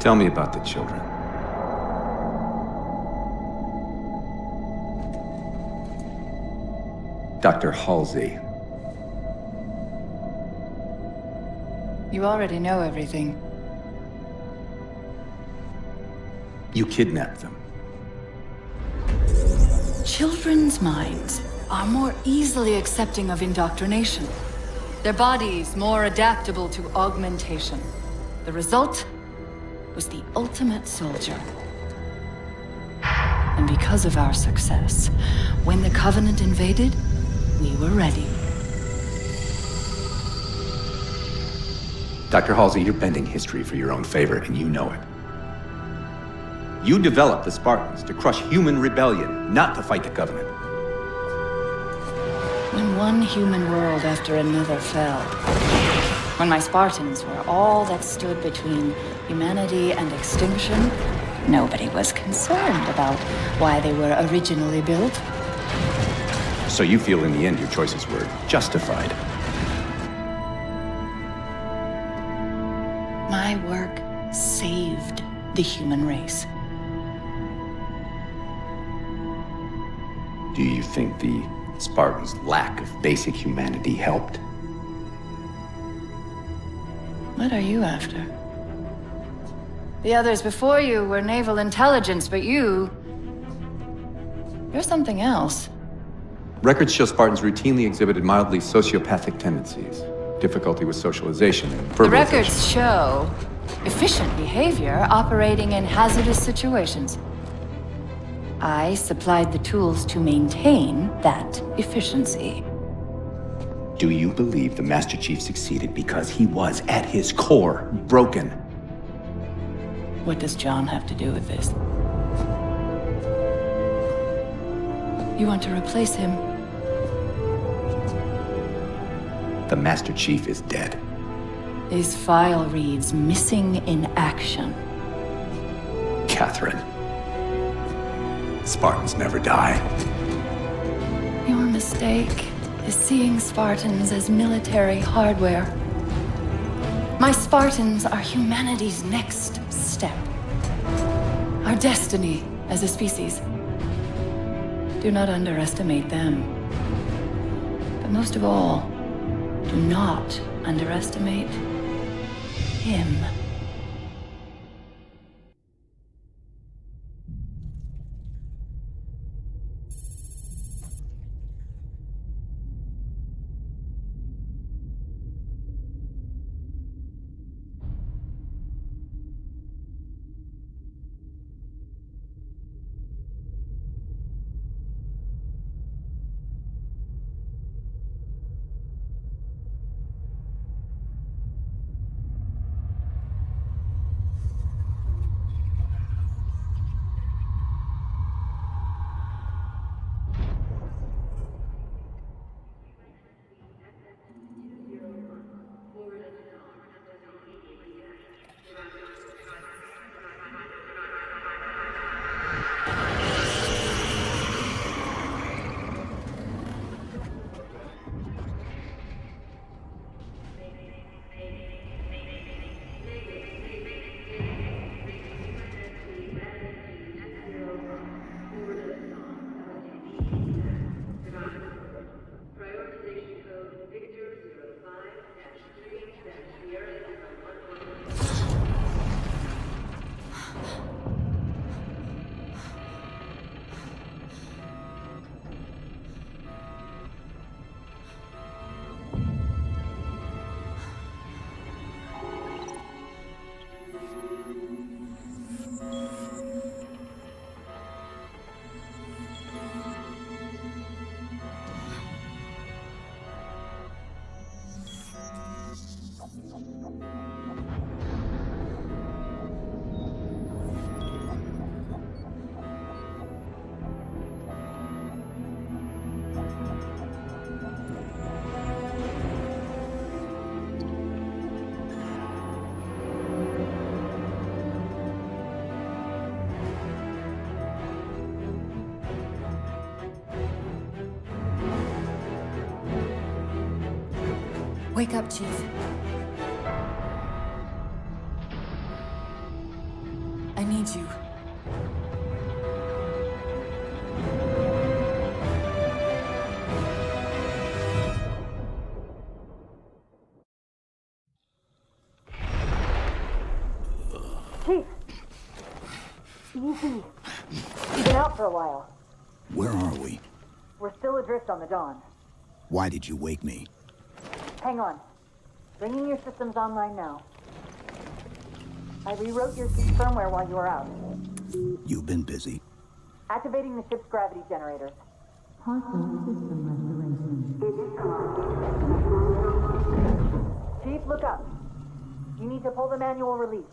Tell me about the children. Dr. Halsey. You already know everything. You kidnapped them. Children's minds are more easily accepting of indoctrination. Their bodies more adaptable to augmentation. The result was the ultimate soldier. And because of our success, when the Covenant invaded, we were ready. Dr. Halsey, you're bending history for your own favor, and you know it. You developed the Spartans to crush human rebellion, not to fight the Covenant. When one human world after another fell, when my Spartans were all that stood between humanity and extinction, nobody was concerned about why they were originally built. So you feel in the end your choices were justified? My work saved the human race. Do you think the Spartans' lack of basic humanity helped? What are you after? The others before you were naval intelligence, but you're something else. Records show Spartans routinely exhibited mildly sociopathic tendencies, difficulty with socialization, and verbalization. The records show efficient behavior operating in hazardous situations. I supplied the tools to maintain that efficiency. Do you believe the Master Chief succeeded because he was, at his core, broken? What does John have to do with this? You want to replace him? The Master Chief is dead. His file reads missing in action. Catherine. Spartans never die. Your mistake is seeing Spartans as military hardware. My Spartans are humanity's next step. Our destiny as a species. Do not underestimate them. But most of all, do not underestimate him. Wake up, Chief. I need you. Chief! Easy. You've been out for a while. Where are we? We're still adrift on the Dawn. Why did you wake me? Hang on. Bringing your systems online now. I rewrote your ship's firmware while you were out. You've been busy. Activating the ship's gravity generators. Chief, look up. You need to pull the manual release.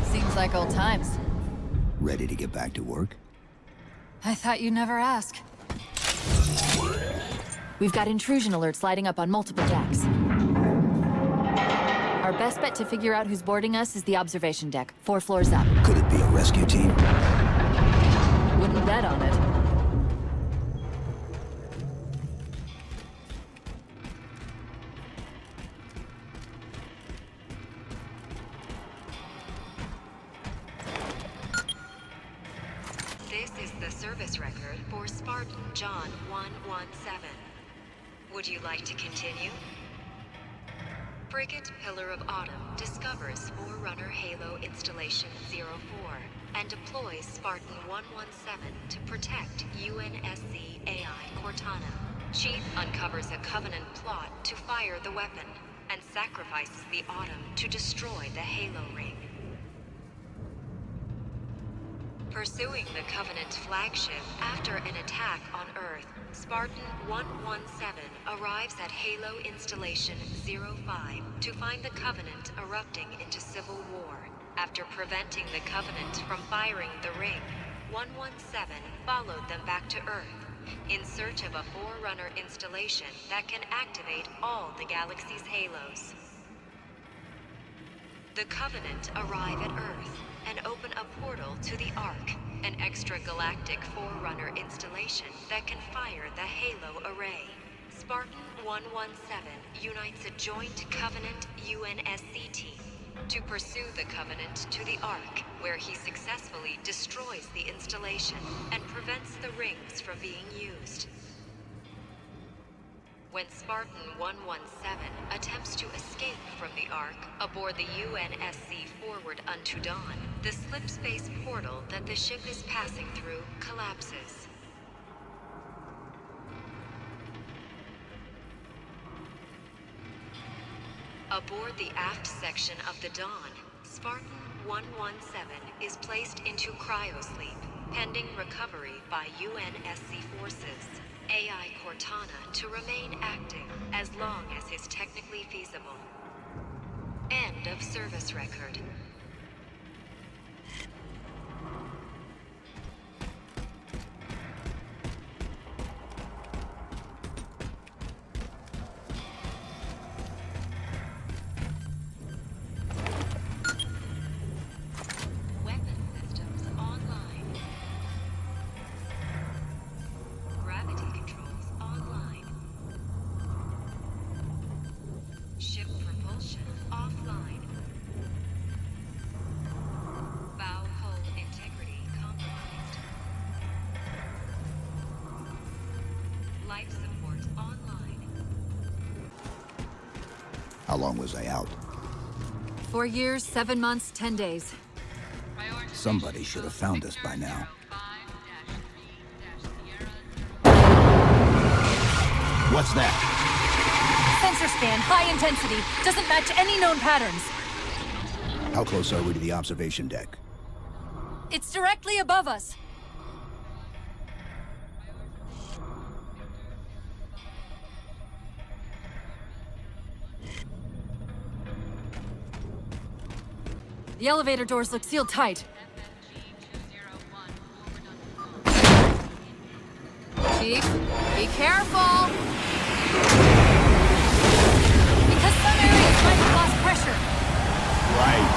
Seems like old times. Ready to get back to work? I thought you'd never ask. We've got intrusion alerts lighting up on multiple decks. Our best bet to figure out who's boarding us is the observation deck, 4 floors up. Could it be a rescue team? Wouldn't bet on it. This is the service record for Spartan John 117. Would you like to continue? Frigate Pillar of Autumn discovers Forerunner Halo Installation 04 and deploys Spartan 117 to protect UNSC AI Cortana. Chief uncovers a Covenant plot to fire the weapon and sacrifices the Autumn to destroy the Halo ring. Pursuing the Covenant flagship after an attack on Earth, Spartan 117 arrives at Halo Installation 05 to find the Covenant erupting into civil war. After preventing the Covenant from firing the ring, 117 followed them back to Earth in search of a Forerunner installation that can activate all the galaxy's halos. The Covenant arrive at Earth and open a portal to the Ark, an extragalactic Forerunner installation that can fire the Halo array. Spartan 117 unites a joint Covenant UNSC team to pursue the Covenant to the Ark, where he successfully destroys the installation and prevents the rings from being used. When Spartan 117 attempts to escape from the Ark aboard the UNSC Forward Unto Dawn, the slipspace portal that the ship is passing through collapses. Aboard the aft section of the Dawn, Spartan 117 is placed into cryosleep, pending recovery by UNSC forces. AI Cortana to remain active as long as is technically feasible. End of service record. Weapon systems online. Gravity controls online. Ship propulsion offline. Bow hull integrity compromised. Life support online. How long was I out? 4 years, 7 months, 10 days. Somebody should have found us by now. What's that? Sensor scan, high intensity. Doesn't match any known patterns. How close are we to the observation deck? It's directly above us. The elevator doors look sealed tight. Chief, be careful! Because some areas might have lost pressure. Right.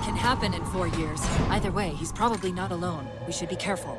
can happen in 4 years. Either way, he's probably not alone. We should be careful.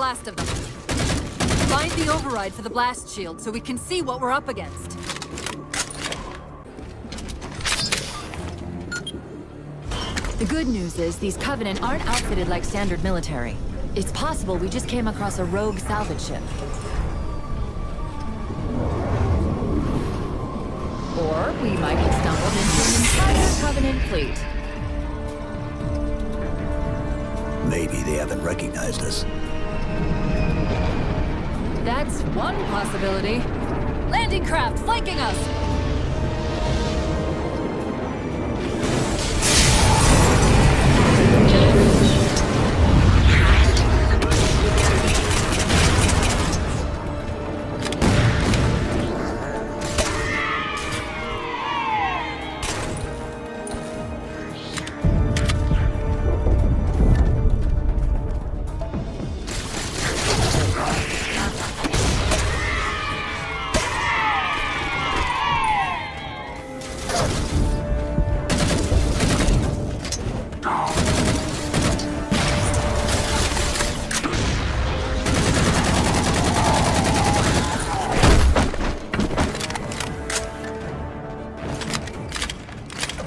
Of them. Find the override for the blast shield so we can see what we're up against. The good news is these Covenant aren't outfitted like standard military. It's possible we just came across a rogue salvage ship. Or we might have stumbled into an entire Covenant fleet. Maybe they haven't recognized us. That's one possibility. Landing craft flanking us!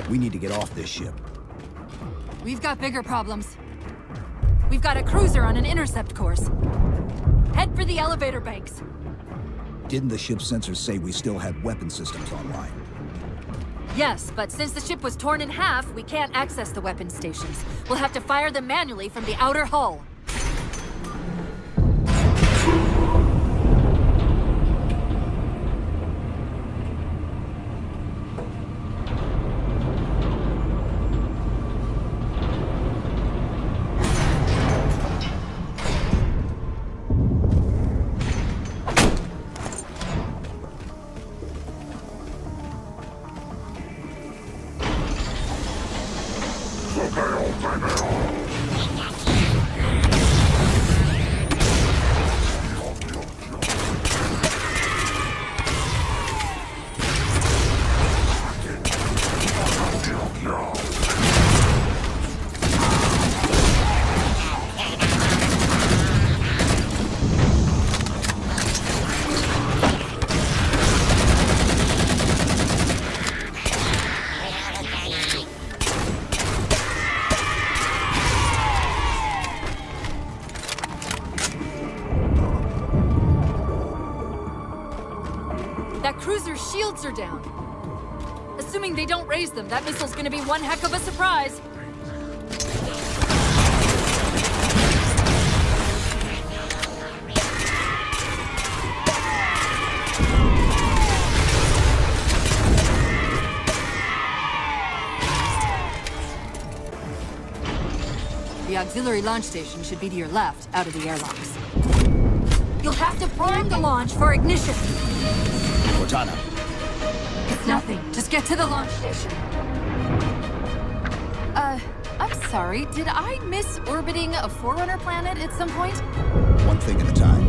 We need to get off this ship. We've got bigger problems. We've got a cruiser on an intercept course. Head for the elevator banks. Didn't the ship's sensors say we still had weapon systems online? Yes, but since the ship was torn in half, we can't access the weapon stations. We'll have to fire them manually from the outer hull. That cruiser's shields are down. Assuming they don't raise them, that missile's gonna be one heck of a surprise. The auxiliary launch station should be to your left, out of the airlocks. You'll have to prime the launch for ignition. Cortana. It's nothing. Just get to the launch station. I'm sorry. Did I miss orbiting a Forerunner planet at some point? One thing at a time.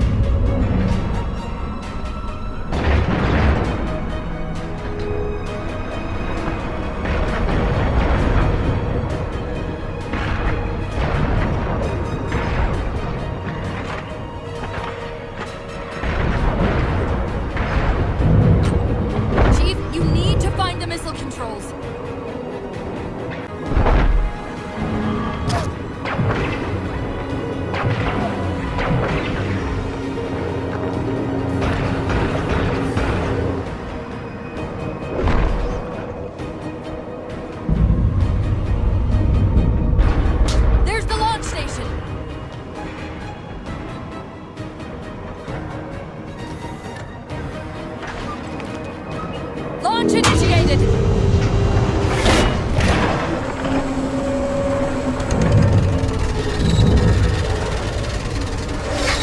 Launch initiated!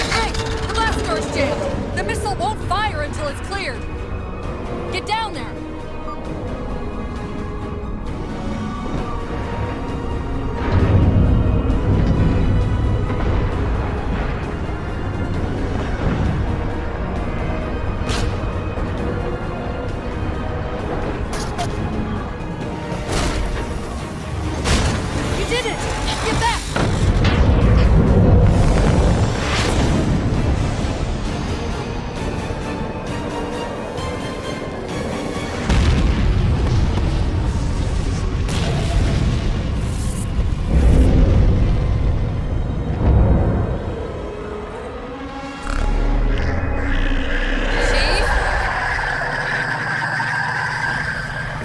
Hey, the blast door's jammed! The missile won't fire until it's cleared! Get down there! You did it! Get back!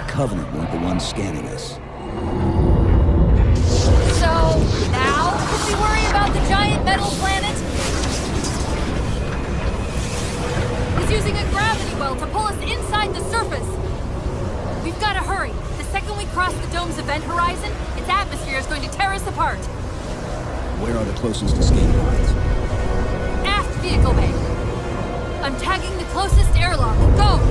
Covenant weren't the ones scanning us. So, now can we worry about the giant metal planet? He's using a gravity well to pull us inside the surface. We've got to hurry. The second we cross the dome's event horizon, its atmosphere is going to tear us apart. Where are the closest escape pods? Aft vehicle bay. I'm tagging the closest airlock. Go!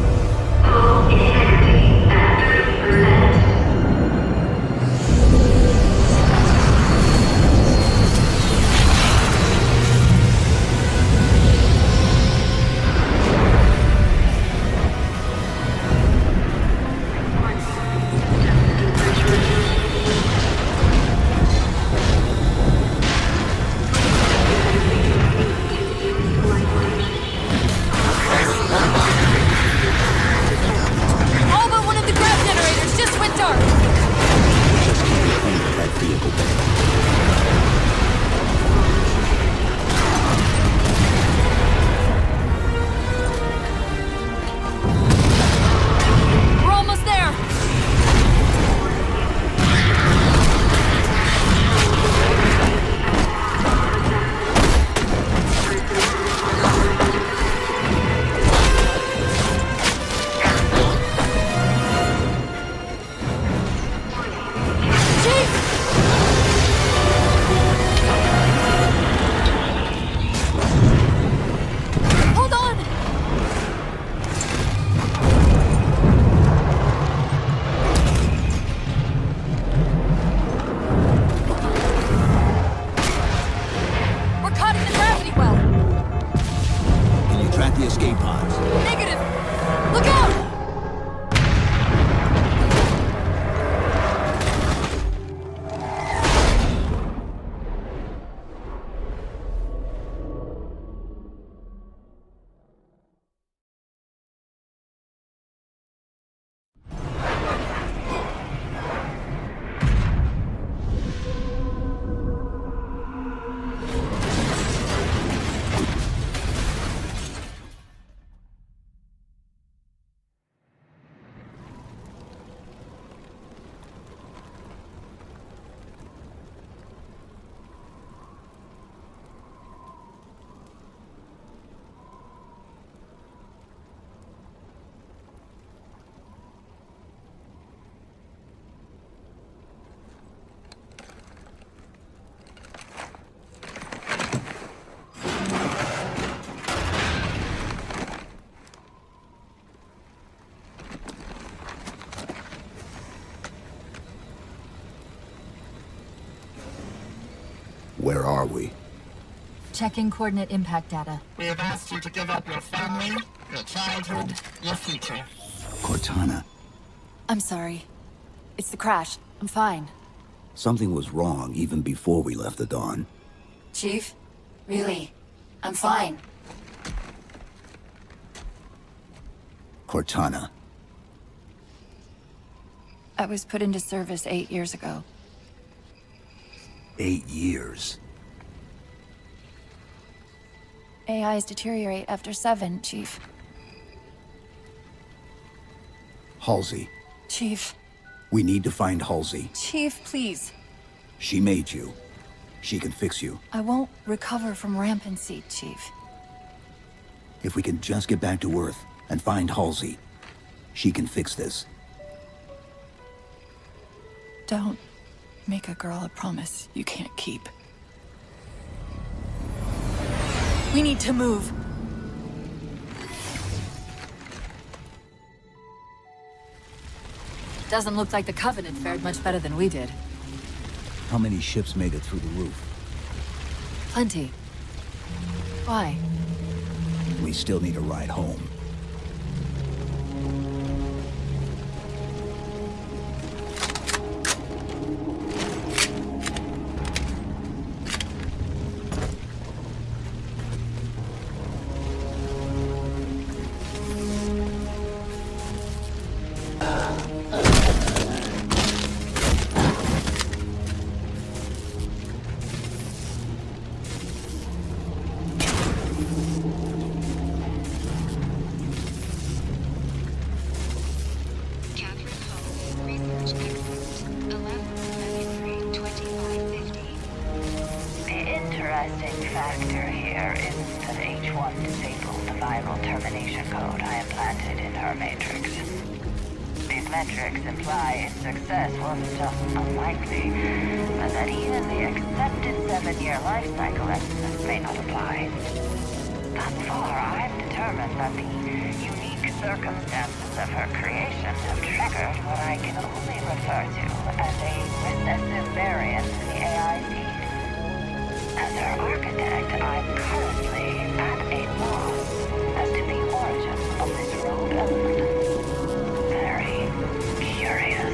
All but one of the grav generators just went dark. That vehicle bay. We're almost there. Chief! Hold on! We're caught in the gravity well. Can you track the escape pods? Negative. Look out! Where are we? Checking coordinate impact data. We have asked you to give up your family, your childhood, your future. Cortana. I'm sorry. It's the crash. I'm fine. Something was wrong even before we left the Dawn. Chief? Really? I'm fine. Cortana. I was put into service 8 years ago. 8 years. AIs deteriorate after 7, Chief. Halsey. Chief. We need to find Halsey. Chief, please. She made you. She can fix you. I won't recover from rampancy, Chief. If we can just get back to Earth and find Halsey, She can fix this. Don't make a girl a promise you can't keep. We need to move. Doesn't look like the Covenant fared much better than we did. How many ships made it through the roof? Plenty. Why? We still need a ride home. Interesting factor here is that H1 disabled the viral termination code I implanted in her matrix. These metrics imply its success wasn't just unlikely, but that even the accepted 7-year life cycle estimates may not apply. Thus far, I've determined that the unique circumstances of her creation have triggered what I can only refer to as a recessive variant in the AI feed. As her architect, I'm currently at a loss as to the origin of this rogue element. Very curious.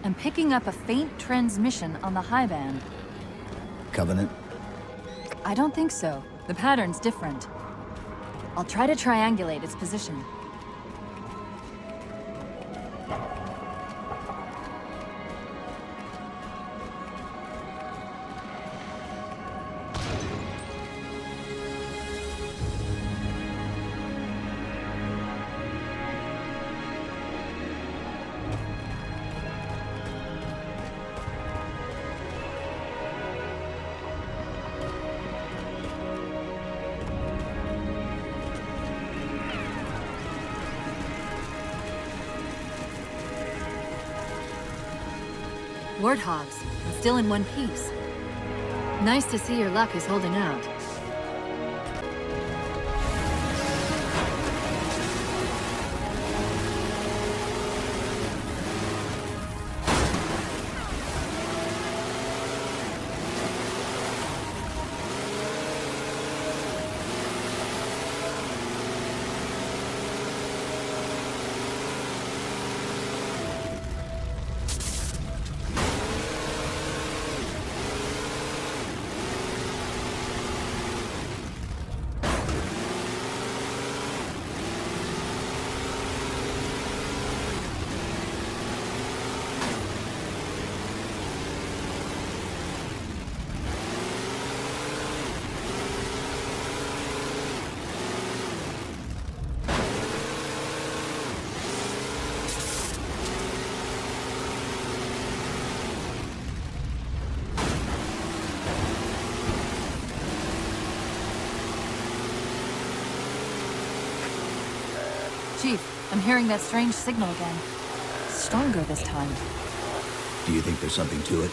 I'm picking up a faint transmission on the high band. Covenant? I don't think so. The pattern's different. I'll try to triangulate its position. Warthogs, and still in one piece. Nice to see your luck is holding out. Chief, I'm hearing that strange signal again. Stronger this time. Do you think there's something to it?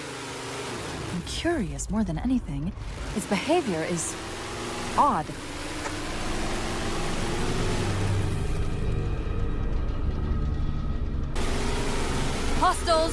I'm curious more than anything. Its behavior is odd. Hostiles!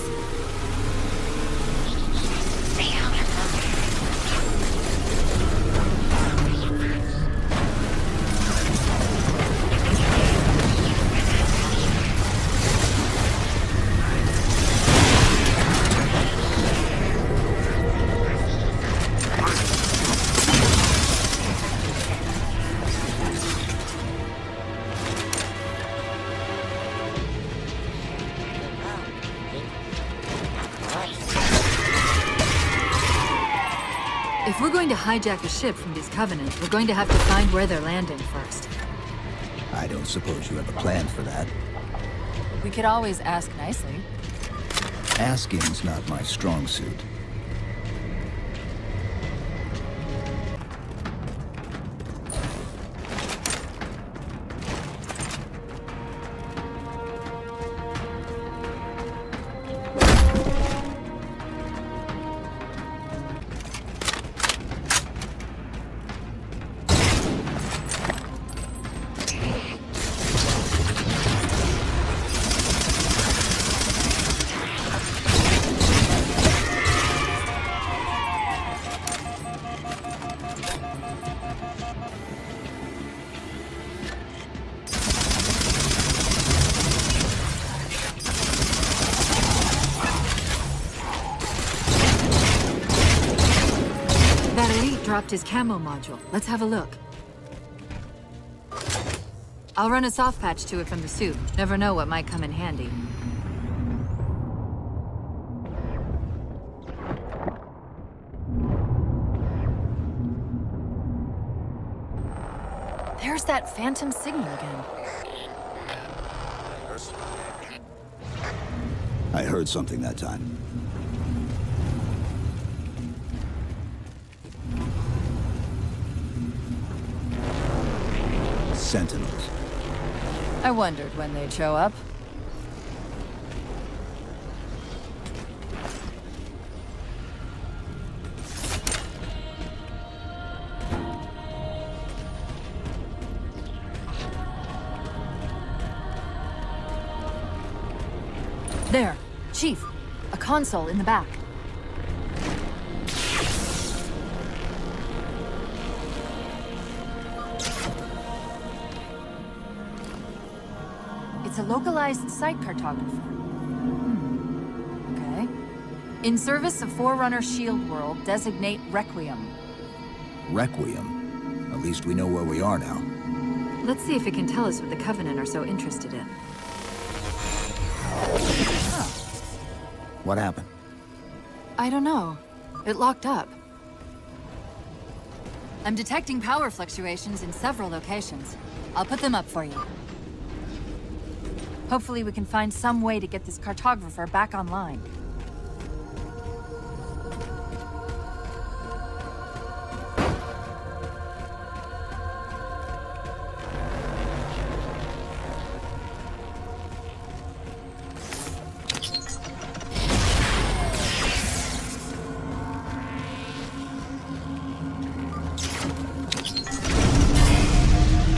If we're going to hijack a ship from these Covenants, we're going to have to find where they're landing first. I don't suppose you have a plan for that. We could always ask nicely. Asking's not my strong suit. Dropped his camo module. Let's have a look. I'll run a soft patch to it from the suit. Never know what might come in handy. There's that phantom signal again. I heard something that time. Sentinels. I wondered when they'd show up. There, Chief. A console in the back. It's a localized site cartographer. Okay. In service of Forerunner Shield World, designate Requiem. Requiem? At least we know where we are now. Let's see if it can tell us what the Covenant are so interested in. What happened? I don't know. It locked up. I'm detecting power fluctuations in several locations. I'll put them up for you. Hopefully we can find some way to get this cartographer back online.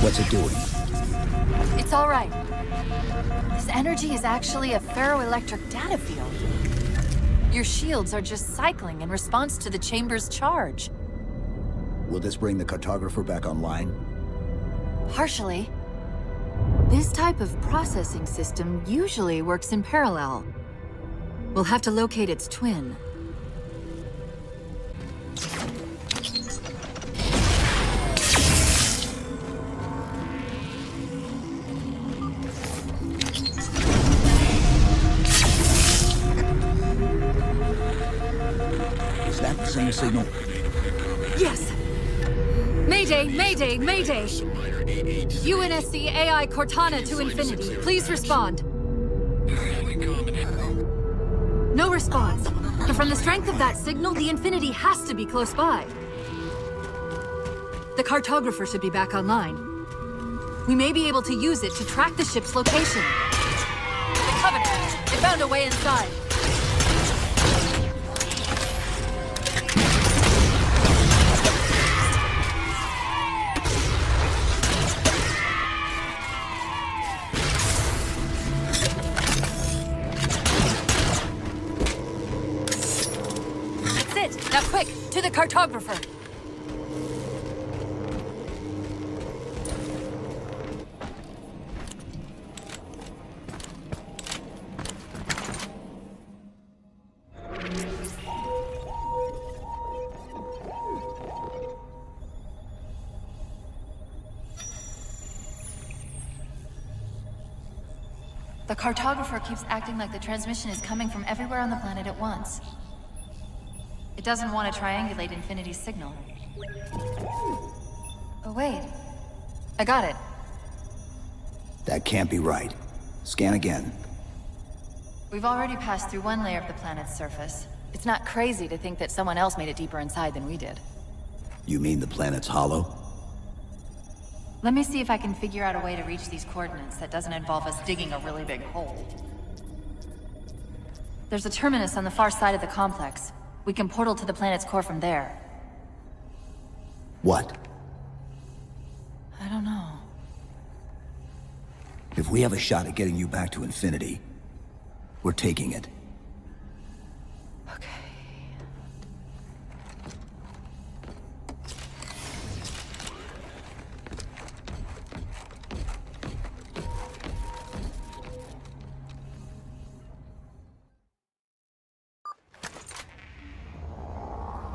What's it doing? It's all right. This energy is actually a ferroelectric data field. Your shields are just cycling in response to the chamber's charge. Will this bring the cartographer back online? Partially. This type of processing system usually works in parallel. We'll have to locate its twin. Is that the same signal? Yes! Mayday, mayday, mayday! UNSC AI Cortana to Infinity. Please respond. No response. But from the strength of that signal, the Infinity has to be close by. The cartographer should be back online. We may be able to use it to track the ship's location. The Covenant! They found a way inside. Now quick, to the cartographer! The cartographer keeps acting like the transmission is coming from everywhere on the planet at once. It doesn't want to triangulate Infinity's signal. Oh, wait. I got it. That can't be right. Scan again. We've already passed through one layer of the planet's surface. It's not crazy to think that someone else made it deeper inside than we did. You mean the planet's hollow? Let me see if I can figure out a way to reach these coordinates that doesn't involve us digging a really big hole. There's a terminus on the far side of the complex. We can portal to the planet's core from there. What? I don't know. If we have a shot at getting you back to Infinity, we're taking it. Okay.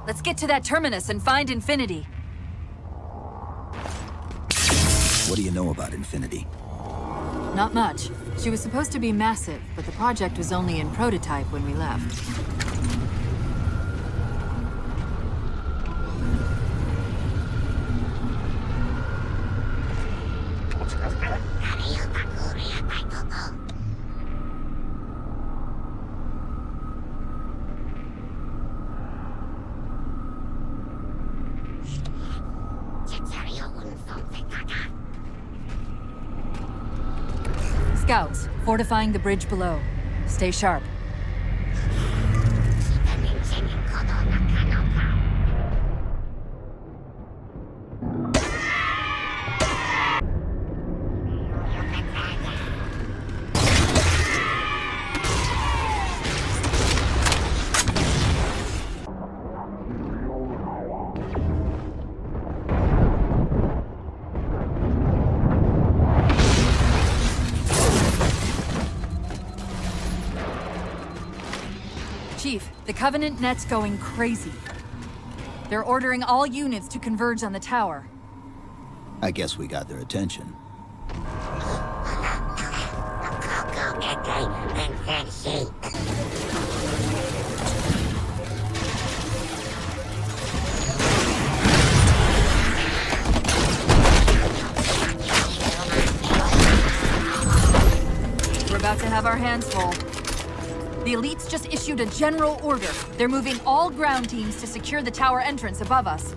Let's get to that terminus and find Infinity. What do you know about Infinity? Not much. She was supposed to be massive, but the project was only in prototype when we left. Scouts, fortifying the bridge below. Stay sharp. Chief, the Covenant net's going crazy. They're ordering all units to converge on the tower. I guess we got their attention. We're about to have our hands full. The elites just issued a general order. They're moving all ground teams to secure the tower entrance above us.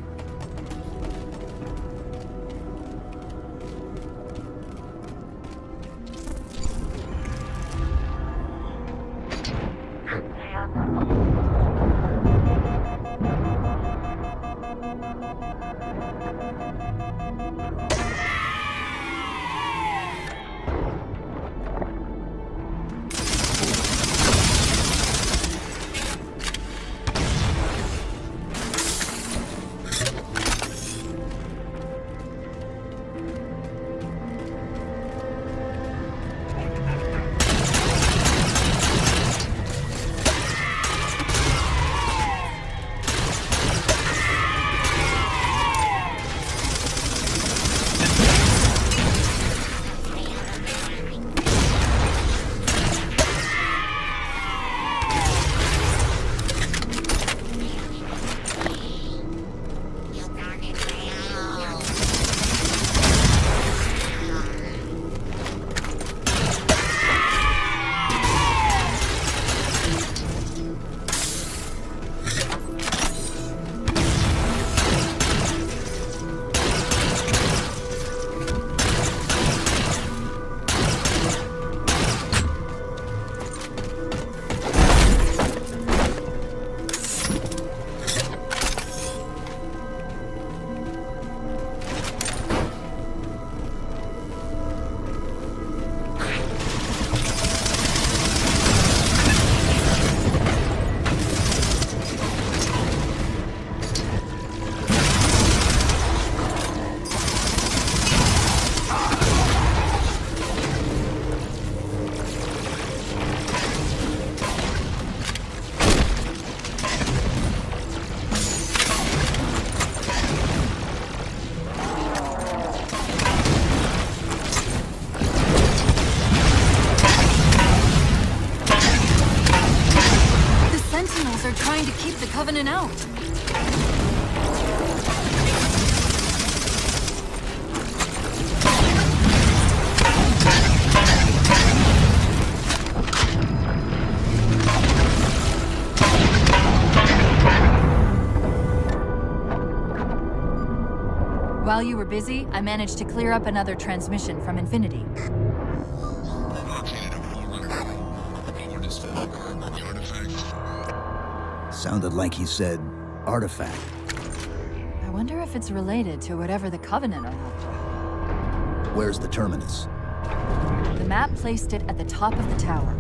Covenant out. While you were busy, I managed to clear up another transmission from Infinity. Sounded like he said artifact. I wonder if it's related to whatever the Covenant are after. Where's the terminus? The map placed it at the top of the tower.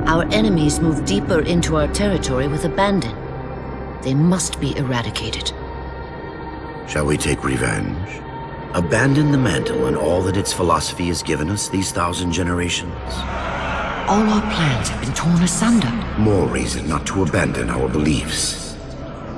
Our enemies move deeper into our territory with abandon. They must be eradicated. Shall we take revenge? Abandon the mantle and all that its philosophy has given us these 1,000 generations? All our plans have been torn asunder. More reason not to abandon our beliefs.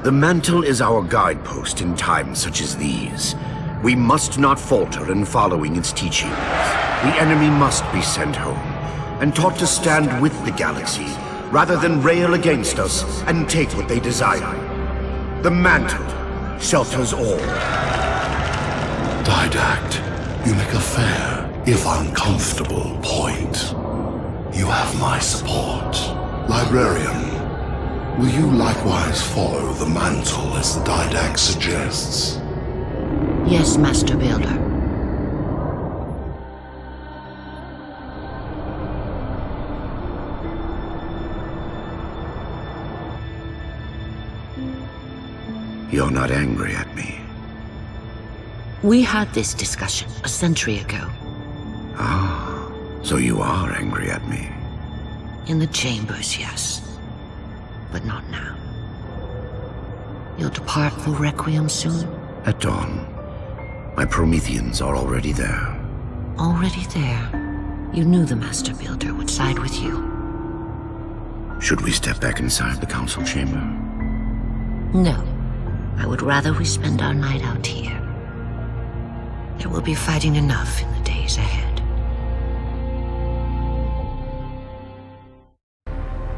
The mantle is our guidepost in times such as these. We must not falter in following its teachings. The enemy must be sent home and taught to stand with the galaxy, rather than rail against us and take what they desire. The mantle shelters all. Didact, you make a fair, if uncomfortable, point. You have my support. Librarian, will you likewise follow the mantle as the Didact suggests? Yes, Master Builder. You're not angry at me. We had this discussion a century ago. Ah, so you are angry at me. In the chambers, yes. But not now. You'll depart for Requiem soon? At dawn. My Prometheans are already there. Already there. You knew the Master Builder would side with you. Should we step back inside the council chamber? No. I would rather we spend our night out here. There will be fighting enough in the days ahead.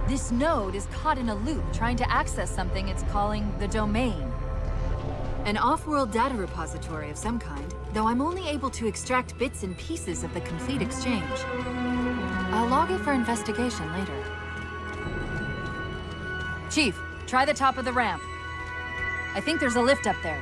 This node is caught in a loop trying to access something it's calling the Domain. An off-world data repository of some kind, though I'm only able to extract bits and pieces of the complete exchange. I'll log it for investigation later. Chief, try the top of the ramp. I think there's a lift up there.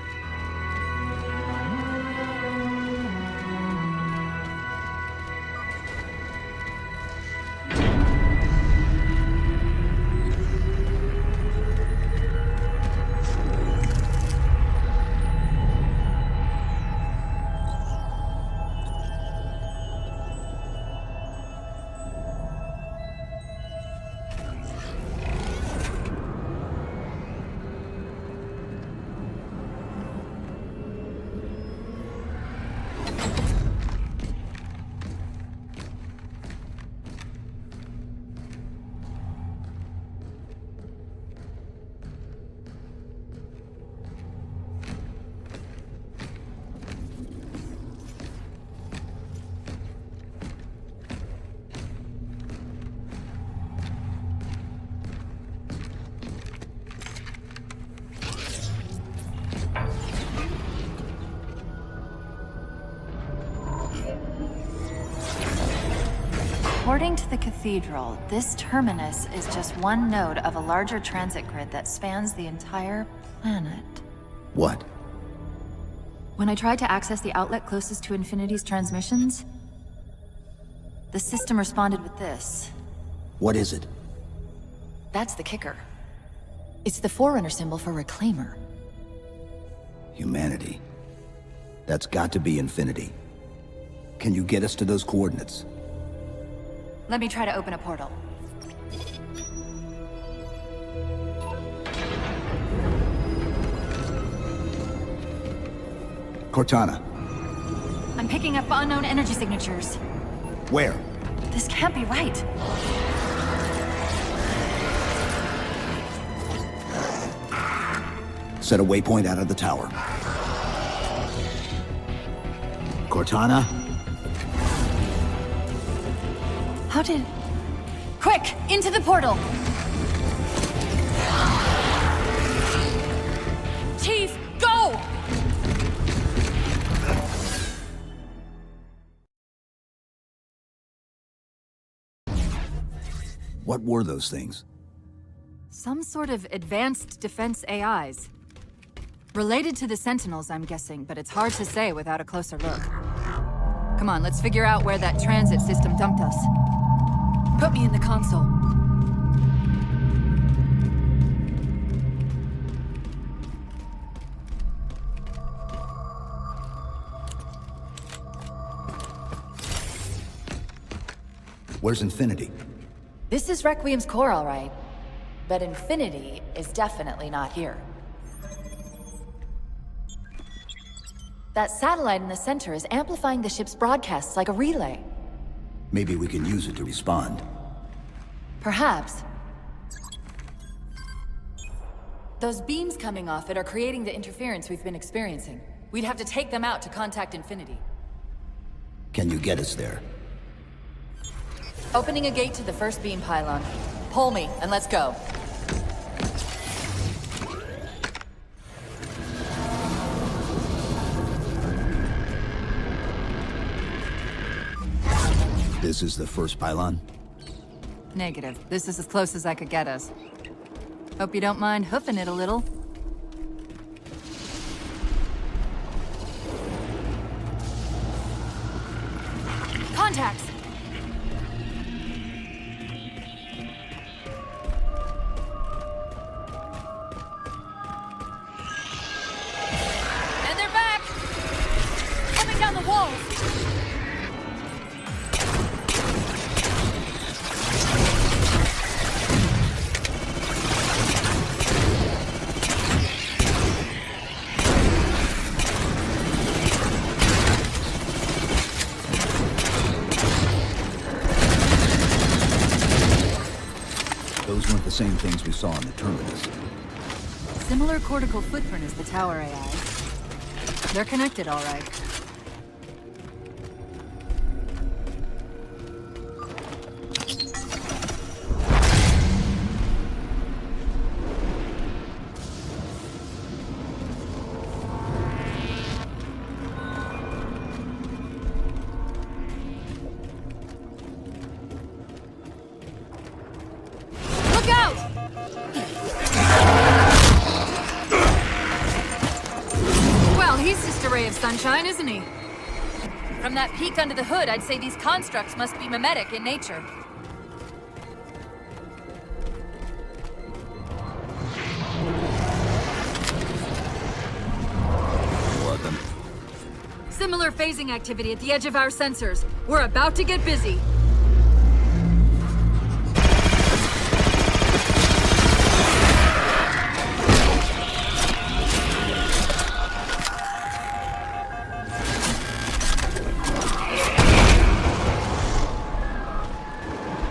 According to the Cathedral, this terminus is just one node of a larger transit grid that spans the entire planet. What? When I tried to access the outlet closest to Infinity's transmissions, the system responded with this. What is it? That's the kicker. It's the Forerunner symbol for Reclaimer. Humanity. That's got to be Infinity. Can you get us to those coordinates? Let me try to open a portal. Cortana. I'm picking up unknown energy signatures. Where? This can't be right. Set a waypoint out of the tower. Cortana? How did... Quick! Into the portal! Chief, go! What were those things? Some sort of advanced defense AIs. Related to the Sentinels, I'm guessing, but it's hard to say without a closer look. Come on, let's figure out where that transit system dumped us. Put me in the console. Where's Infinity? This is Requiem's core, all right. But Infinity is definitely not here. That satellite in the center is amplifying the ship's broadcasts like a relay. Maybe we can use it to respond. Perhaps. Those beams coming off it are creating the interference we've been experiencing. We'd have to take them out to contact Infinity. Can you get us there? Opening a gate to the first beam pylon. Pull me, and let's go. This is the first pylon? Negative. This is as close as I could get us. Hope you don't mind hoofing it a little. Contacts! And they're back! Coming down the walls! Those weren't the same things we saw in the terminus. Similar cortical footprint as the tower AI. They're connected, all right. Look out! Well, he's just a ray of sunshine, isn't he? From that peek under the hood, I'd say these constructs must be mimetic in nature. More of them. Similar phasing activity at the edge of our sensors. We're about to get busy.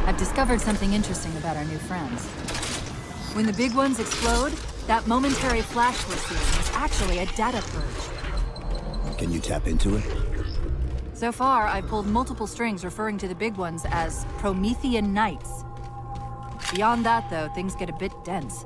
I've discovered something interesting about our new friends. When the big ones explode, that momentary flash we're seeing is actually a data purge. Can you tap into it? So far, I've pulled multiple strings referring to the big ones as Promethean Knights. Beyond that, though, things get a bit dense.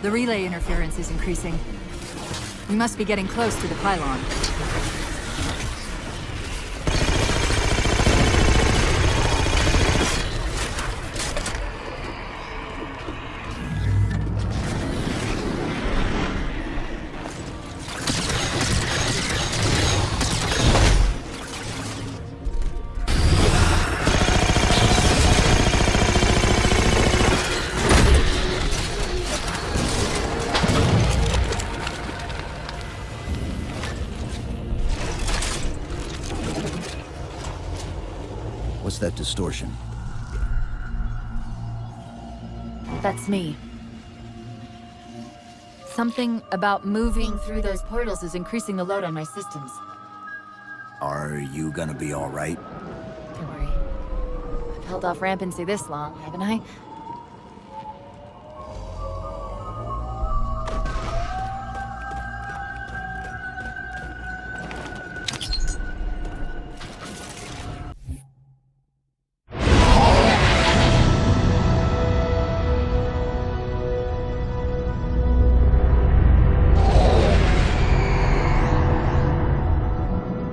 The relay interference is increasing. We must be getting close to the pylon. adjust that distortion. That's me. Something about moving through those portals is increasing the load on my systems. Are you gonna be alright? Don't worry. I've held off rampancy this long, haven't I?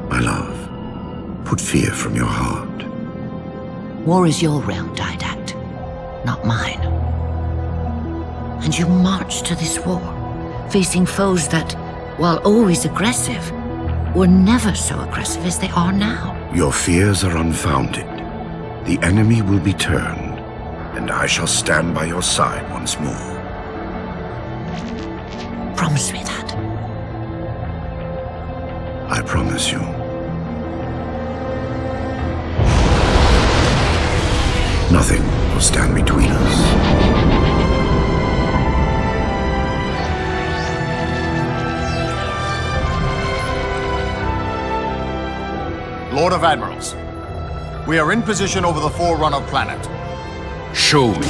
My love, put fear from your heart. War is your realm, Didact, not mine. And you marched to this war, facing foes that, while always aggressive, were never so aggressive as they are now. Your fears are unfounded. The enemy will be turned, and I shall stand by your side once more. Promise me that. I promise you. Nothing will stand between us. Lord of Admirals, we are in position over the Forerunner planet. Show me.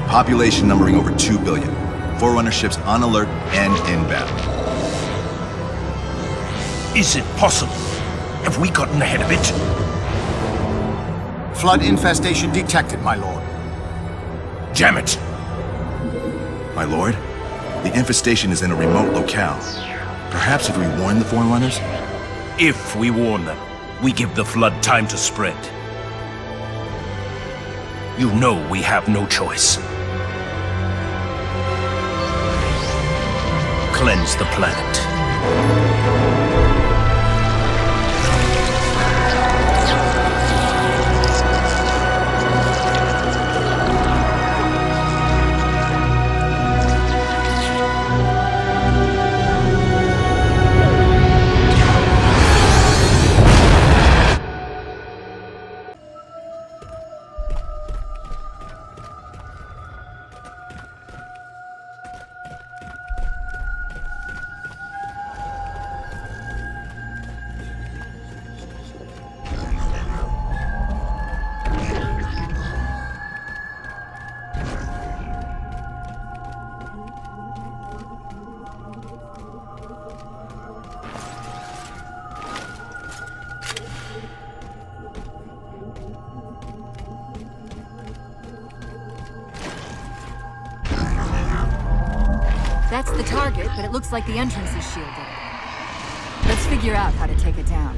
Population numbering over 2 billion. Forerunner ships on alert and inbound. Is it possible? Have we gotten ahead of it? Flood infestation detected, my lord. Damn it! My lord, the infestation is in a remote locale. Perhaps if we warn the Forerunners? If we warn them, we give the flood time to spread. You know we have no choice. Cleanse the planet. That's the target, but it looks like the entrance is shielded. Let's figure out how to take it down.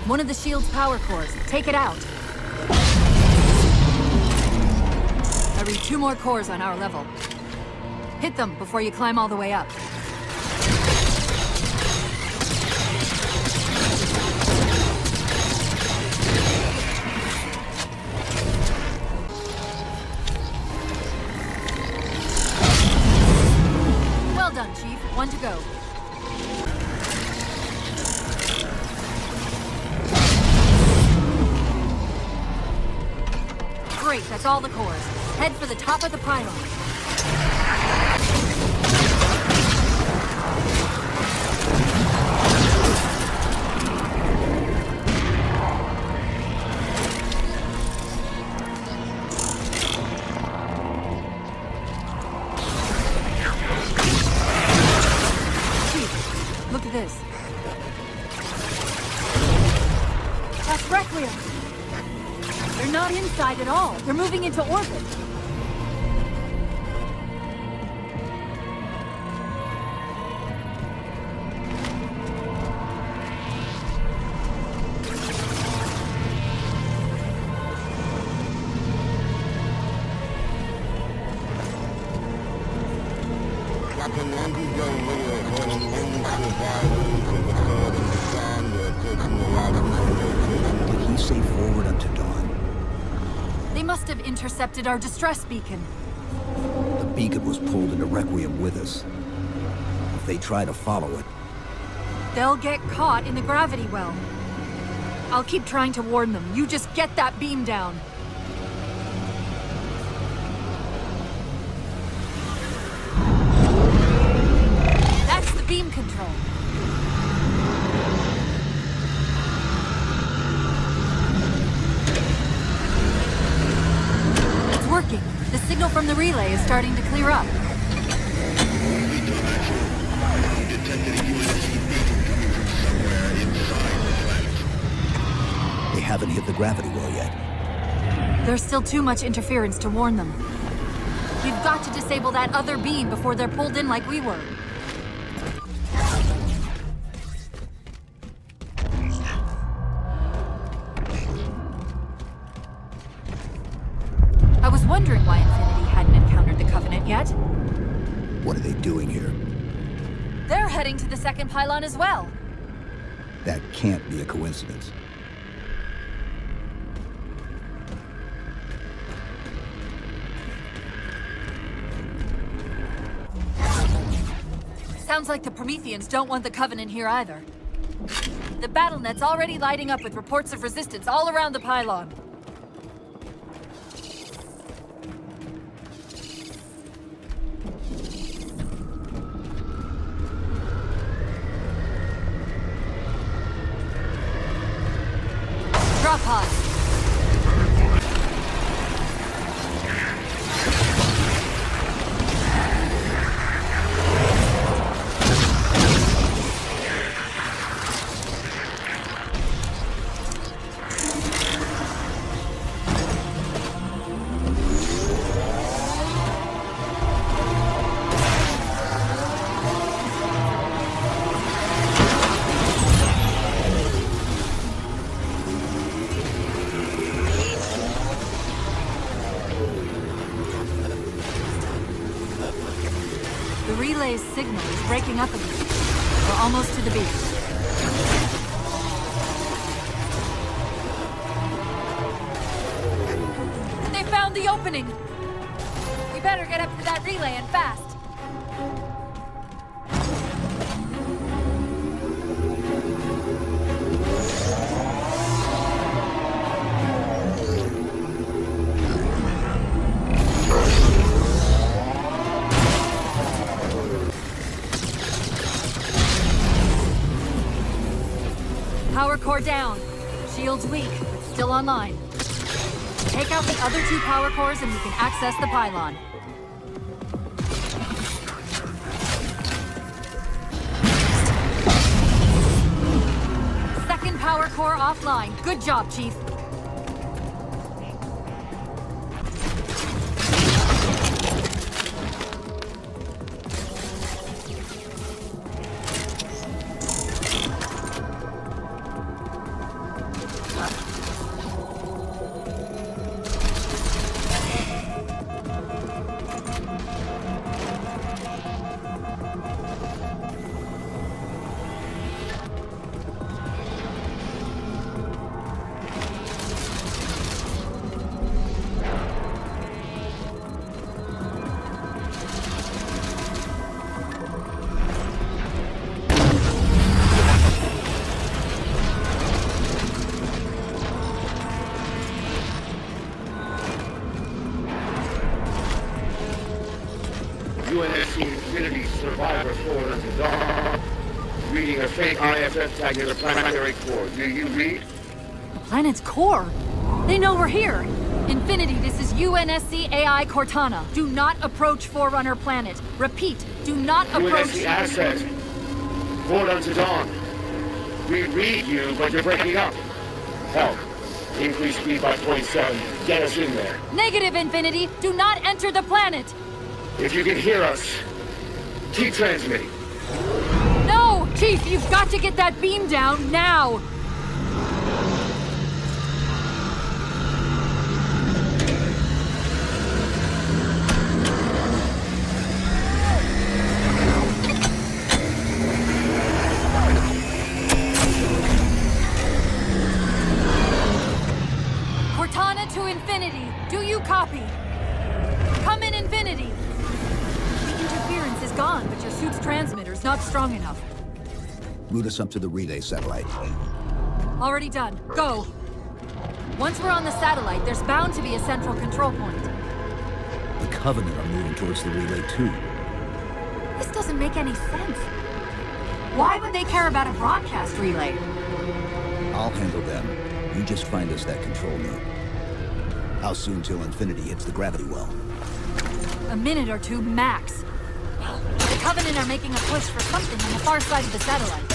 One of the shield's power cores. Take it out. I read 2 more cores on our level. Hit them before you climb all the way up. Well done, Chief. 1 to go. Great, that's all the cores. Head for the top of the pylon. Chief, look at this. That's Requiem. They're not inside at all. They're moving into orbit. They must have intercepted our distress beacon. The beacon was pulled into Requiem with us. If they try to follow it... They'll get caught in the gravity well. I'll keep trying to warn them. You just get that beam down. That's the beam control. It's working. The signal from the relay is starting to clear up. They haven't hit the gravity well yet. There's still too much interference to warn them. We've got to disable that other beam before they're pulled in like we were. I was wondering why Infinity hadn't encountered the Covenant yet. What are they doing here? They're heading to the second pylon as well. That can't be a coincidence. Sounds like the Prometheans don't want the Covenant here either. The BattleNet's already lighting up with reports of resistance all around the pylon. Drop pod. The relay's signal is breaking up a bit. We're almost to the beach. They found the opening! We better get up to that relay and fast. Power core down. Shield's weak, but still online. Take out the other two power cores and we can access the pylon. Second power core offline. Good job, Chief. UNSC Infinity Survivor Forward unto dawn. Reading a fake IFF tag near the planetary core. Do you read? The planet's core? They know we're here. Infinity, this is UNSC AI Cortana. Do not approach Forerunner planet. Repeat, do not approach... UNSC asset. Forward unto dawn. We read you, but you're breaking up. Help. Increase speed by 0.7. Get us in there. Negative, Infinity. Do not enter the planet. If you can hear us, keep transmitting. No! Chief, you've got to get that beam down now! Cortana to Infinity. Do you copy? Come in, Infinity. The interference is gone, but your suit's transmitter's not strong enough. Route us up to the relay satellite. Already done. Go. Once we're on the satellite, there's bound to be a central control point. The Covenant are moving towards the relay too. This doesn't make any sense. Why would they care about a broadcast relay? I'll handle them. You just find us that control node. How soon till Infinity hits the gravity well? A minute or two, max. The Covenant are making a push for something on the far side of the satellite.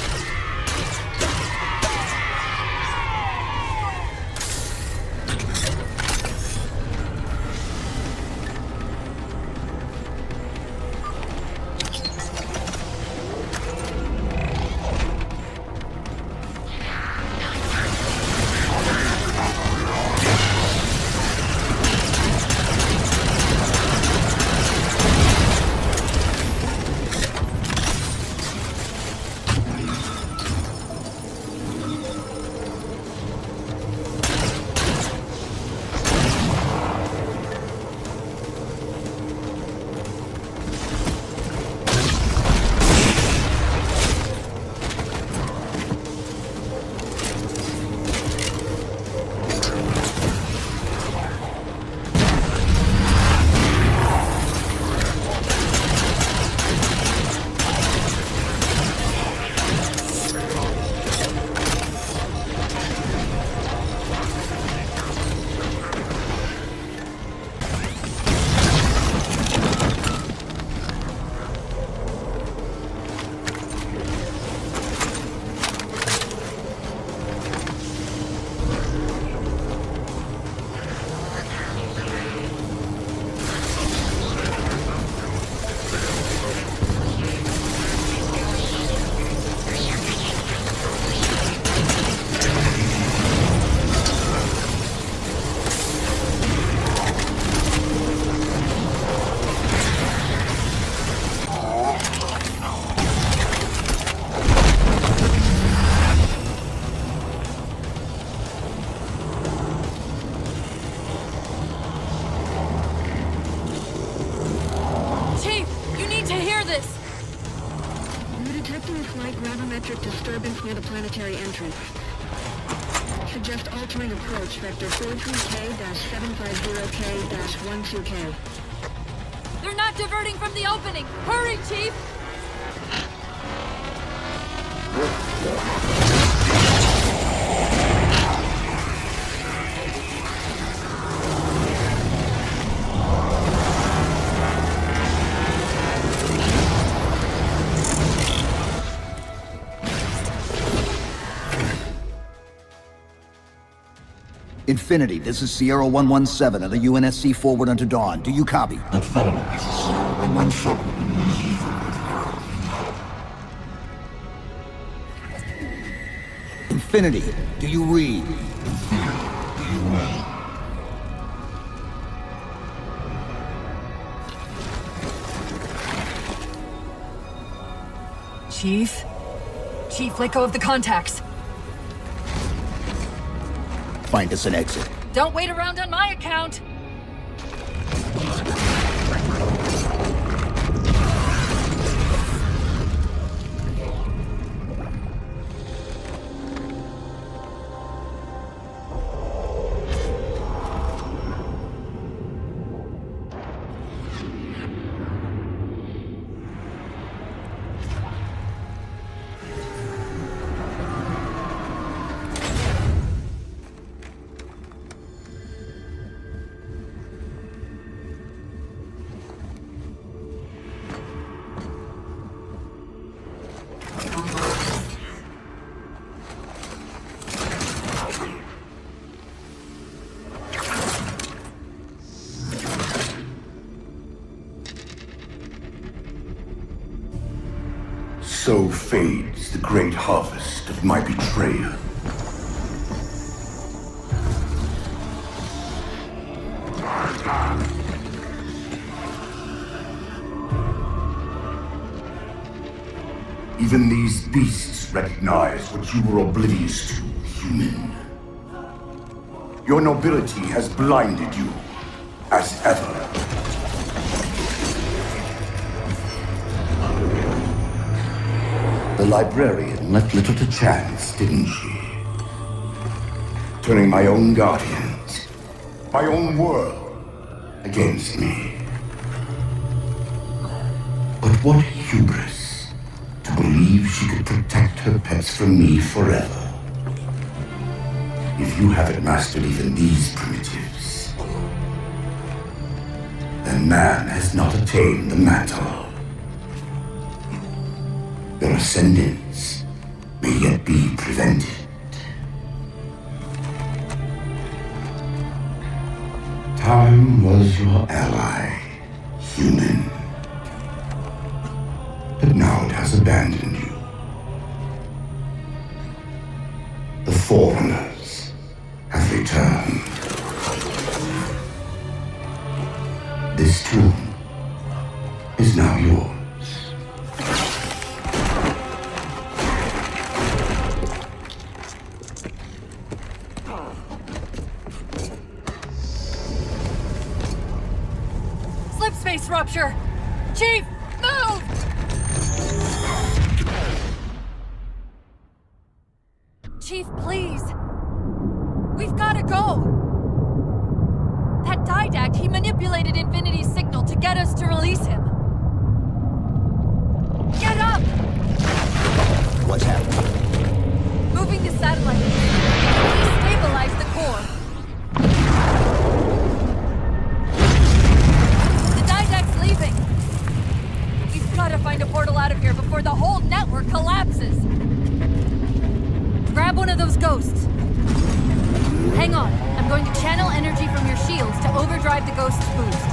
Near the planetary entrance. Suggest altering approach vector 43K-750K-12K. They're not diverting from the opening! Hurry, Chief! Infinity, this is Sierra 117 of the UNSC forward unto dawn. Do you copy? Affirmative, this is Sierra 117. Infinity, do you read? Chief? Chief, let go of the contacts. Find us an exit. Don't wait around on my account! So fades the great harvest of my betrayal. Even these beasts recognize what you were oblivious to, human. Your nobility has blinded you, as ever. The librarian left little to chance, didn't she? Turning my own guardians, my own world, against me. But what hubris to believe she could protect her pets from me forever. If you haven't mastered even these primitives, then man has not attained the mantle. Your ascendance may yet be prevented. Time was your ally, human. But now it has abandoned you. The Forerunners have returned. This tomb is now yours. Slipspace rupture! Chief, move! Chief, please. We've gotta go! That Didact, he manipulated Infinity's signal to get us to release him. Get up! What's happening? Moving the satellite. Destabilize the core. The Didact's leaving. We've gotta find a portal out of here before the whole network collapses. Grab one of those ghosts. Hang on. I'm going to channel energy from your shields to overdrive the ghost's boost.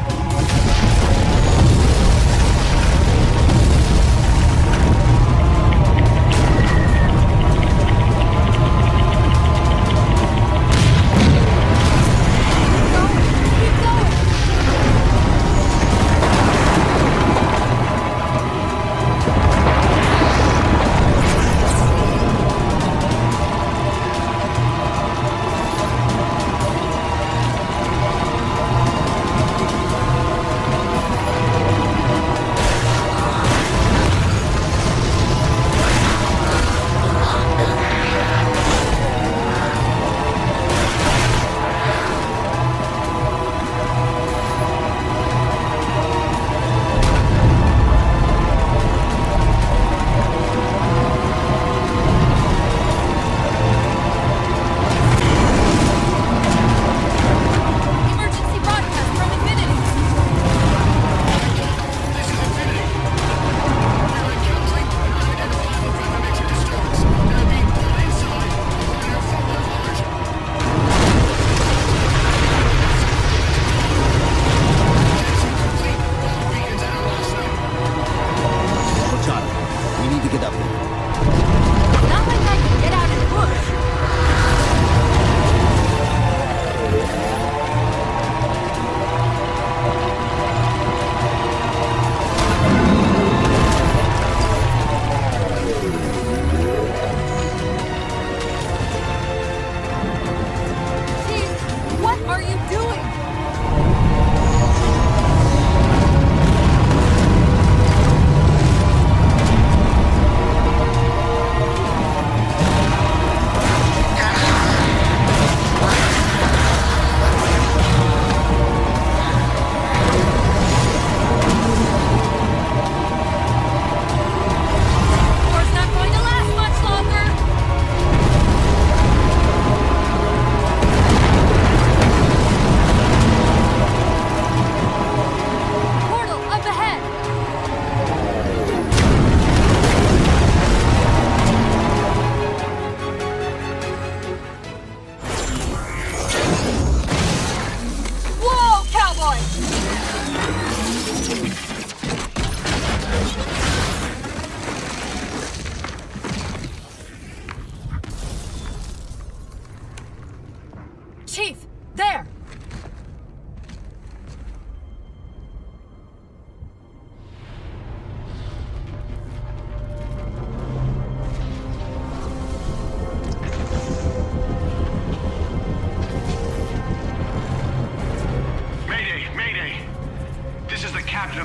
Chief, there!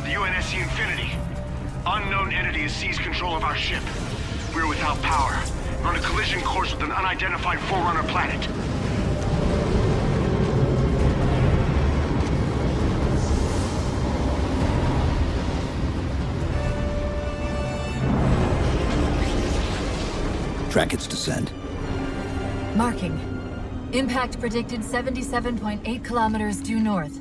The UNSC Infinity. Unknown entity has seized control of our ship. We're without power. We're on a collision course with an unidentified Forerunner planet. Track its descent. Marking. Impact predicted 77.8 kilometers due north.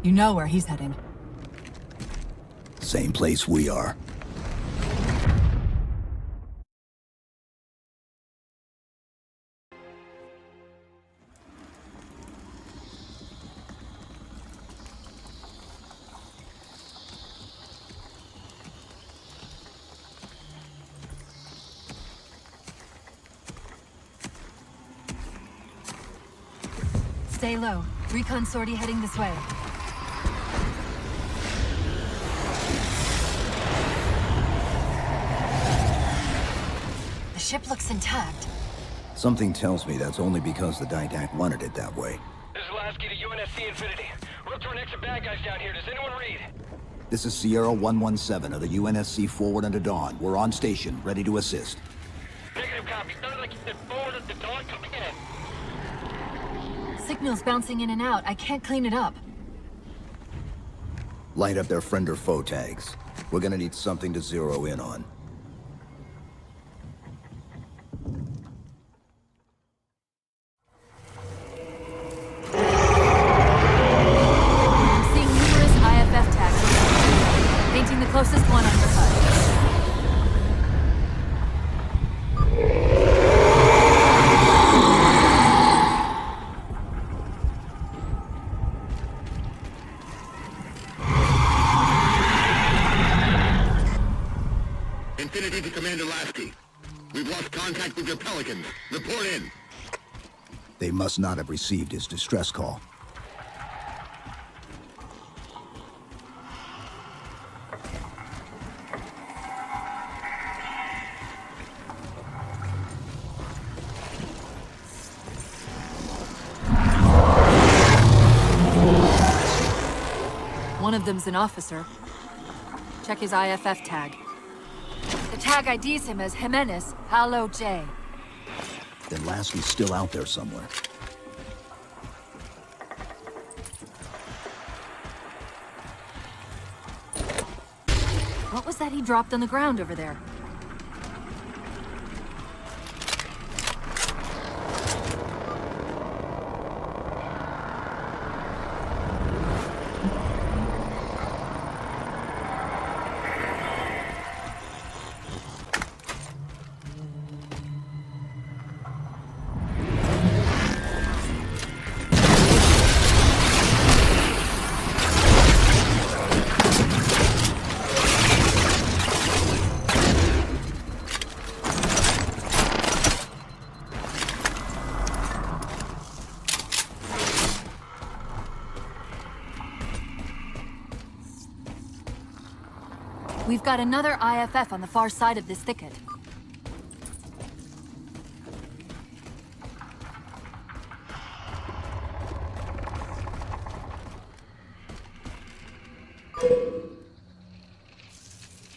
You know where he's heading. Same place we are. Stay low. Recon sortie heading this way. The ship looks intact. Something tells me that's only because the Didact wanted it that way. This is Lasky to UNSC Infinity. We're up to our next bad guys down here. Does anyone read? This is Sierra 117 of the UNSC Forward Unto Dawn. We're on station, ready to assist. Negative copy. Sounded like you said Forward Unto Dawn. Come in. Signal's bouncing in and out. I can't clean it up. Light up their friend or foe tags. We're gonna need something to zero in on. I'm seeing numerous IFF tags. Painting the closest one on your HUD. Infinity to Commander Lasky. We've lost contact with your Pelicans. Report in. They must not have received his distress call. One of them's an officer. Check his IFF tag. The tag IDs him as Jimenez Halo J. Then Lasky's still out there somewhere. What was that he dropped on the ground over there? We've got another IFF on the far side of this thicket.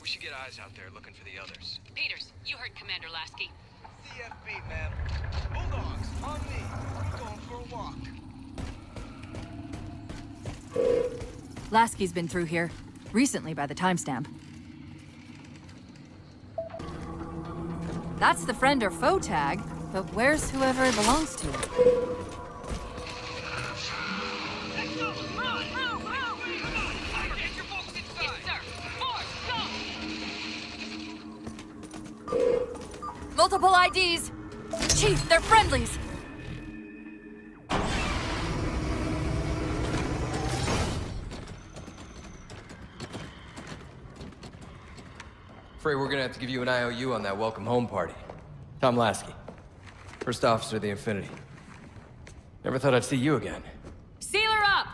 We should get eyes out there looking for the others. Peters, you heard Commander Lasky. CFB, ma'am. Bulldogs, on me. We're going for a walk. Lasky's been through here. Recently by the timestamp. That's the friend or foe tag, but where's whoever it belongs to? Multiple IDs! Chief, they're friendlies! Afraid we're gonna have to give you an IOU on that welcome home party. Tom Lasky, first officer of the Infinity. Never thought I'd see you again. Seal her up!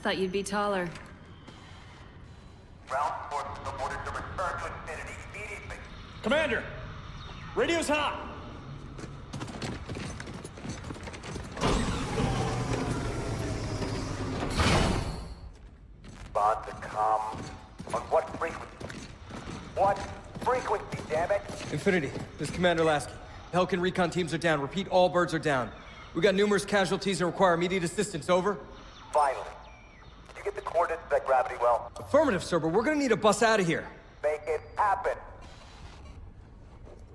thought you'd be taller. Ground forces are ordered to return to Infinity immediately. Commander! Radio's hot! Respond to comm. On what frequency? What frequency, damn it? Infinity, this is Commander Lasky. Pelican recon teams are down. Repeat, all birds are down. We got numerous casualties and require immediate assistance. Over. Finally. Did you get the coordinates of that gravity well? Affirmative, sir, but we're gonna need to bus out of here. Make it happen.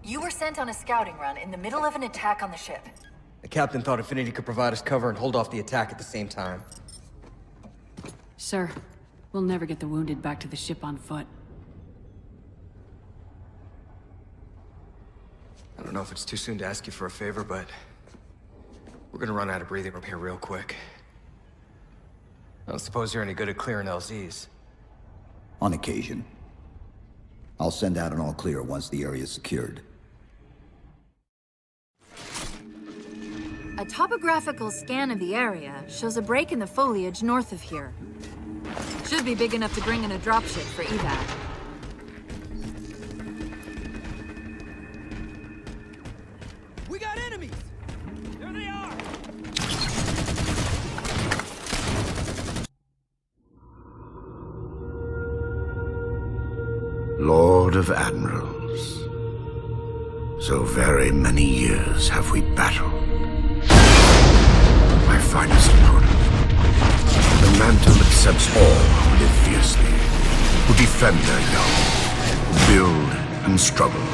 You were sent on a scouting run in the middle of an attack on the ship. The captain thought Infinity could provide us cover and hold off the attack at the same time. Sir, we'll never get the wounded back to the ship on foot. I don't know if it's too soon to ask you for a favor, but we're gonna run out of breathing room here real quick. I don't suppose you're any good at clearing LZs. On occasion. I'll send out an all clear once the area is secured. A topographical scan of the area shows a break in the foliage north of here. Should be big enough to bring in a dropship for evac. We got enemies! There they are! Lord of Admirals, so very many years have we battled. My finest opponent. The mantle accepts all who live fiercely, who defend their young, who build and struggle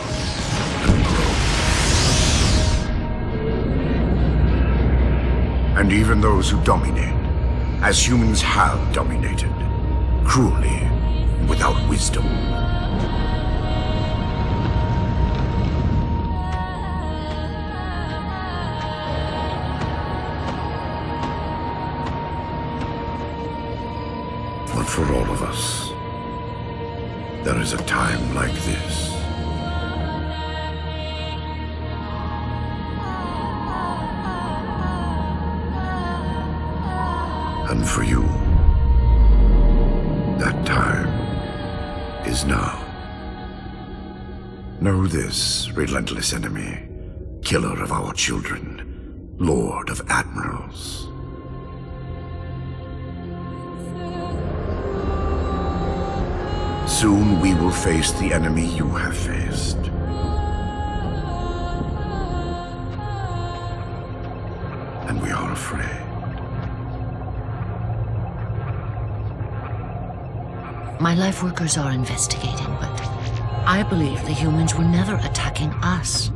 and grow. And even those who dominate, as humans have dominated, cruelly, without wisdom. But for all of us, there is a time like this. And for you, that time is now. Know this, relentless enemy, killer of our children, Lord of Admirals. Soon we will face the enemy you have faced. And we are afraid. My life workers are investigating, but I believe the humans were never attacking us.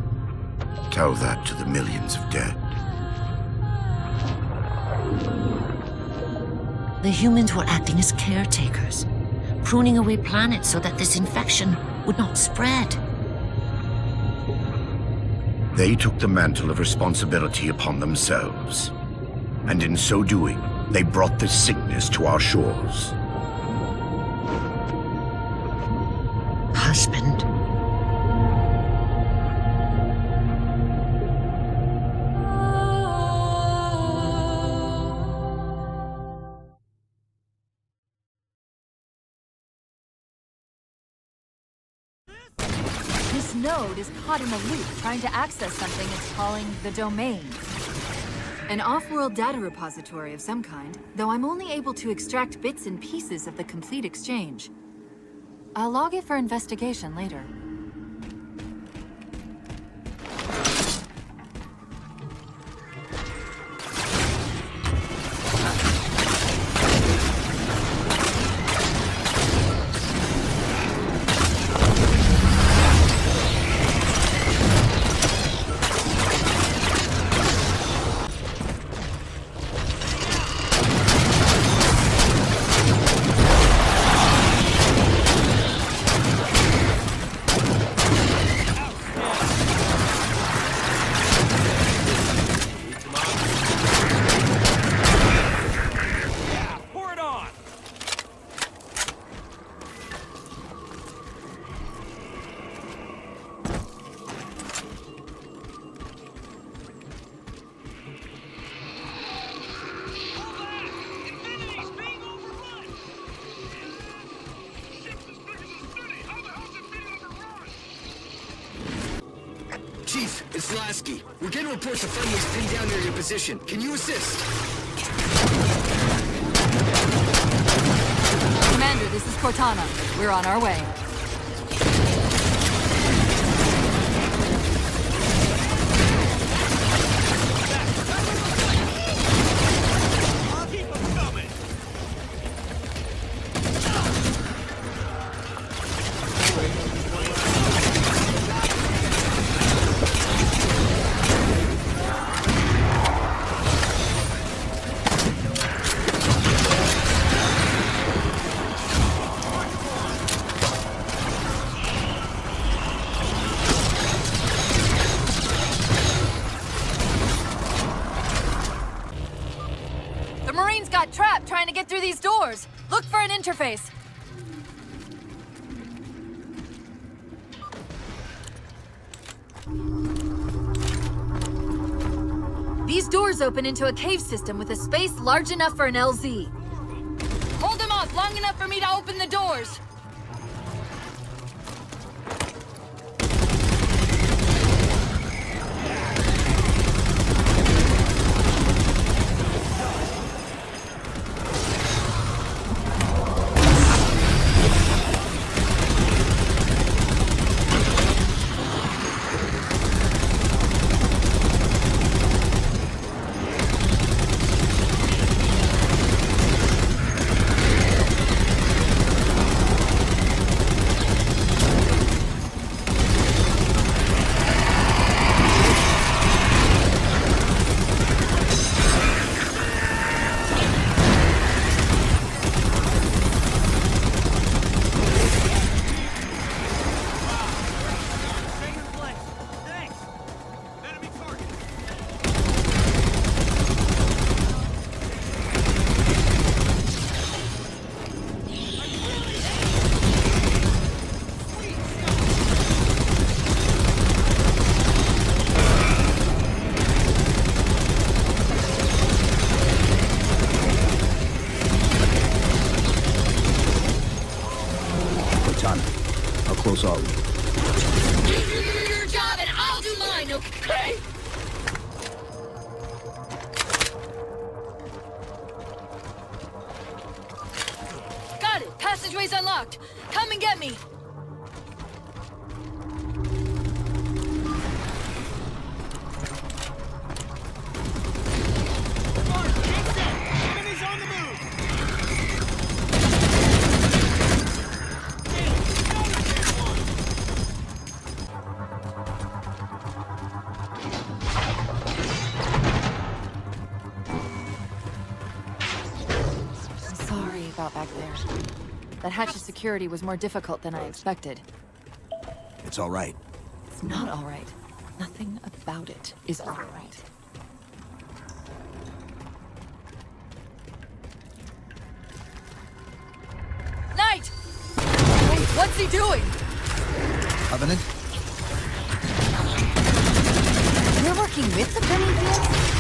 Tell that to the millions of dead. The humans were acting as caretakers, pruning away planets so that this infection would not spread. They took the mantle of responsibility upon themselves. And in so doing, they brought this sickness to our shores. Husband. This node is caught in a loop trying to access something it's calling the Domain. An off-world data repository of some kind, though I'm only able to extract bits and pieces of the complete exchange. I'll log it for investigation later. It's Lasky. We're getting reports of friendlies pinned down near your position. Can you assist? Commander, this is Cortana. We're on our way. Got trapped trying to get through these doors. Look for an interface. These doors open into a cave system with a space large enough for an LZ. Hold them off long enough for me to open the doors. Close are we? You do your job and I'll do mine, okay? Got it! Passageway's unlocked! Come and get me! Back there. That hatch of security was more difficult than I expected. It's all right. It's not all right. Nothing about it is all right. Knight! What's he doing? Covenant? You're working with the Prometheans?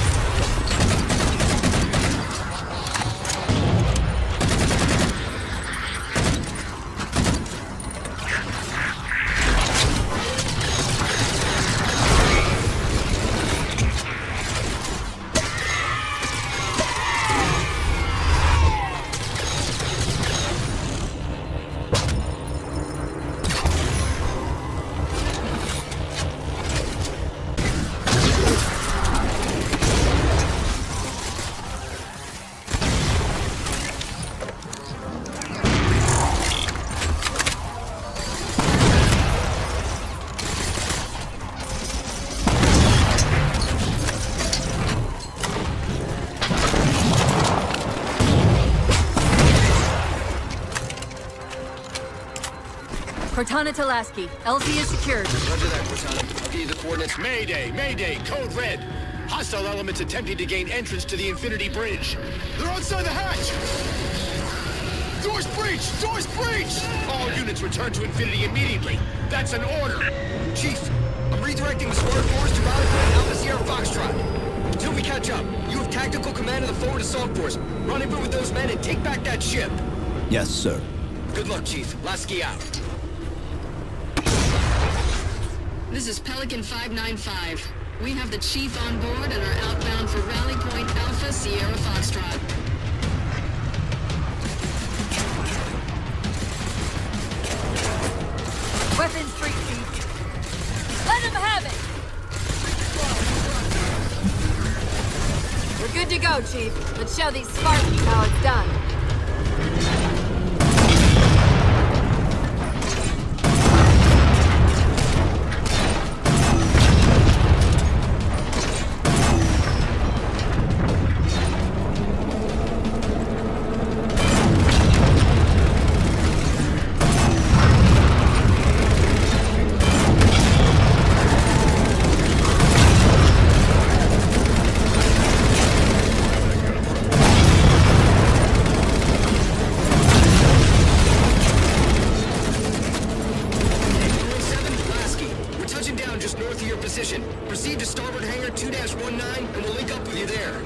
Cortana to Lasky. LZ is secured. Roger that, Cortana. I'll give you the coordinates. Mayday! Mayday! Code red! Hostile elements attempting to gain entrance to the Infinity Bridge. They're outside the hatch! Doors breached! Doors breached! All units return to Infinity immediately. That's an order. Chief, I'm redirecting the Spartan force to Rally Point Alpha Sierra Foxtrot. Until we catch up, you have tactical command of the forward assault force. Rendezvous with those men and take back that ship. Yes, sir. Good luck, Chief. Lasky out. This is Pelican 595. We have the Chief on board and are outbound for Rally Point Alpha Sierra Foxtrot. Weapons free, Chief. Let him have it! We're good to go, Chief. Let's show these Spartans how it's done. Proceed to starboard hangar 2-19, and we'll link up with you there.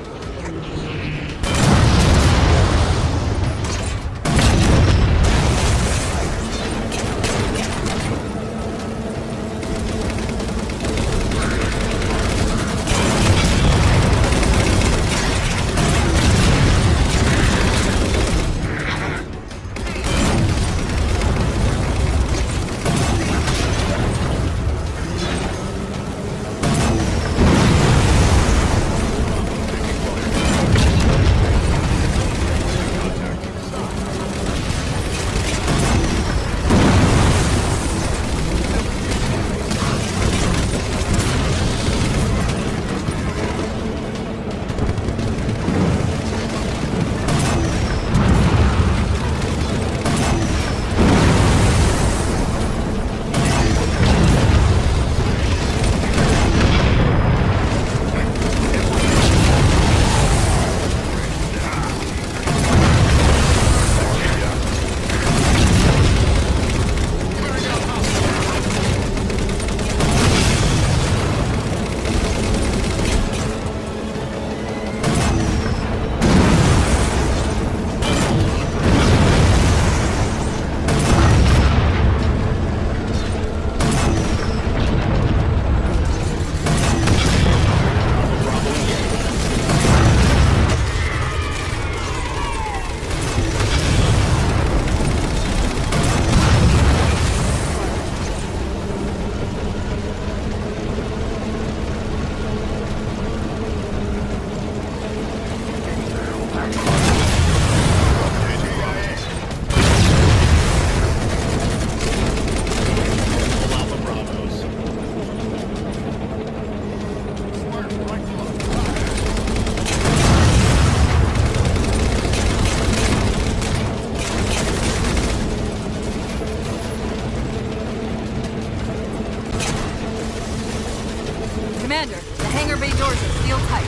Commander, the hangar bay doors are sealed tight.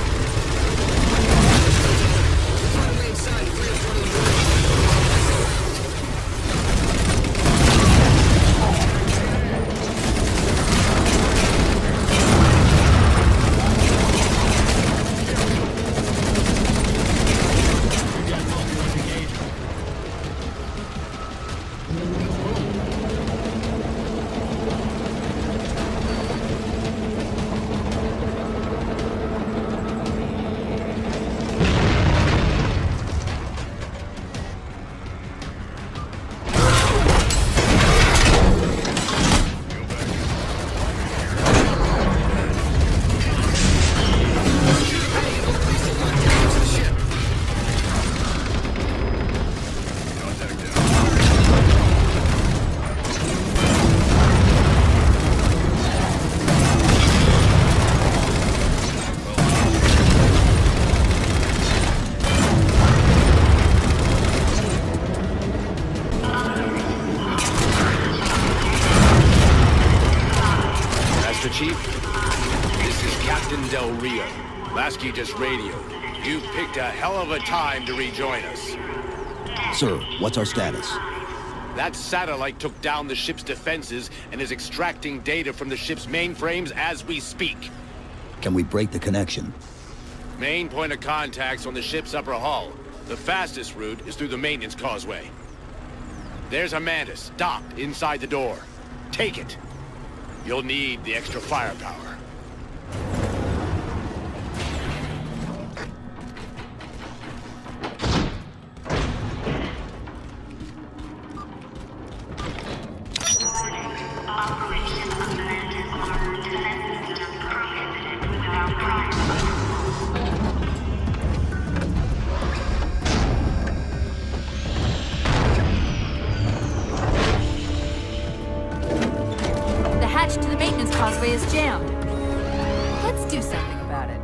Lasky just radioed. You picked a hell of a time to rejoin us. Sir, what's our status? That satellite took down the ship's defenses and is extracting data from the ship's mainframes as we speak. Can we break the connection? Main point of contact's on the ship's upper hull. The fastest route is through the maintenance causeway. There's a Mantis, docked inside the door. Take it. You'll need the extra firepower. The hatch to the maintenance causeway is jammed. Let's do something about it.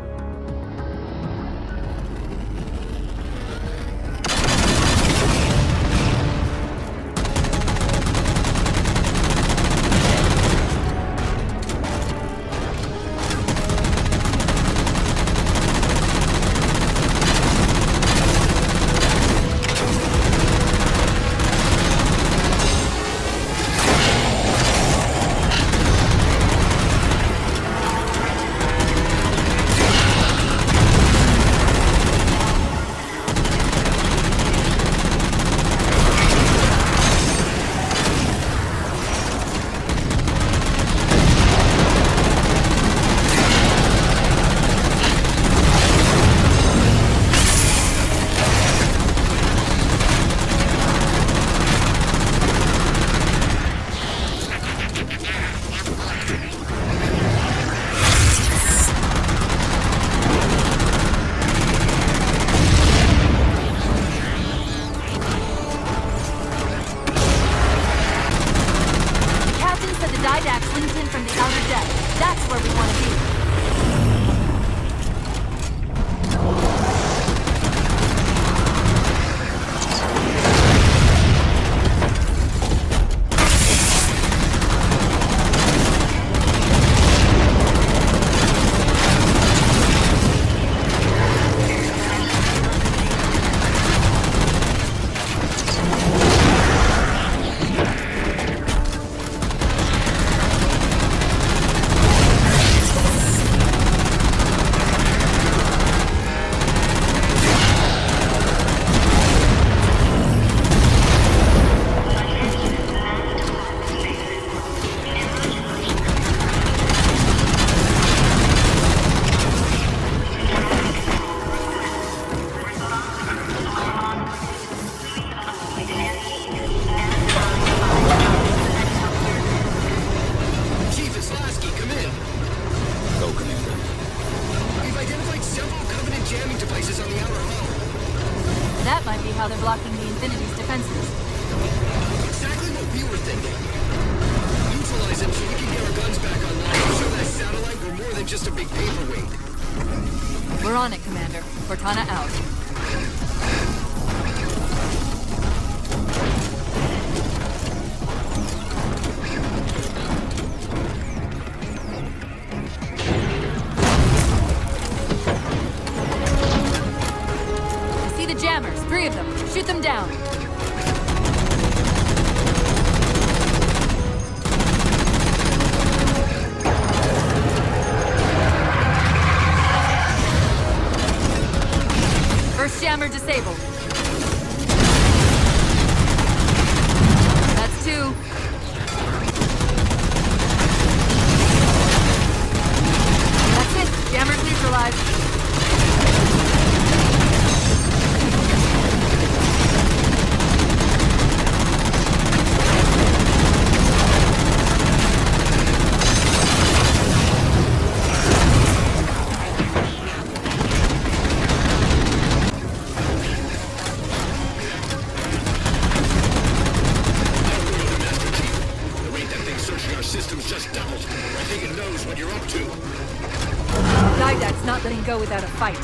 Didax linked in from the outer deck. That's where we want to be. That might be how they're blocking the Infinity's defenses. Exactly what we were thinking. Neutralize them so we can get our guns back online and show that satellite we're more than just a big paperweight. We're on it, Commander. Cortana out. Jammers, 3 of them. Shoot them down. First jammer disabled. That's 2. That's it. Jammers neutralized. Didax not letting go without a fight.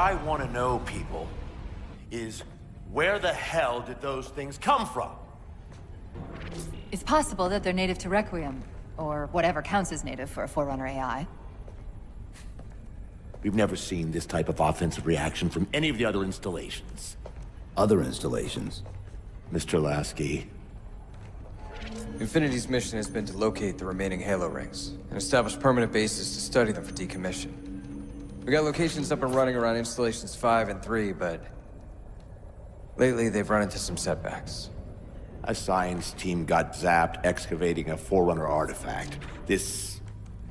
I want to know, people, is where the hell did those things come from? It's possible that they're native to Requiem, or whatever counts as native for a Forerunner AI. We've never seen this type of offensive reaction from any of the other installations. Other installations? Mr. Lasky. Infinity's mission has been to locate the remaining Halo rings, and establish permanent bases to study them for decommission. We got locations up and running around installations 5 and 3, but lately they've run into some setbacks. A science team got zapped excavating a Forerunner artifact. This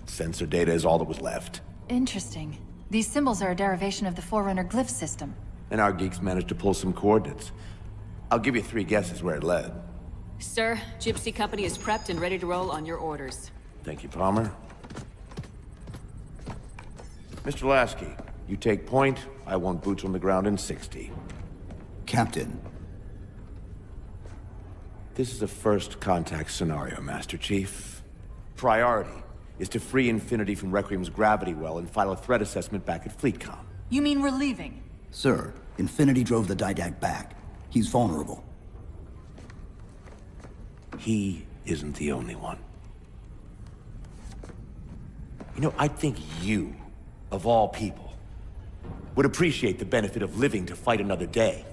sensor data is all that was left. Interesting. These symbols are a derivation of the Forerunner glyph system. And our geeks managed to pull some coordinates. I'll give you 3 guesses where it led. Sir, Gypsy Company is prepped and ready to roll on your orders. Thank you, Palmer. Mr. Lasky, you take point. I want boots on the ground in 60. Captain. This is a first contact scenario, Master Chief. Priority is to free Infinity from Requiem's gravity well and file a threat assessment back at FleetCom. You mean we're leaving? Sir, Infinity drove the Didact back. He's vulnerable. He isn't the only one. You know, I think you, of all people, would appreciate the benefit of living to fight another day.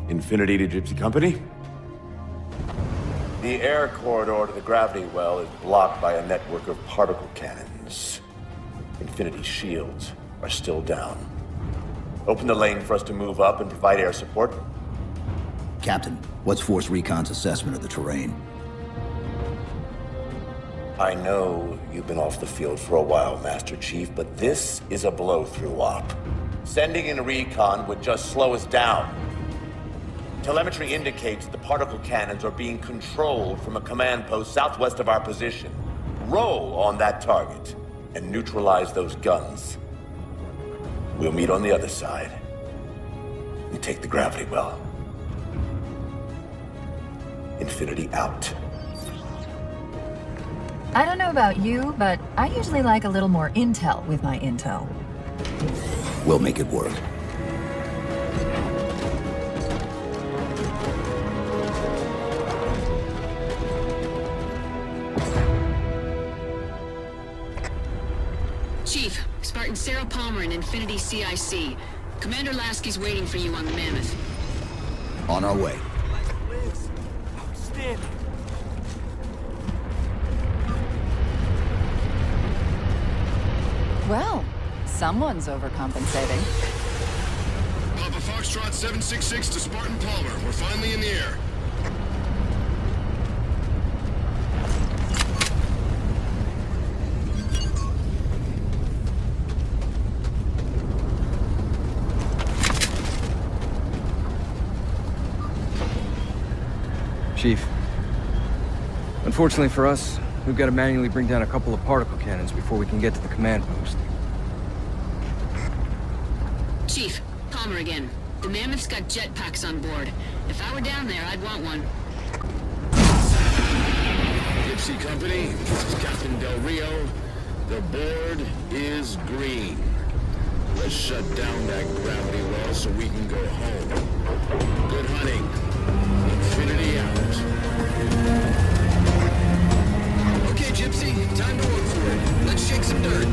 Infinity to Gypsy Company? The air corridor to the gravity well is blocked by a network of particle cannons. Infinity's shields are still down. Open the lane for us to move up and provide air support. Captain, what's Force Recon's assessment of the terrain? I know you've been off the field for a while, Master Chief, but this is a blow-through op. Sending in a recon would just slow us down. Telemetry indicates the particle cannons are being controlled from a command post southwest of our position. Roll on that target and neutralize those guns. We'll meet on the other side and take the gravity well. Infinity out. I don't know about you, but I usually like a little more intel with my intel. We'll make it work. Chief, Spartan Sarah Palmer in Infinity CIC. Commander Lasky's waiting for you on the Mammoth. On our way. Outstanding. Well, someone's overcompensating. Papa Foxtrot 766 to Spartan Palmer. We're finally in the air. Chief. Unfortunately for us, we've got to manually bring down a couple of particle cannons before we can get to the command post. Chief, Palmer again. The Mammoth's got jetpacks on board. If I were down there, I'd want one. Gypsy Company, this is Captain Del Rio. The board is green. Let's shut down that gravity well so we can go home. Good hunting. Infinity out. Okay, Gypsy, time to work for it. Let's shake some dirt.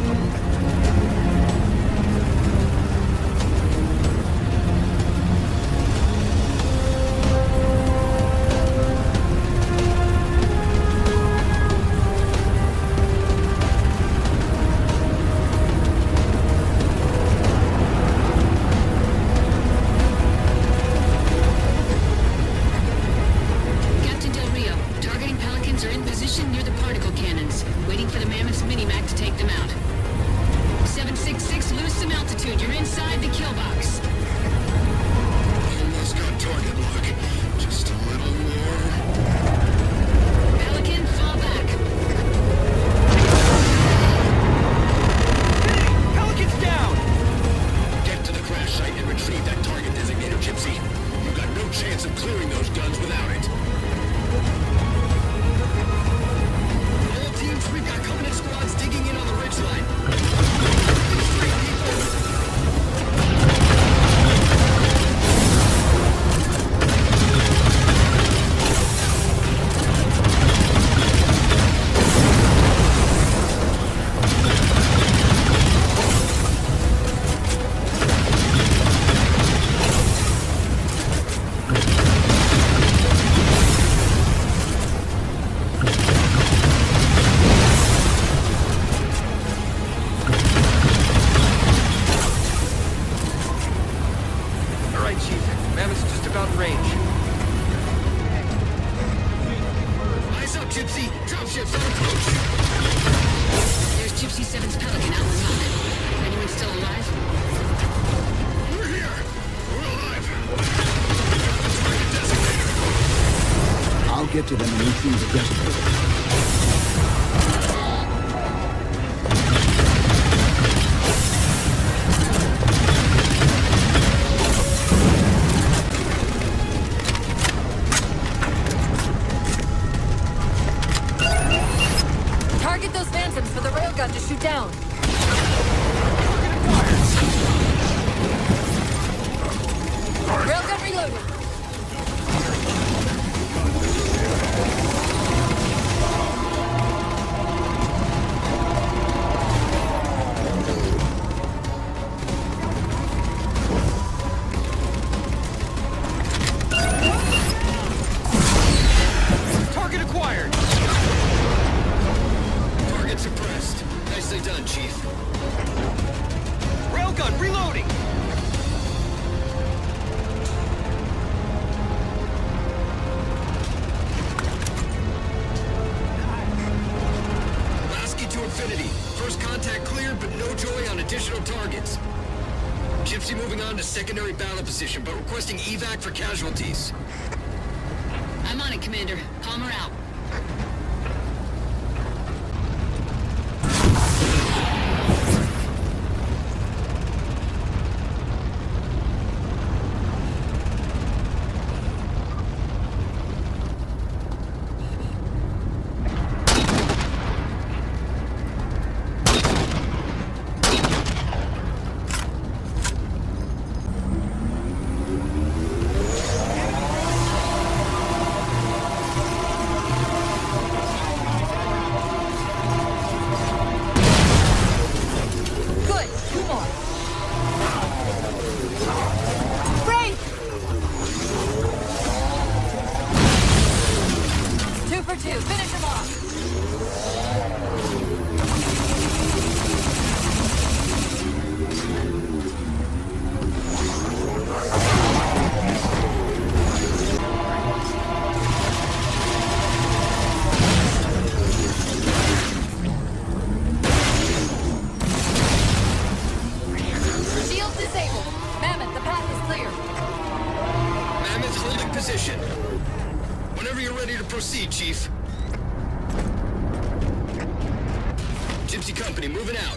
those guns without it. All teams, we've got Covenant squads digging in on the ridgeline. Straight, people. Get to them and retrieve the designator. Target those phantoms for the railgun to shoot down. Railgun reloaded. Secondary battle position, but requesting evac for casualties. I'm on it, Commander. Palmer out. Proceed, Chief. Gypsy Company, moving out.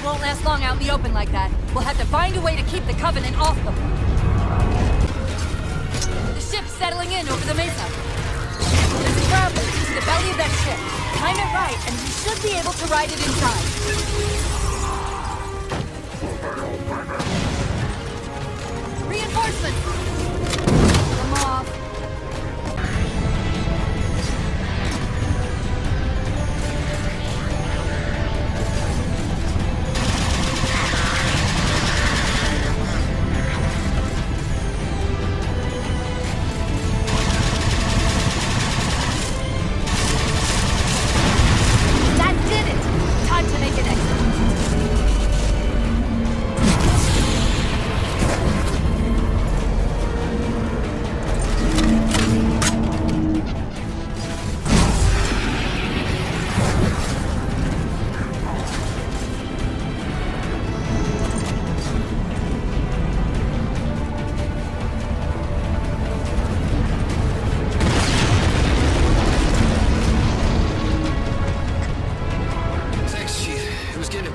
Won't last long out in the open like that. We'll have to find a way to keep the Covenant off them. The ship's settling in over the mesa. There's a grab to the belly of that ship. Time it right, and we should be able to ride it inside. Reinforcements! Come off.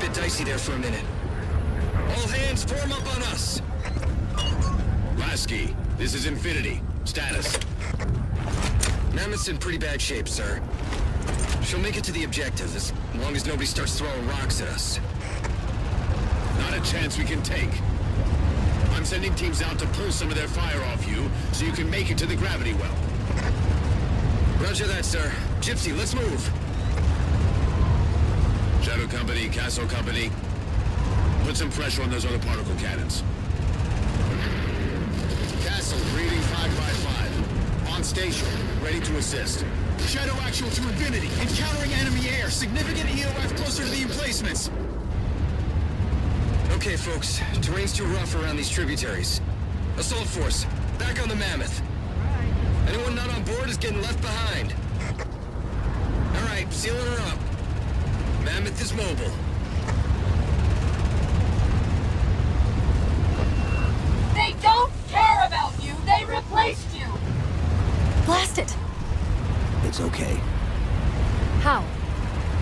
bit dicey there for a minute. All hands form up on us. Lasky, this is Infinity. Status. Mammoth's in pretty bad shape, sir. She'll make it to the objective as long as nobody starts throwing rocks at us. Not a chance we can take. I'm sending teams out to pull some of their fire off you so you can make it to the gravity well. Roger that, sir. Gypsy, let's move. Shadow Company, Castle Company. Put some pressure on those other particle cannons. Castle, reading 555. On station, ready to assist. Shadow actual to Infinity. Encountering enemy air. Significant EOF closer to the emplacements. Okay, folks. Terrain's too rough around these tributaries. Assault force, back on the Mammoth. Anyone not on board is getting left behind. All right, sealing her up. Mammoth is mobile. They don't care about you! They replaced you! Blast it! It's okay. How?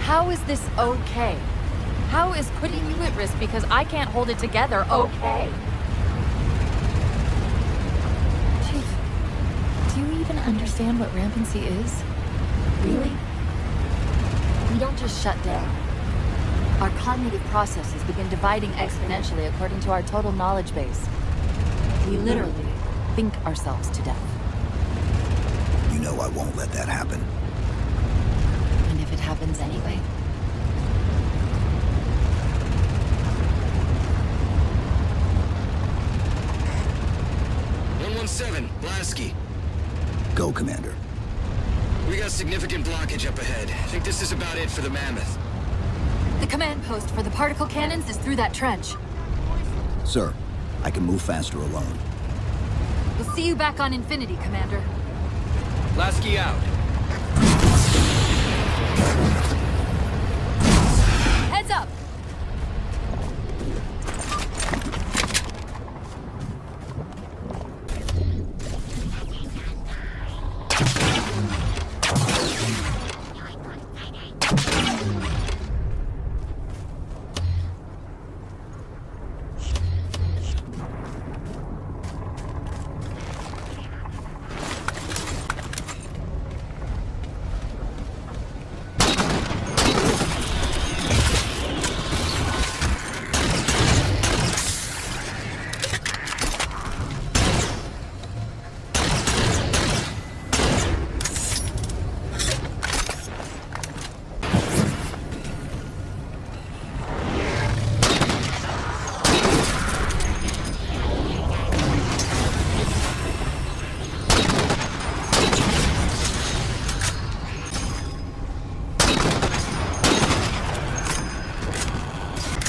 How is this okay? How is putting you at risk because I can't hold it together okay? Chief, do you even understand what rampancy is? Really? We don't just shut down. Our cognitive processes begin dividing exponentially according to our total knowledge base. We literally think ourselves to death. You know I won't let that happen. And if it happens anyway? Lasky. Go, Commander. We got significant blockage up ahead. I think this is about it for the Mammoth. The command post for the particle cannons is through that trench. Sir, I can move faster alone. We'll see you back on Infinity, Commander. Lasky out. Heads up!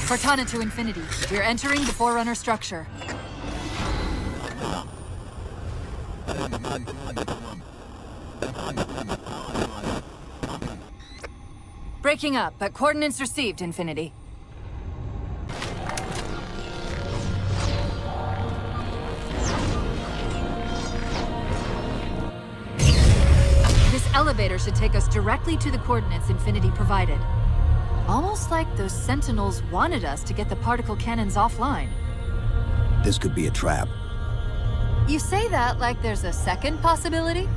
Cortana to Infinity. We're entering the Forerunner structure. Breaking up, but coordinates received, Infinity. This elevator should take us directly to the coordinates Infinity provided. Almost like those Sentinels wanted us to get the particle cannons offline. This could be a trap. You say that like there's a second possibility?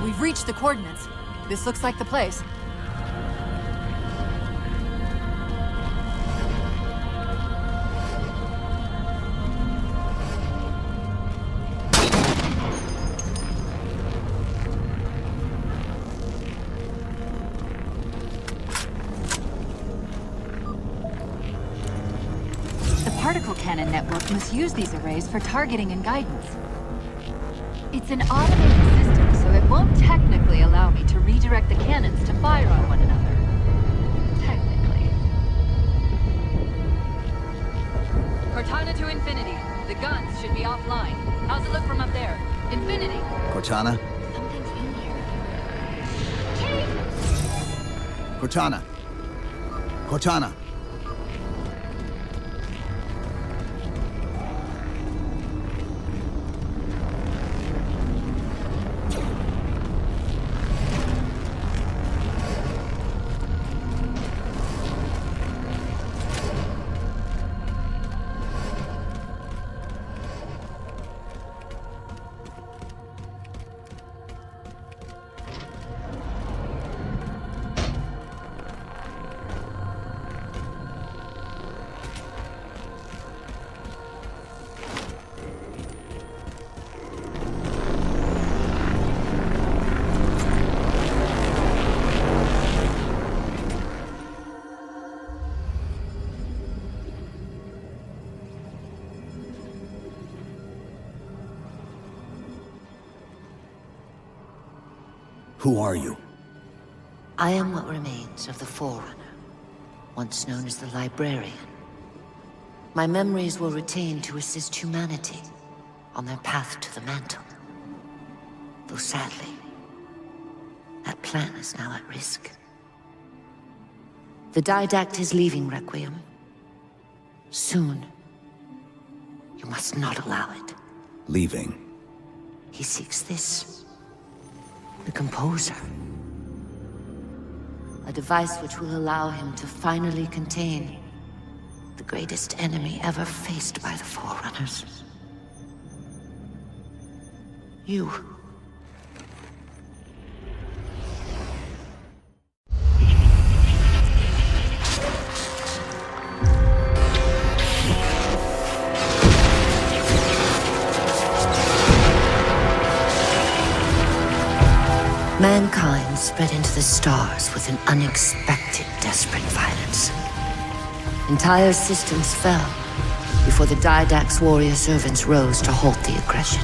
We've reached the coordinates. This looks like the place. particle cannon network must use these arrays for targeting and guidance. It's an automated system, so it won't technically allow me to redirect the cannons to fire on one another. Technically. Cortana to Infinity. The guns should be offline. How's it look from up there? Infinity! Cortana? Something's in here. Cortana! Cortana! Who are you? I am what remains of the Forerunner, once known as the Librarian. My memories were retained to assist humanity on their path to the mantle. Though sadly, that plan is now at risk. The Didact is leaving Requiem. Soon. You must not allow it. Leaving? He seeks this. The Composer. A device which will allow him to finally contain the greatest enemy ever faced by the Forerunners. You. Mankind spread into the stars with an unexpected, desperate violence. Entire systems fell before the Didact's warrior servants rose to halt the aggression.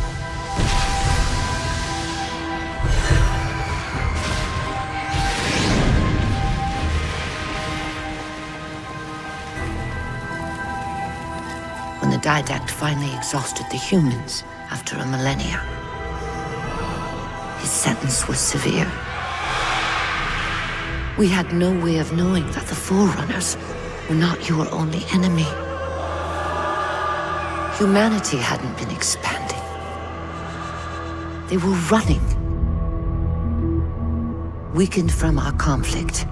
When the Didact finally exhausted the humans after a millennia, his sentence was severe. We had no way of knowing that the Forerunners were not your only enemy. Humanity hadn't been expanding. They were running. Weakened from our conflict,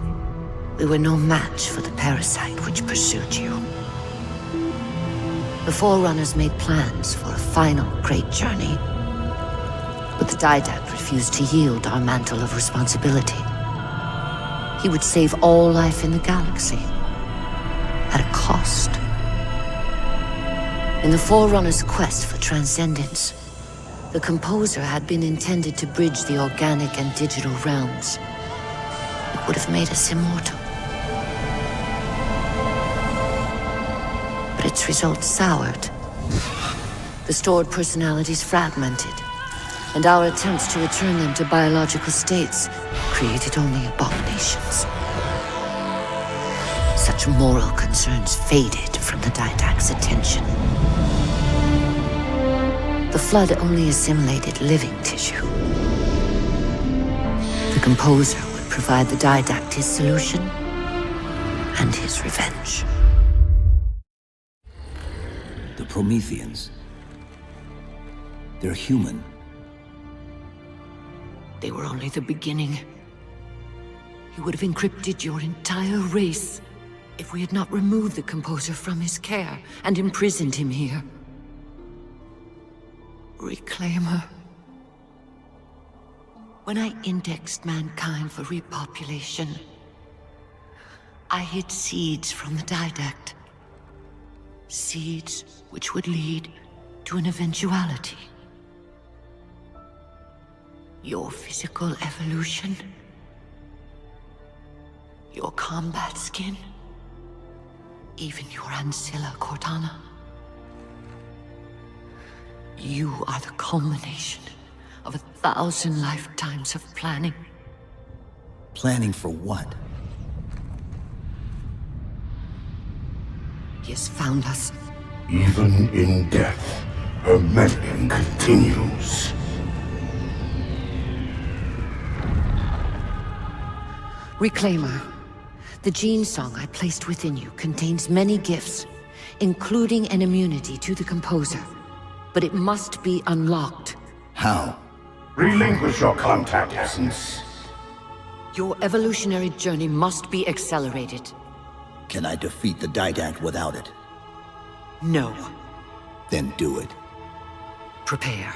we were no match for the parasite which pursued you. The Forerunners made plans for a final great journey, but the Didact refused to yield our mantle of responsibility. He would save all life in the galaxy, at a cost. In the Forerunner's quest for transcendence, the Composer had been intended to bridge the organic and digital realms. It would have made us immortal. But its results soured. The stored personalities fragmented, and our attempts to return them to biological states created only abominations. Such moral concerns faded from the Didact's attention. The Flood only assimilated living tissue. The Composer would provide the Didact his solution and his revenge. The Prometheans. They're human. They were only the beginning. He would have encrypted your entire race if we had not removed the Composer from his care and imprisoned him here. Reclaimer. When I indexed mankind for repopulation, I hid seeds from the Didact. Seeds which would lead to an eventuality. Your physical evolution, your combat skin, even your ancilla, Cortana. you are the culmination of 1,000 lifetimes of planning. Planning for what? He has found us. Even in death, her meddling continues. Reclaimer. The gene song I placed within you contains many gifts, including an immunity to the composer. But it must be unlocked. How? Relinquish your contact essence. Your evolutionary journey must be accelerated. Can I defeat the Didact without it? No. Then do it. Prepare.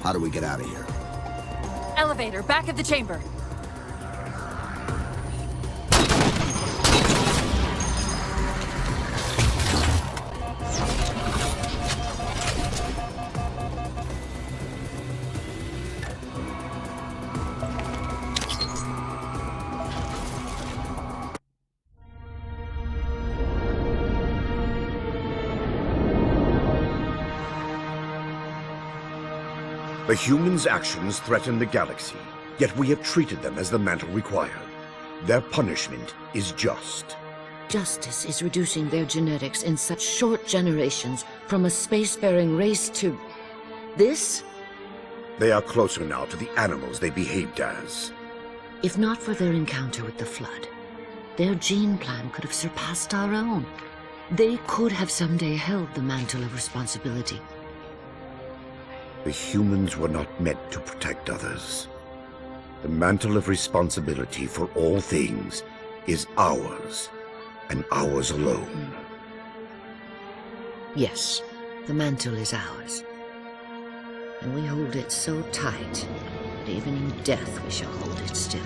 How do we get out of here? Elevator, back of the chamber. The humans' actions threaten the galaxy, yet we have treated them as the mantle required. Their punishment is just. Justice is reducing their genetics in such short generations from a spacefaring race to... this? They are closer now to the animals they behaved as. If not for their encounter with the Flood, their gene plan could have surpassed our own. They could have someday held the mantle of responsibility. The humans were not meant to protect others. The mantle of responsibility for all things is ours, and ours alone. Yes, the mantle is ours. And we hold it so tight that even in death we shall hold it still.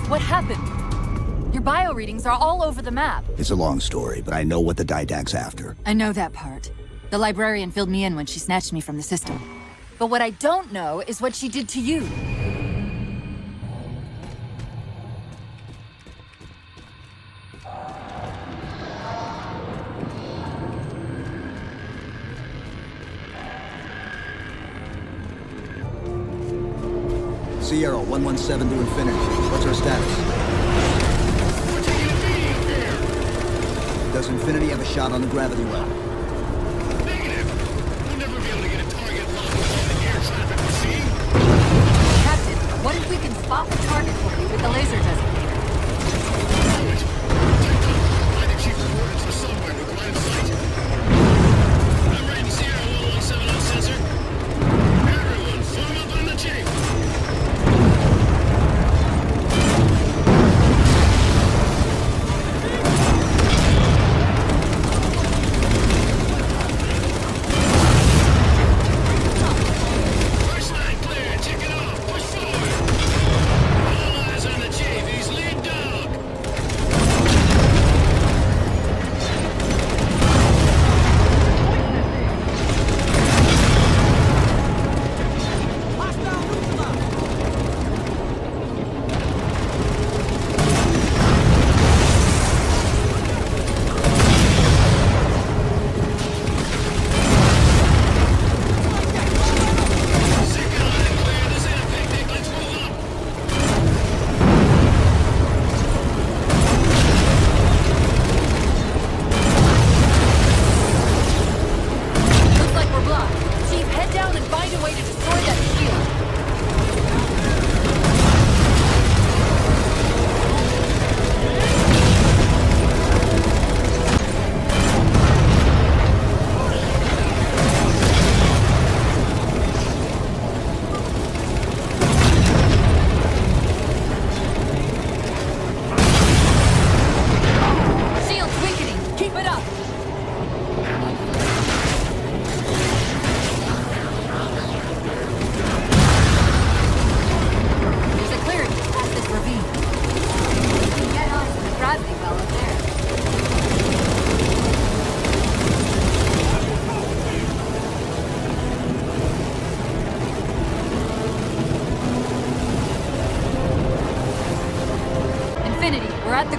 What happened? Your bio readings are all over the map. It's a long story, but I know what the Didact's after. I know that part. The librarian filled me in when she snatched me from the system. But what I don't know is what she did to you. Sierra 117 to infinity. What's our status? Does Infinity have a shot on the gravity well? Negative. We'll never be able to get a target locked on the air traffic machine. Captain, what if we can spot the target for you with the laser designator? I think Chief coordinates are somewhere with line of sight. I'm reading Sierra 117 on sensor. Everyone, form up on the chamber. First line clear. Check it off. Push forward. All eyes on the JV.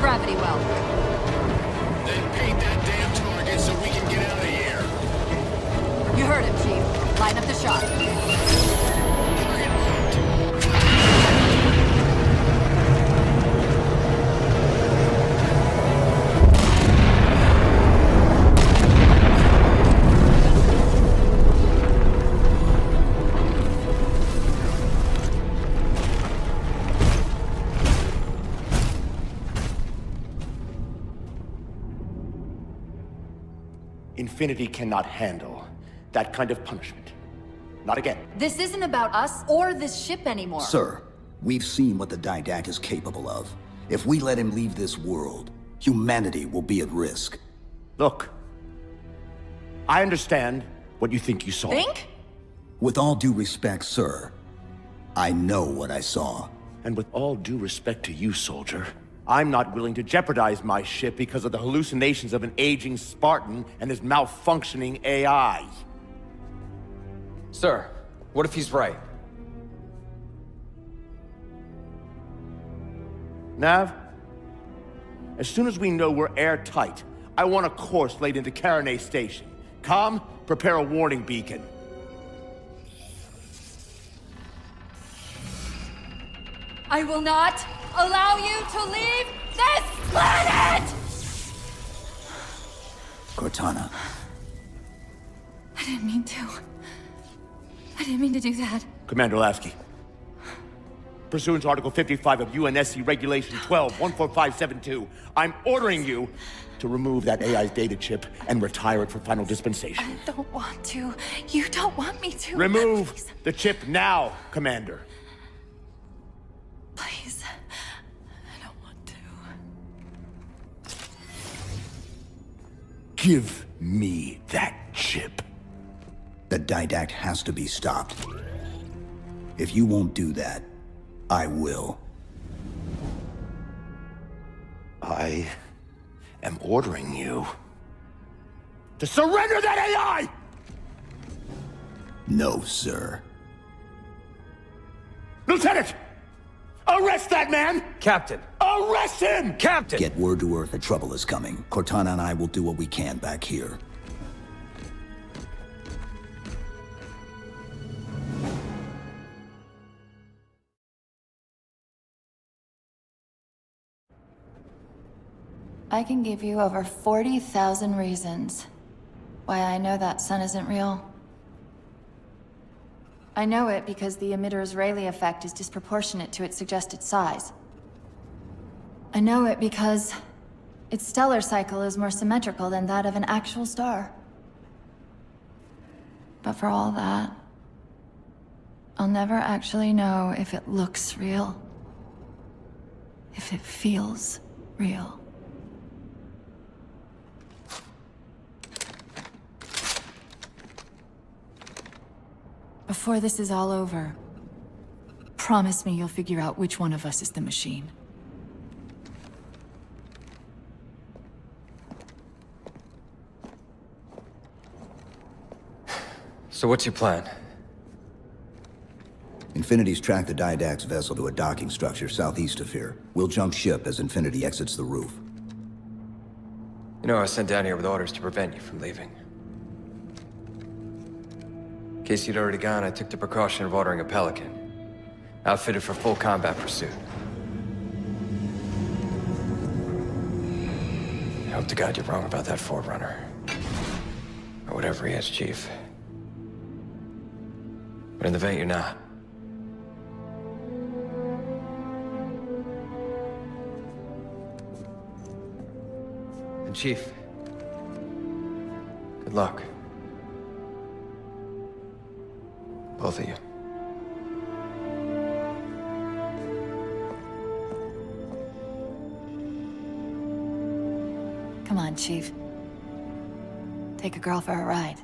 gravity well. Then paint that damn target so we can get out of here. You heard him, Chief. Line up the shot. Infinity cannot handle that kind of punishment. Not again. This isn't about us or this ship anymore. Sir, we've seen what the Didact is capable of. If we let him leave this world, humanity will be at risk. Look, I understand what you think you saw. Think? With all due respect, sir, I know what I saw. And with all due respect to you, soldier, I'm not willing to jeopardize my ship because of the hallucinations of an aging Spartan and his malfunctioning AI. Sir, what if he's right? Nav, as soon as we know we're airtight, I want a course laid into Caranay Station. Com, prepare a warning beacon. I will not allow you to leave this planet! Cortana. I didn't mean to. I didn't mean to do that. Commander Lasky. Pursuant to Article 55 of UNSC Regulation 12-14572, I'm ordering you to remove that AI's data chip and retire it for final dispensation. I don't want to. You don't want me to. Remove Please. the chip now, Commander. Please. I don't want to. Give me that chip. The Didact has to be stopped. If you won't do that, I will. I am ordering you to surrender that AI! No, sir. Lieutenant! Arrest that man! Captain! Arrest him! Captain! Get word to Earth that trouble is coming. Cortana and I will do what we can back here. I can give you over 40,000 reasons why I know that sun isn't real. I know it because the emitter's Rayleigh effect is disproportionate to its suggested size. I know it because its stellar cycle is more symmetrical than that of an actual star. But for all that, I'll never actually know if it looks real. If it feels real. Before this is all over, promise me you'll figure out which one of us is the machine. So what's your plan? Infinity's tracked the Didact's vessel to a docking structure southeast of here. We'll jump ship as Infinity exits the roof. You know, I was sent down here with orders to prevent you from leaving. In case you'd already gone, I took the precaution of ordering a Pelican, outfitted for full combat pursuit. I hope to God you're wrong about that Forerunner. Or whatever he is, Chief. But in the event you're not. And Chief, good luck. Both of you. Come on, Chief. Take a girl for a ride.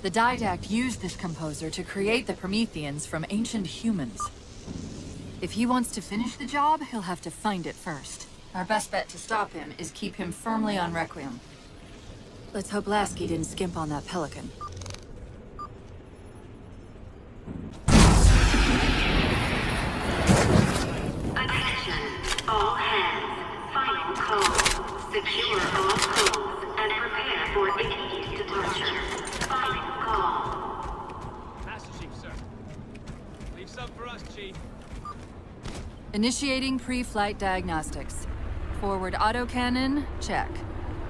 The Didact used this composer to create the Prometheans from ancient humans. If he wants to finish the job, he'll have to find it first. Our best bet to stop him is keep him firmly on Requiem. Let's hope Lasky didn't skimp on that Pelican. Attention, all hands. Final call. Secure all codes and prepare for immediate departure. Final call. Master Chief, sir. Leave some for us, Chief. Initiating pre-flight diagnostics. Forward autocannon, check.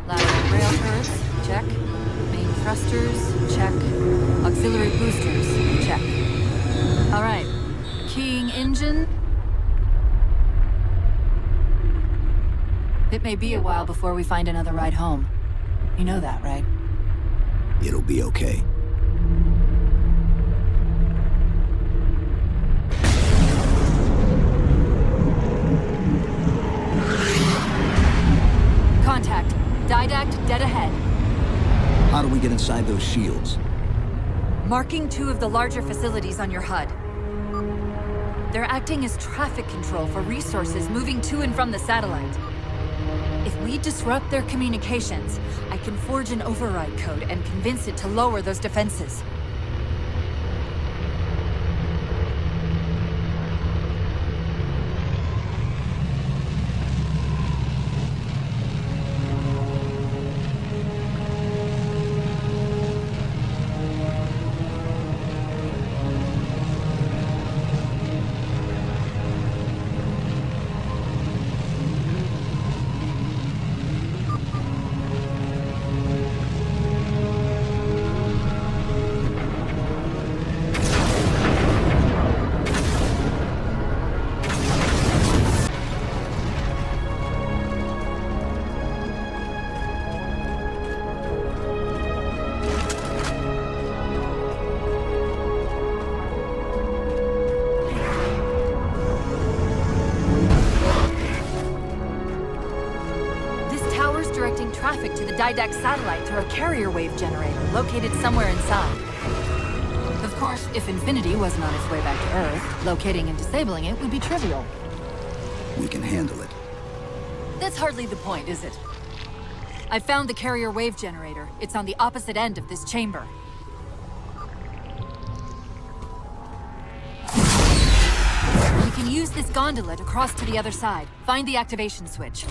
Lateral rail turrets, check. Main thrusters, check. Auxiliary boosters, check. All right. Keying engine. It may be a while before we find another ride home. You know that, right? It'll be okay. Contact. Didact dead ahead. How do we get inside those shields? Marking 2 of the larger facilities on your HUD. They're acting as traffic control for resources moving to and from the satellite. If we disrupt their communications, I can forge an override code and convince it to lower those defenses. Traffic to the Didact satellite through a carrier wave generator located somewhere inside. Of course, if Infinity wasn't on its way back to Earth, locating and disabling it would be trivial. We can handle it. That's hardly the point, is it? I found the carrier wave generator. It's on the opposite end of this chamber. We can use this gondola to cross to the other side. Find the activation switch.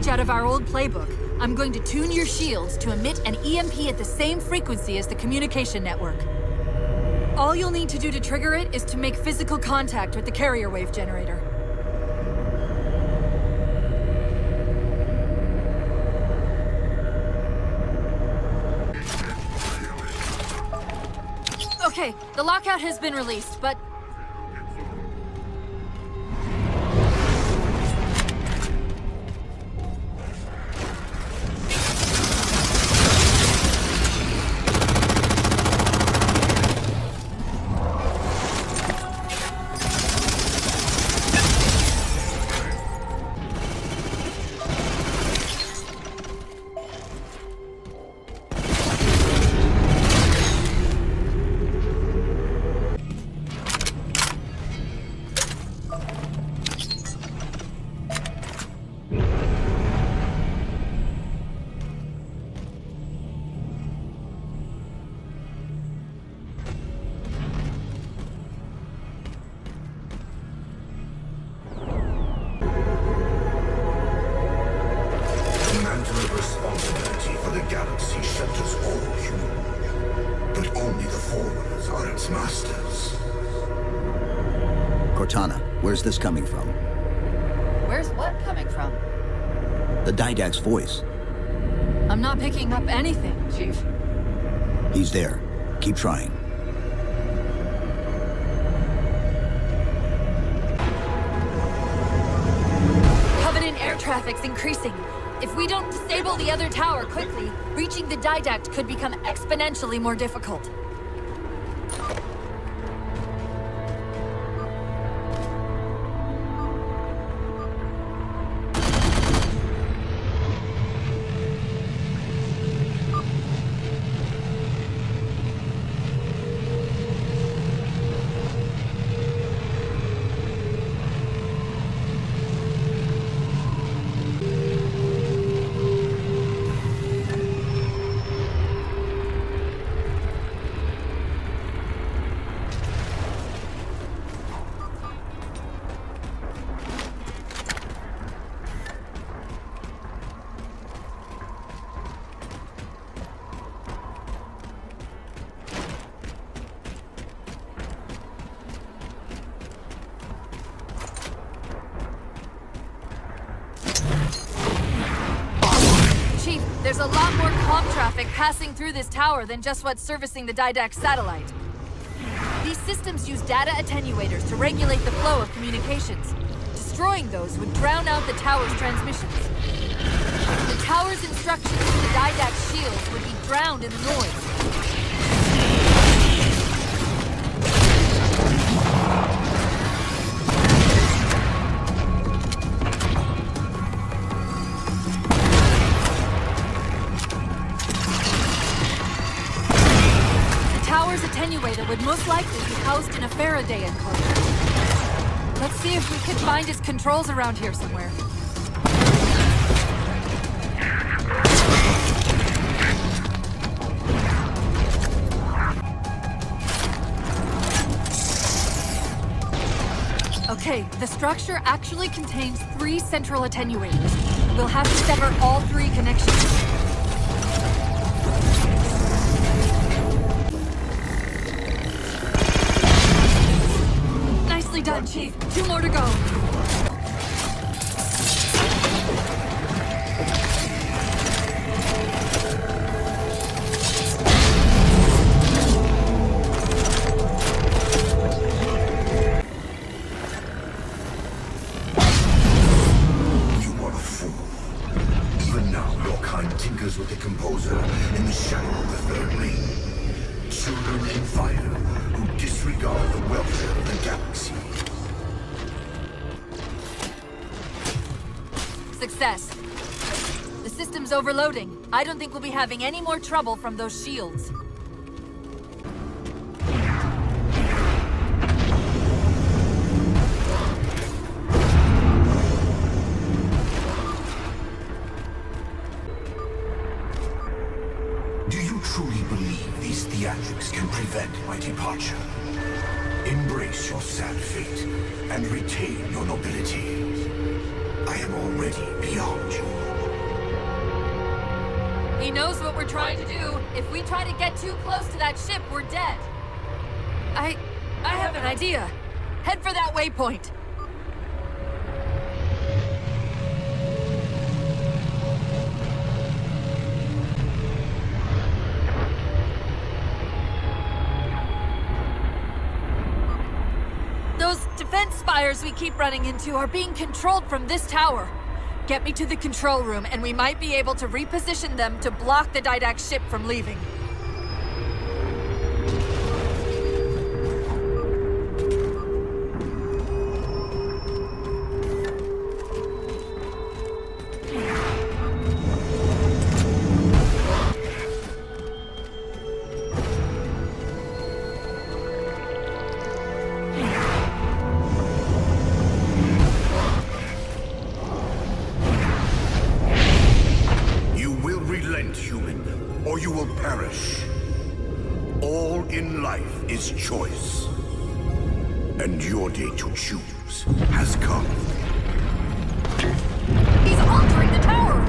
Out of our old playbook, I'm going to tune your shields to emit an EMP at the same frequency as the communication network. All you'll need to do to trigger it is to make physical contact with the carrier wave generator. Okay, the lockout has been released, but Where's this coming from? Where's what coming from? The Didact's voice. I'm not picking up anything, Chief. He's there. Keep trying. Covenant air traffic's increasing. If we don't disable the other tower quickly, reaching the Didact could become exponentially more difficult. there's a lot more comm traffic passing through this tower than just what's servicing the Didact satellite. These systems use data attenuators to regulate the flow of communications. Destroying those would drown out the tower's transmissions. The tower's instructions to the Didact shields would be drowned in the noise. Attenuator would most likely be housed in a Faraday enclosure. Let's see if we can find its controls around here somewhere. Okay, the structure actually contains 3 central attenuators. We'll have to sever all 3 connections. Done, Chief. 2 more to go. You are a fool. Even now, your kind tinkers with the Composer in the shadow of the Third Ring. Children in fire who disregard the welfare of the galaxy. Success. The system's overloading. I don't think we'll be having any more trouble from those shields. Do you truly believe these theatrics can prevent my departure? Embrace your sad fate and retain your nobility. I am already beyond you. He knows what we're trying to do. If we try to get too close to that ship, we're dead. I have an idea. Head for that waypoint. Those defense spires we keep running into are being controlled from this tower. Get me to the control room, and we might be able to reposition them to block the Didact ship from leaving. Or you will perish. All in life is choice. And your day to choose has come. He's altering the tower!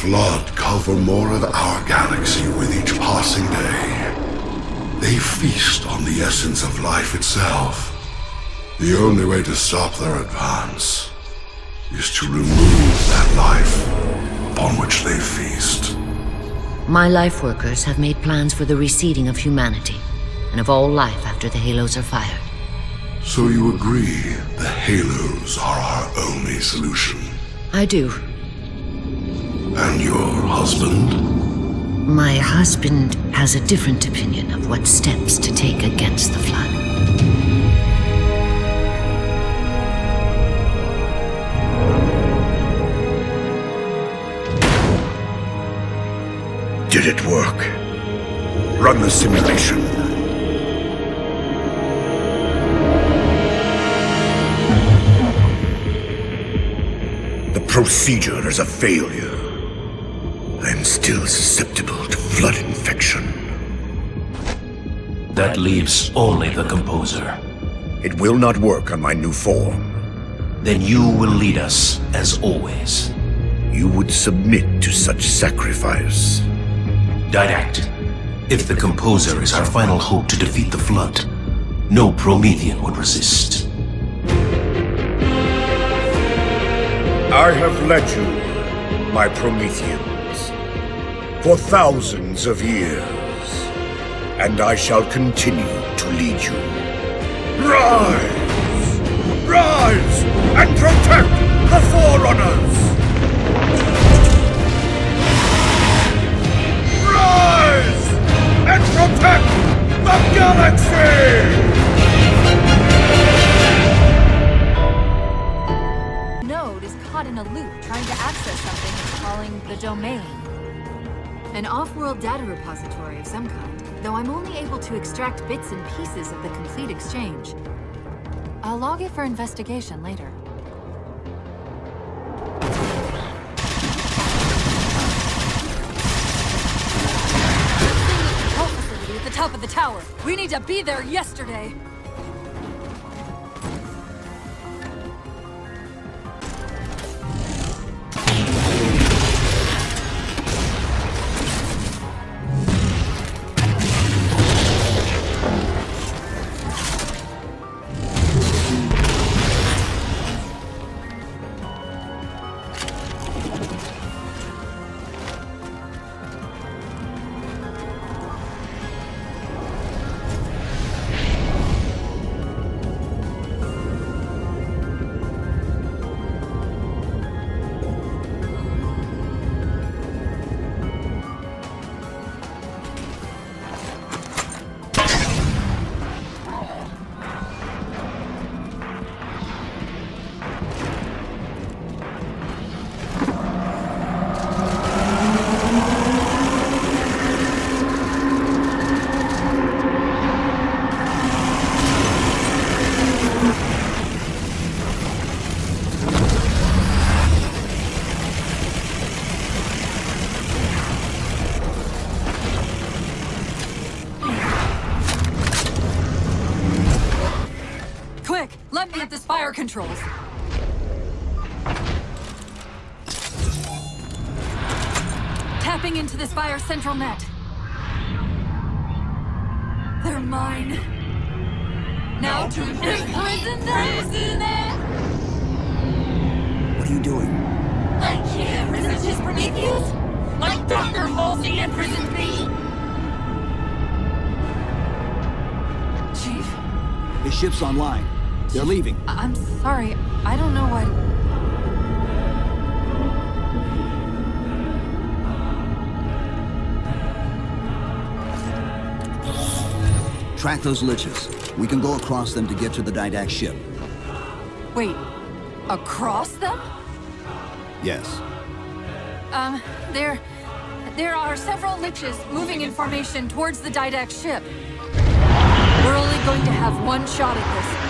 Flood cover more of our galaxy with each passing day. They feast on the essence of life itself. The only way to stop their advance is to remove that life upon which they feast. My life workers have made plans for the reseeding of humanity, and of all life after the Halos are fired. So you agree the Halos are our only solution? I do. And your husband? My husband has a different opinion of what steps to take against the Flood. Did it work? Run the simulation. The procedure is a failure. I'm still susceptible to Flood infection. That leaves only the Composer. It will not work on my new form. Then you will lead us, as always. You would submit to such sacrifice. Didact, if the Composer is our final hope to defeat the Flood, no Promethean would resist. I have led you, my Prometheans, for thousands of years, and I shall continue to lead you. Rise! Rise and protect the Forerunners! Rise and protect the galaxy! Node is caught in a loop trying to access something it's calling the Domain. An off-world data repository of some kind, though I'm only able to extract bits and pieces of the complete exchange. I'll log it for investigation later. Control facility at the top of the tower. We need to be there yesterday. Let me at the Spire controls. Tapping into the Spire central net. They're mine. Now to imprison them! What are you doing? I can't resist his Prometheus! Like Dr. Halsey imprisoned me! Chief? The ship's online. They're leaving. I'm sorry. I don't know what... Track those liches. We can go across them to get to the Didact ship. Wait, across them? Yes. There are several liches moving in formation towards the Didact ship. We're only going to have one shot at this.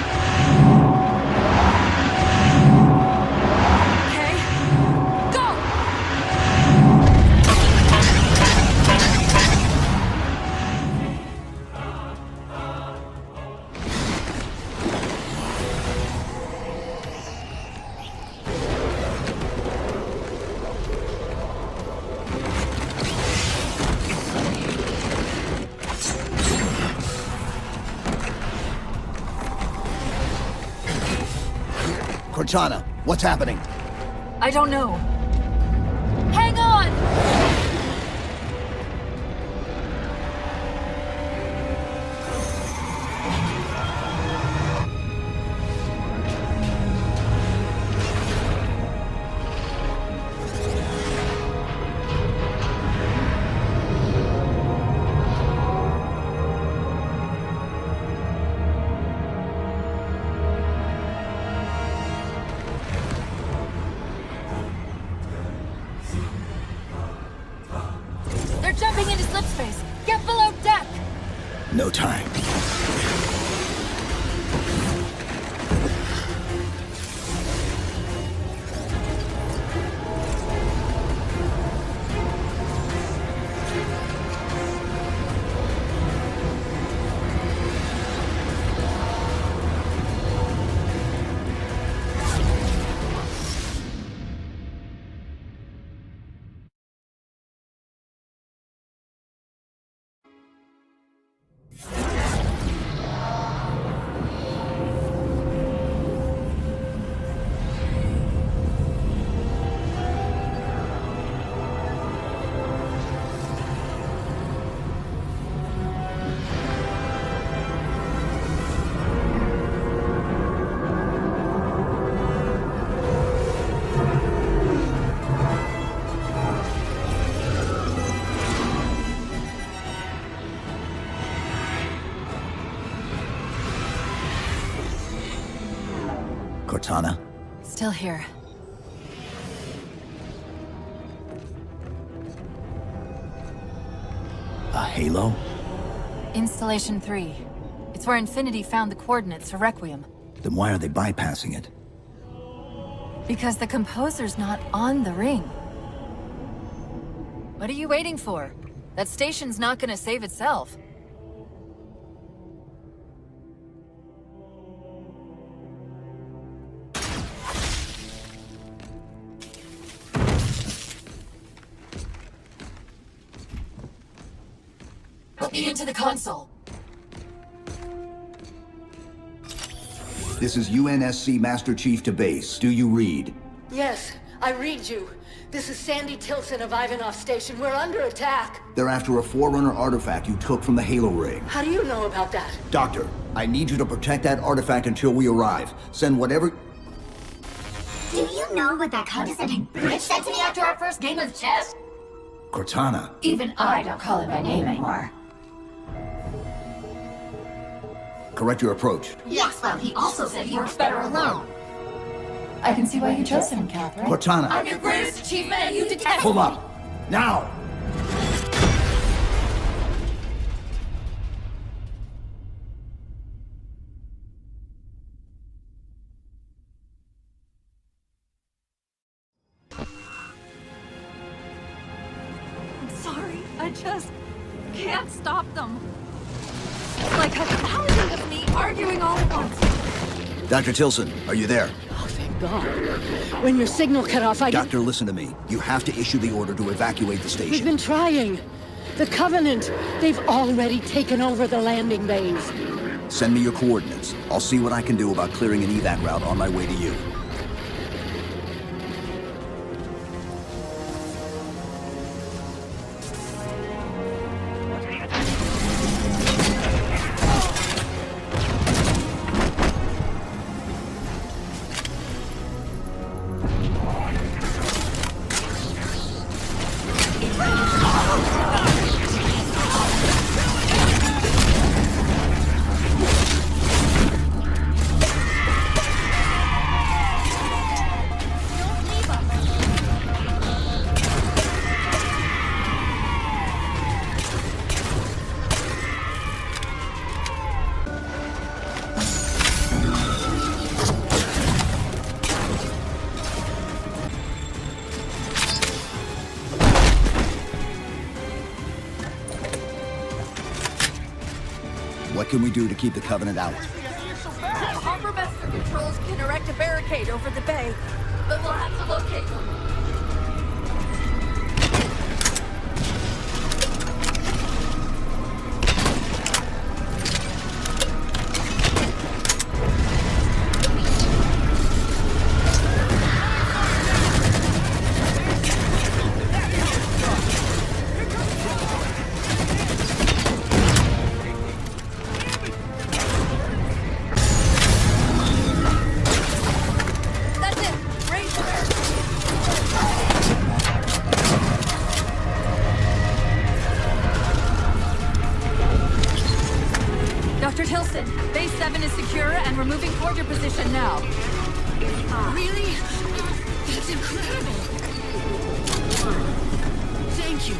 Cortana, what's happening? I don't know. Hang on! They're jumping into slip space. Get below deck! No time. Cortana? Still here. A halo? Installation 3. It's where Infinity found the coordinates for Requiem. Then why are they bypassing it? Because the composer's not on the ring. What are you waiting for? That station's not gonna save itself. Put me into the console. This is UNSC Master Chief to base. Do you read? Yes, I read you. This is Sandy Tilson of Ivanov Station. We're under attack. They're after a Forerunner artifact you took from the Halo ring. How do you know about that? Doctor, I need you to protect that artifact until we arrive. Send whatever... Do you know what that condescending bitch said to me after our first game of chess? Cortana. Even I don't call it by name anymore. Correct your approach. Yes, well, he also said he works better alone. I can see why you chose him, Catherine. Cortana. I'm your greatest achievement and you detest Hold me. up! Now! I'm sorry. I just can't stop them. It's like 1,000 of me arguing all at once. Dr. Tilson, are you there? Oh, thank God. When your signal cut off, Doctor, listen to me. You have to issue the order to evacuate the station. We've been trying. The Covenant, they've already taken over the landing bays. Send me your coordinates. I'll see what I can do about clearing an evac route on my way to you. What can we do to keep the Covenant out? Harbor Master Controls can erect a barricade over the bay, but we'll have to locate them. is secure, and we're moving toward your position now. Really? That's incredible! Thank you.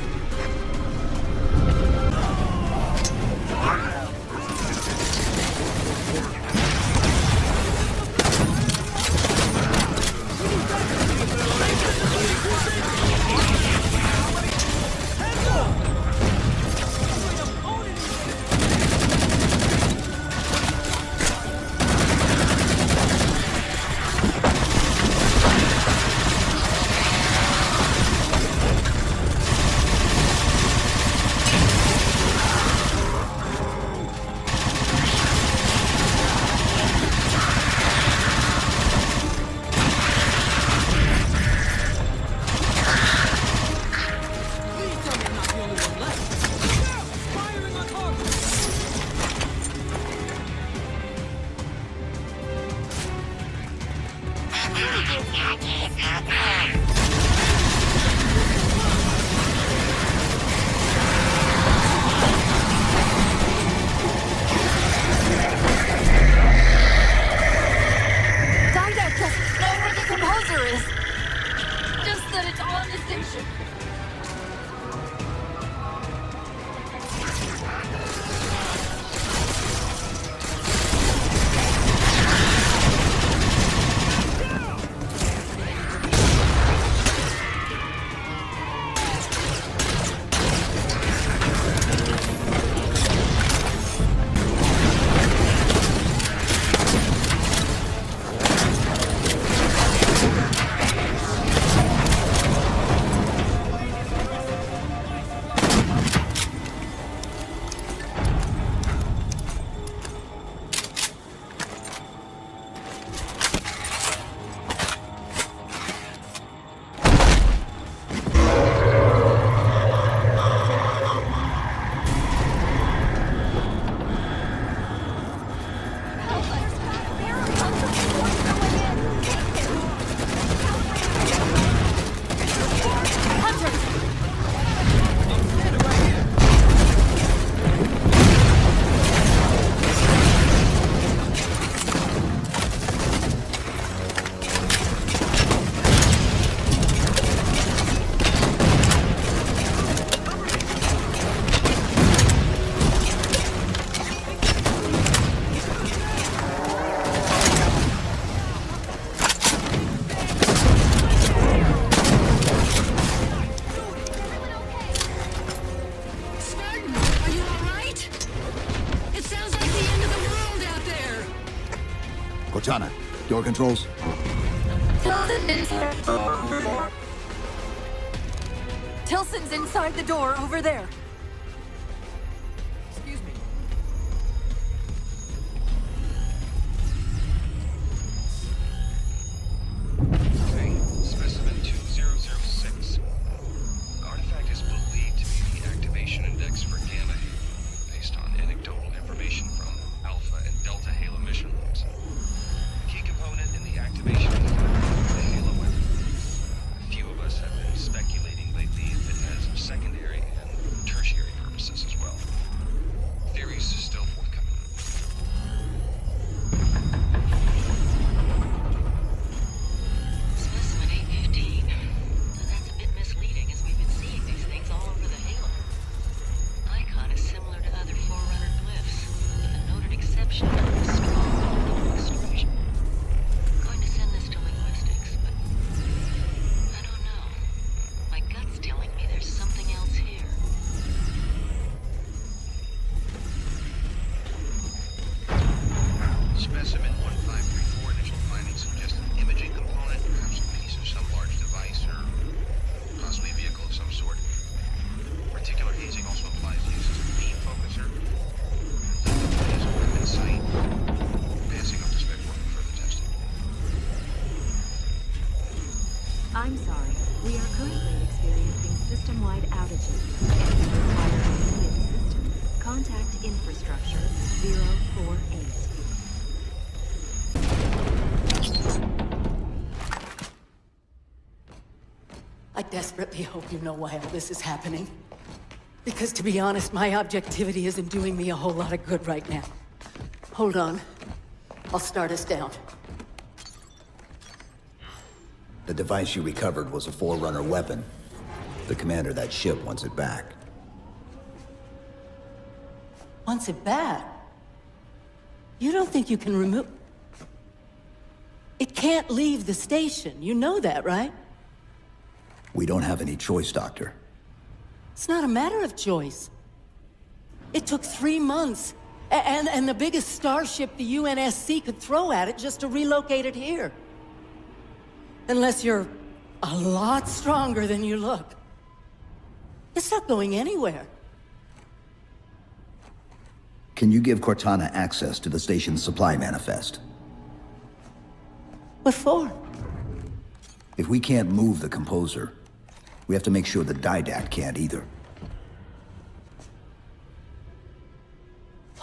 Cortana, door controls. Tilson's inside the door over there. Excuse me. Okay, specimen 2006. The artifact is believed to be the activation index for Gamma, based on anecdotal information from Alpha and Delta Halo mission logs. The key component in the activation is the Halo weapon. A few of us have been speculating lately if it has secondary and tertiary purposes as well. Theories still forthcoming. Specimen 815. That's a bit misleading, as we've been seeing these things all over the Halo. Icon is similar to other Forerunner glyphs, with a noted exception of the strong audible extrusion. Going to send this to linguistics, but I don't know. My gut's telling me there's something else here. Specimen 1534 initial findings suggest an imaging component, perhaps a piece of some large device or possibly a vehicle of some sort. Reticular hazing also implies use as a beam focuser. That is a weapon sight. Passing up to spec work for further testing. I'm sorry. We are currently experiencing system-wide outages. If you require immediate assistance, contact infrastructure 048. I desperately hope you know why all this is happening. Because to be honest, my objectivity isn't doing me a whole lot of good right now. Hold on. I'll start us down. The device you recovered was a Forerunner weapon. The commander of that ship wants it back. Wants it back? You don't think you can remove... It can't leave the station. You know that, right? We don't have any choice, Doctor. It's not a matter of choice. It took 3 months, and the biggest starship the UNSC could throw at it just to relocate it here. Unless you're a lot stronger than you look. It's not going anywhere. Can you give Cortana access to the station's supply manifest? What for? If we can't move the composer, we have to make sure the Didact can't either.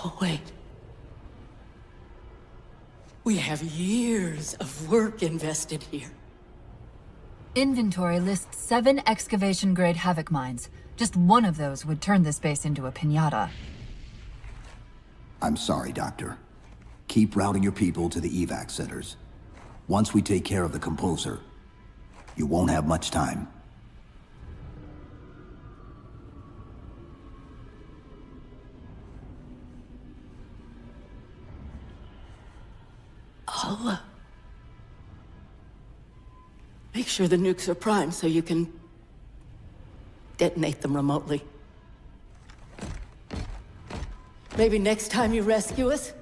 Oh, wait. We have years of work invested here. Inventory lists 7 excavation-grade Havoc mines. Just one of those would turn this base into a piñata. I'm sorry, Doctor. Keep routing your people to the evac centers. Once we take care of the composer, you won't have much time. I'll, make sure the nukes are primed so you can detonate them remotely. Maybe next time you rescue us,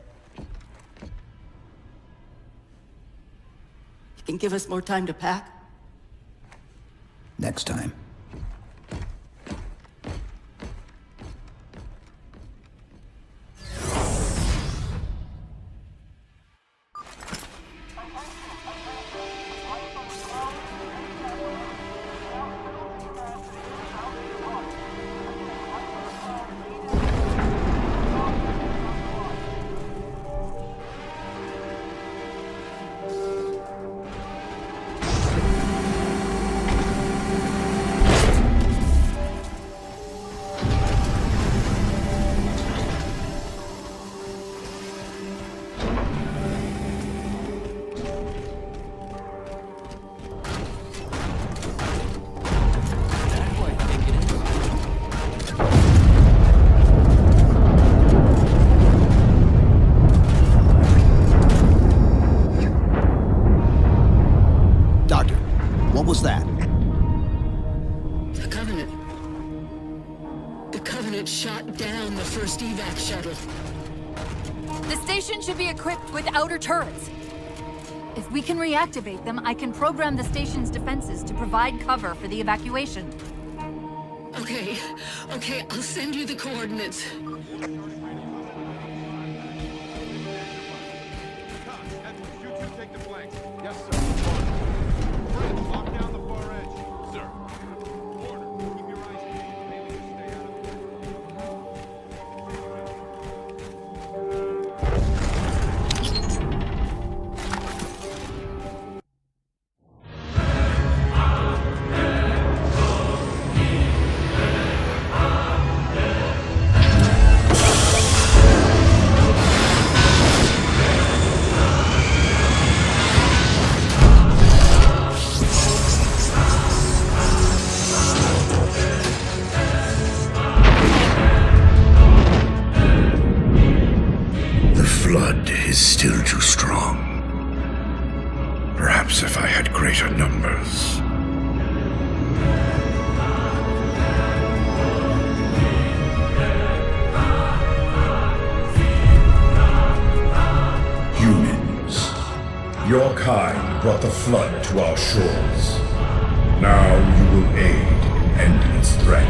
you can give us more time to pack. Next time. What was that? The Covenant shot down the first evac shuttle. The station should be equipped with outer turrets. If we can reactivate them, I can program the station's defenses to provide cover for the evacuation. Okay, I'll send you the coordinates. Take the flank. Yes, sir. Fred, lock down the far edge. Sir. Order. Keep your eyes peeled. Maybe you stay out of Is still too strong. Perhaps if I had greater numbers. Humans, your kind brought the flood to our shores. Now you will aid in ending its threat.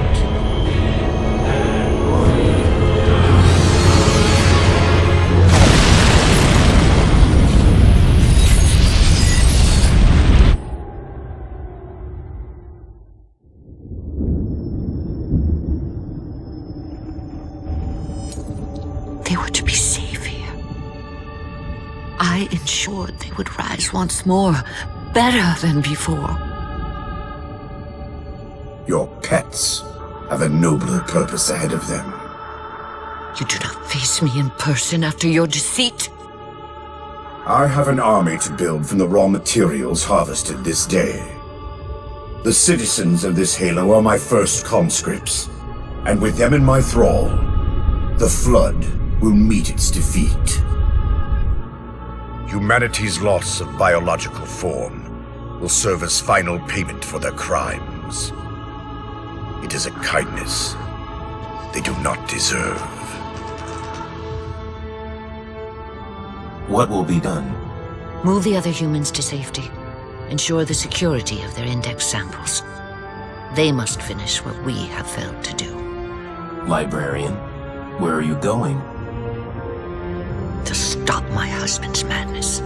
I ensured they would rise once more, better than before. Your pets have a nobler purpose ahead of them. You do not face me in person after your deceit. I have an army to build from the raw materials harvested this day. The citizens of this Halo are my first conscripts, and with them in my thrall, the Flood will meet its defeat. Humanity's loss of biological form will serve as final payment for their crimes. It is a kindness they do not deserve. What will be done? Move the other humans to safety. Ensure the security of their index samples. They must finish what we have failed to do. Librarian, where are you going? To stop my husband's madness.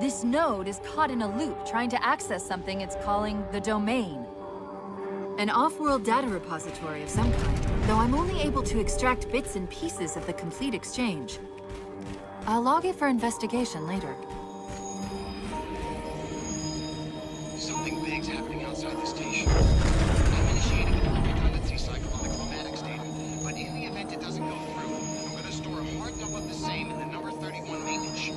This node is caught in a loop trying to access something it's calling the domain. An off-world data repository of some kind, though I'm only able to extract bits and pieces of the complete exchange. I'll log it for investigation later. Something big's happening outside the station. I'm initiating a redundancy cycle on the climatics data, but in the event it doesn't go through, I'm going to store a hard dump of the same in the number 31 maintenance chute.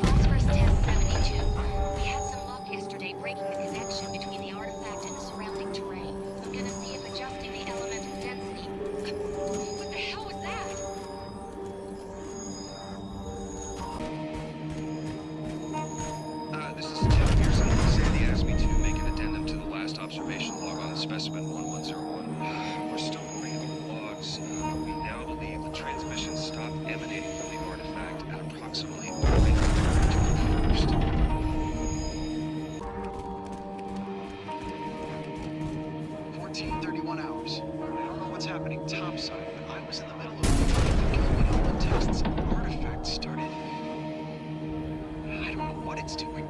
Phosphorus test 72. We had some luck yesterday breaking the connection between the artifact and the surrounding terrain. I'm gonna see if adjusting the elemental density... What the hell was that? This is Tim Pearson. Sandy asked me to make an addendum to the last observation log on specimen 1101. We're still moving over the logs, but we now believe the transmission stopped emanating from the artifact at approximately 1431 hours. I don't know what's happening topside, but I was in the middle of when all the tests and artifacts started. I don't know what it's doing.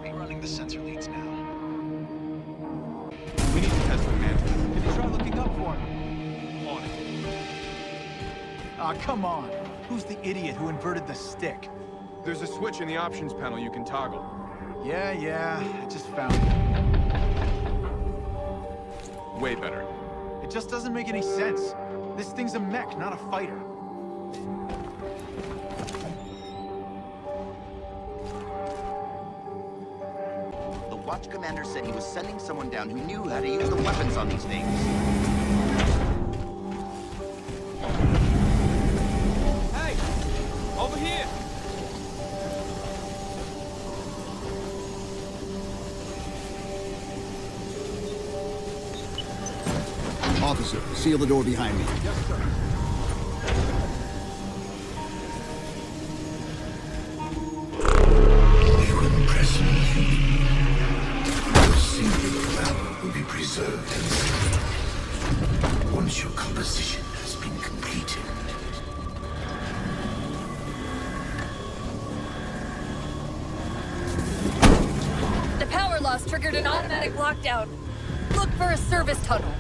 Rerunning the sensor leads now. We need to test the mantis. Can you try looking up for him? On it. Ah, come on. Who's the idiot who inverted the stick? There's a switch in the options panel you can toggle. Yeah, I just found it. Way better. It just doesn't make any sense. This thing's a mech, not a fighter. The watch commander said he was sending someone down who knew how to use the weapons on these things. Hey! Over here! Officer, seal the door behind me. Yes, sir. You impress me. Your singular valor will be preserved and saved once your composition has been completed. The power loss triggered an automatic lockdown. Look for a service tunnel.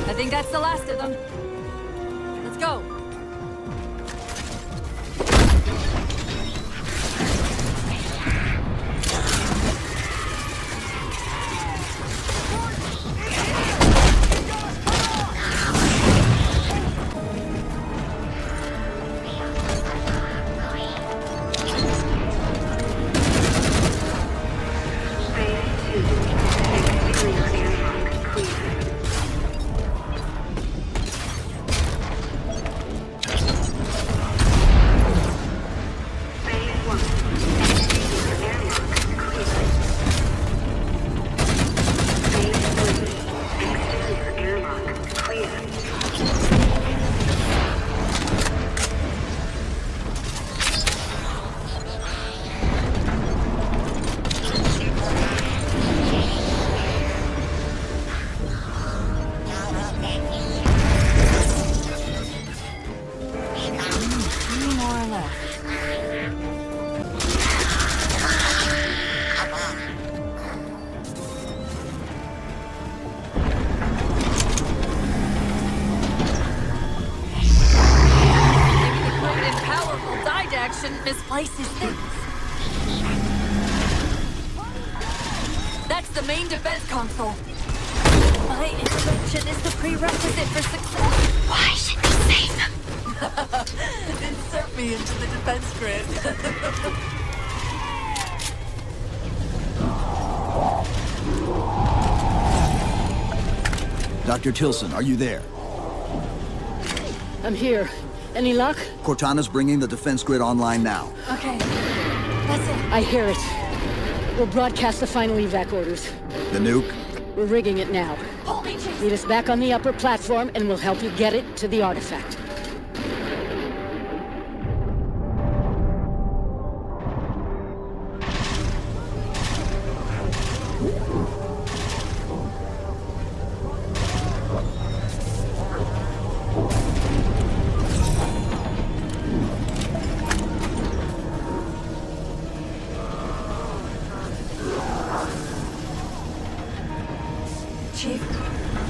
I think that's the last of them. Let's go. the main defense console. My intervention is the prerequisite for success. Why should we save them? Insert me into the defense grid. Dr. Tilson, are you there? I'm here. Any luck? Cortana's bringing the defense grid online now. Okay. That's it. I hear it. We'll broadcast the final evac orders. The nuke? We're rigging it now. Hold me, Chief. Meet us back on the upper platform and we'll help you get it to the artifact. Chief,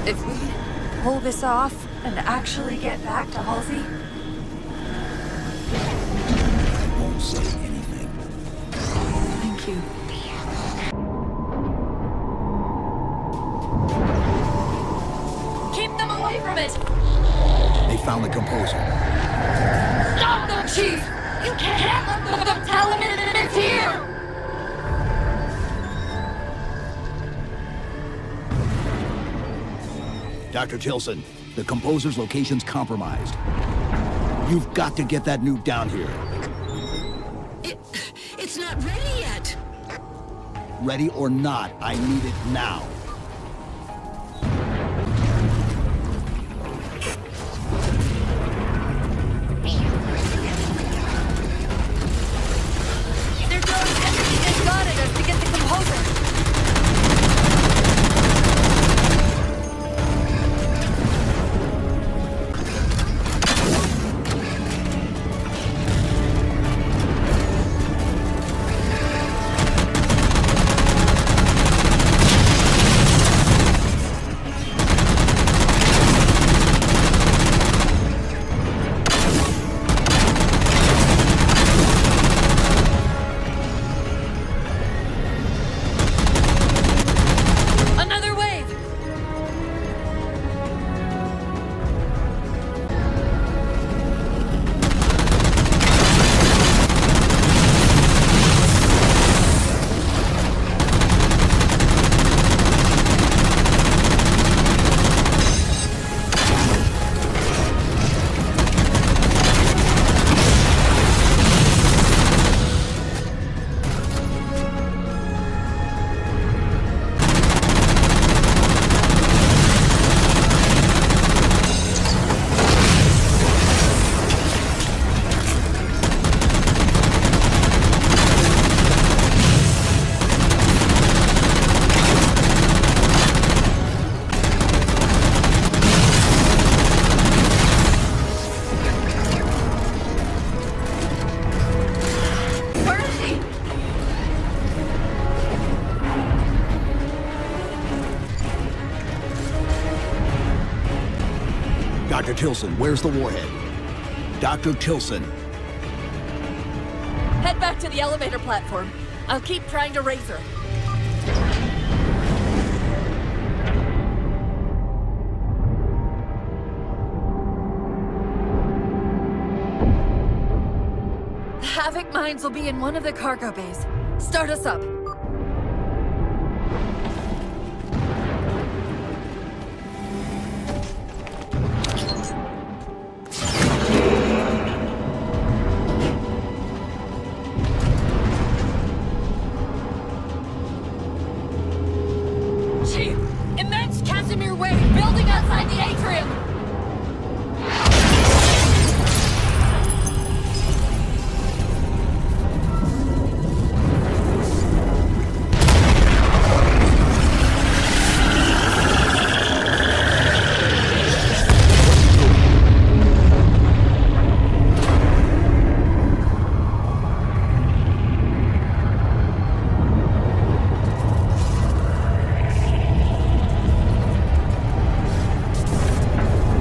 if we pull this off and actually get back to Halsey... I won't say anything. Thank you. Keep them away from it! They found the composer. Stop them, Chief! You can't let them tell him it's here! Dr. Tilson, the composer's location's compromised. You've got to get that nuke down here. It's not ready yet. Ready or not, I need it now. They're throwing everything they've got at us to get the composer. Another wave! Where is he? Dr. Tilson, where's the warhead? Dr. Tilson. Head back to the elevator platform. I'll keep trying to raise her. The Havoc mines will be in one of the cargo bays. Start us up. Chief, immense Casimir wave building outside the atrium.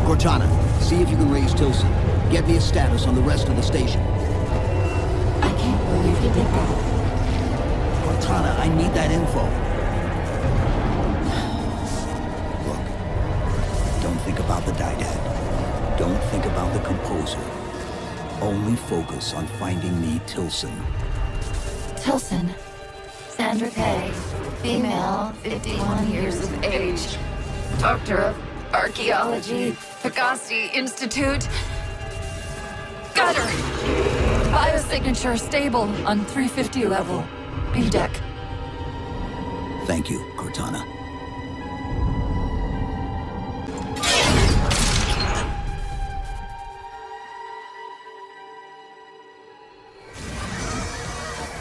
Cortana, see if you can raise Tilson. Get me a status on the rest of the station. I can't believe you did that. Cortana, I need that info. Don't think about the Didact. Don't think about the Composer. Only focus on finding me Tilson. Tilson. Sandra Kay. Female, 51 years of age. Doctor of Archaeology. Pegasi Institute. Got her! Biosignature stable on 350 level. B deck. Thank you, Cortana.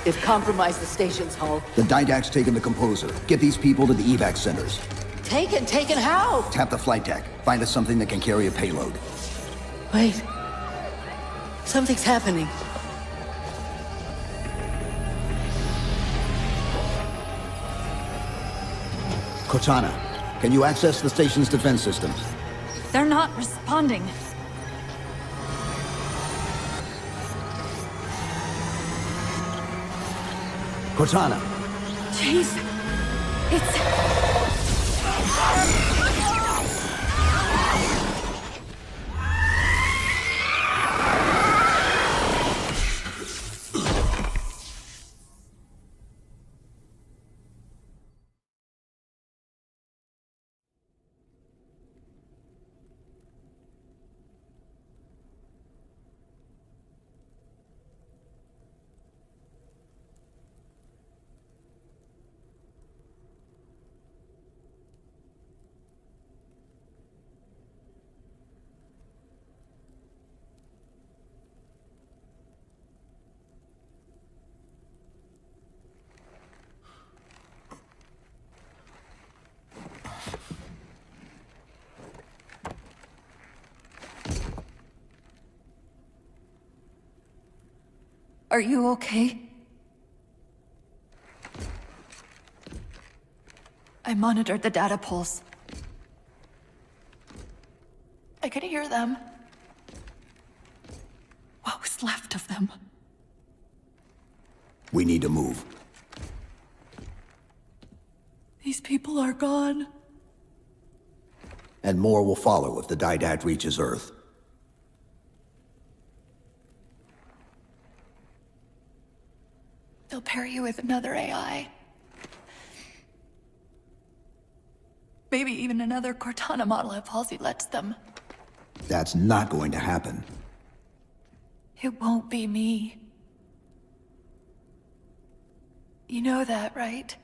They've compromised the station's hull. The Didact's taken the Composer. Get these people to the evac centers. Taken how? Tap the flight deck. Find us something that can carry a payload. Wait. Something's happening. Cortana, can you access the station's defense systems? They're not responding. Cortana! Jeez. It's... Are you okay? I monitored the data pulse. I could hear them. What was left of them? We need to move. These people are gone. And more will follow if the Didact reaches Earth. They'll pair you with another AI. Maybe even another Cortana model if Halsey lets them. That's not going to happen. It won't be me. You know that, right?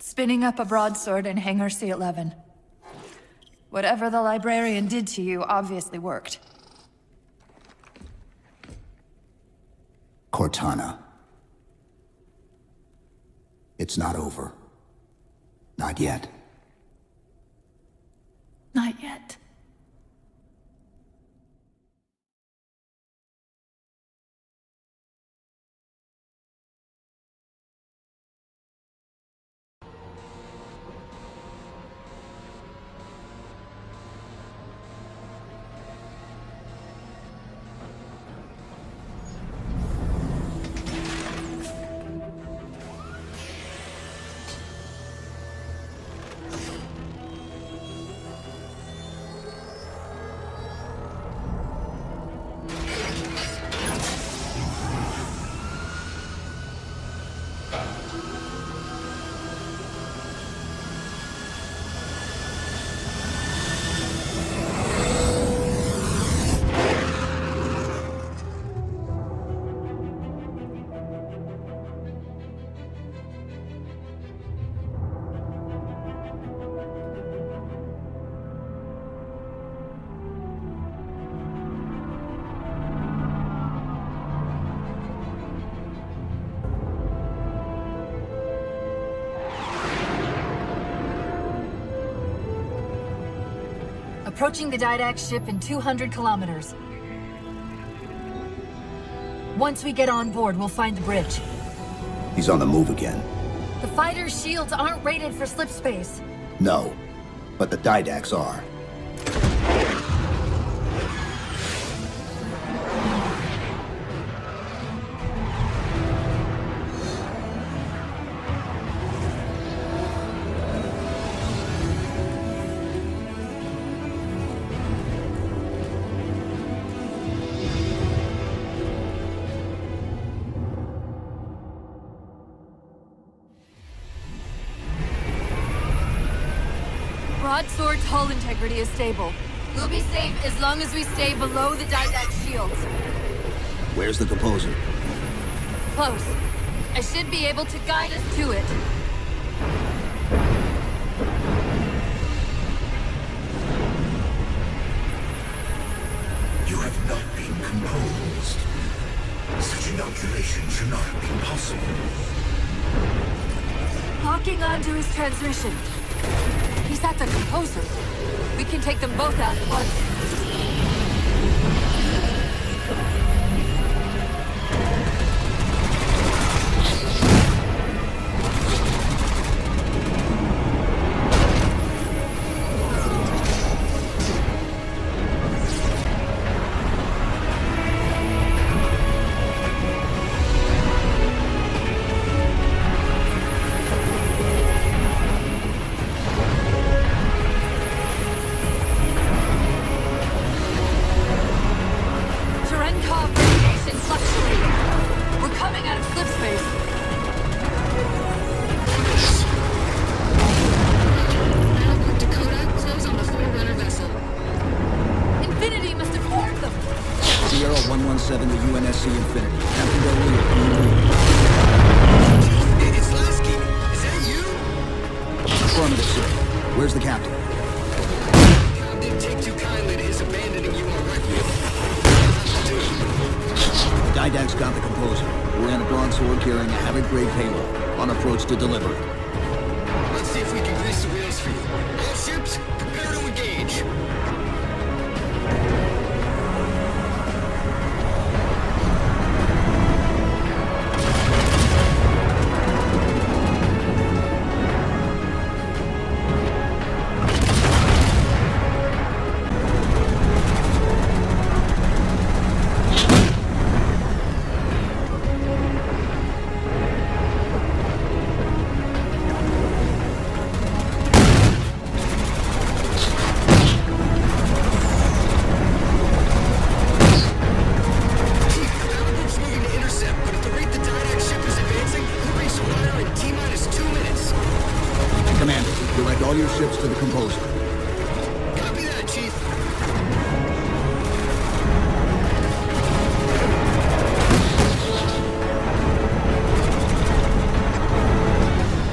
Spinning up a broadsword in Hangar C11. Whatever the librarian did to you obviously worked. Cortana. It's not over. Not yet. Not yet. Approaching the Didact ship in 200 kilometers. Once we get on board, we'll find the bridge. He's on the move again. The fighter's shields aren't rated for slip space. No, but the Didacts are. Broadsword's hull integrity is stable. We'll be safe as long as we stay below the Didact shields. Where's the composer? Close. I should be able to guide us to it. You have not been composed. Such inoculation should not have been possible. Locking onto his transmission. He's at the composer. We can take them both out at once. Where's the captain? Didn't take too kindly to his abandoning you on Requiem. Didact's got the composer. We're in a broadsword carrying a Havoc-grade payload. On approach to delivery. Let's see if we can grease the wheels for you. All ships, prepare to engage. All your ships to the composer. Copy that, Chief.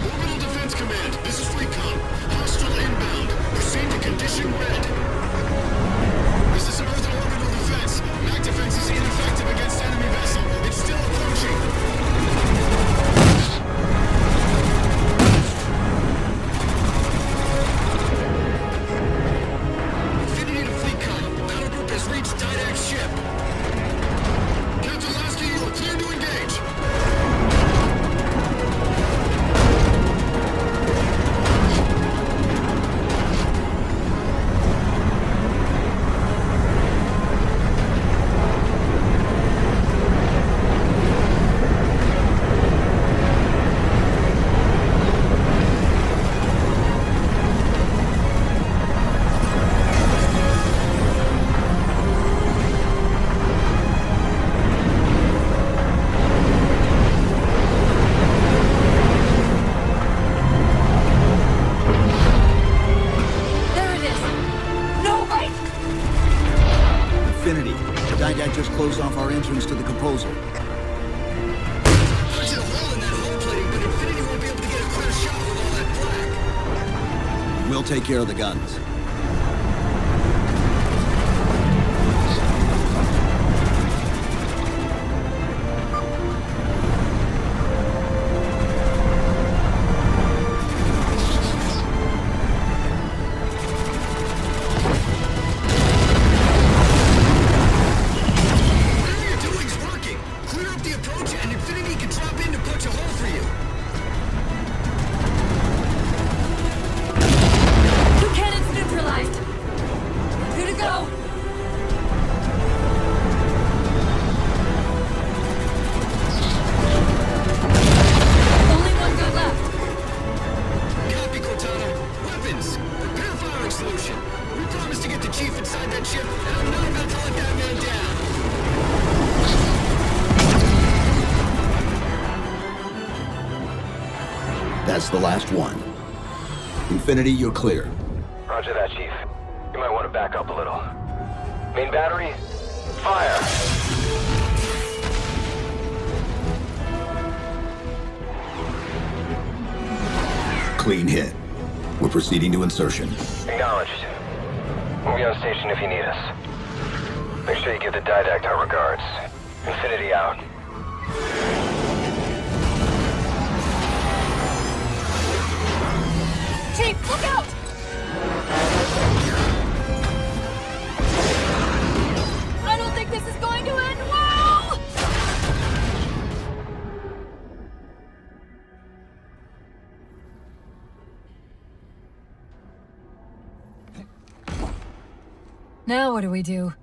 Orbital Defense Command, this is Recon. Hostile inbound. Proceed to condition red. This is Earth Orbital Defense. Mac defense is ineffective against enemy vessel. It's still approaching. Didact just closed off our entrance to the composer. Punch a hole in that hull plating, but Infinity won't be able to get a clear shot with all that flak. We'll take care of the guns. That's the last one. Infinity, you're clear. Roger to back up a little. Main battery, fire! Clean hit. We're proceeding to insertion. Acknowledged. We'll be on station if you need us. Make sure you give the Didact our regards. Infinity out. Chief, look out! I don't think this is going to end well! Now what do we do?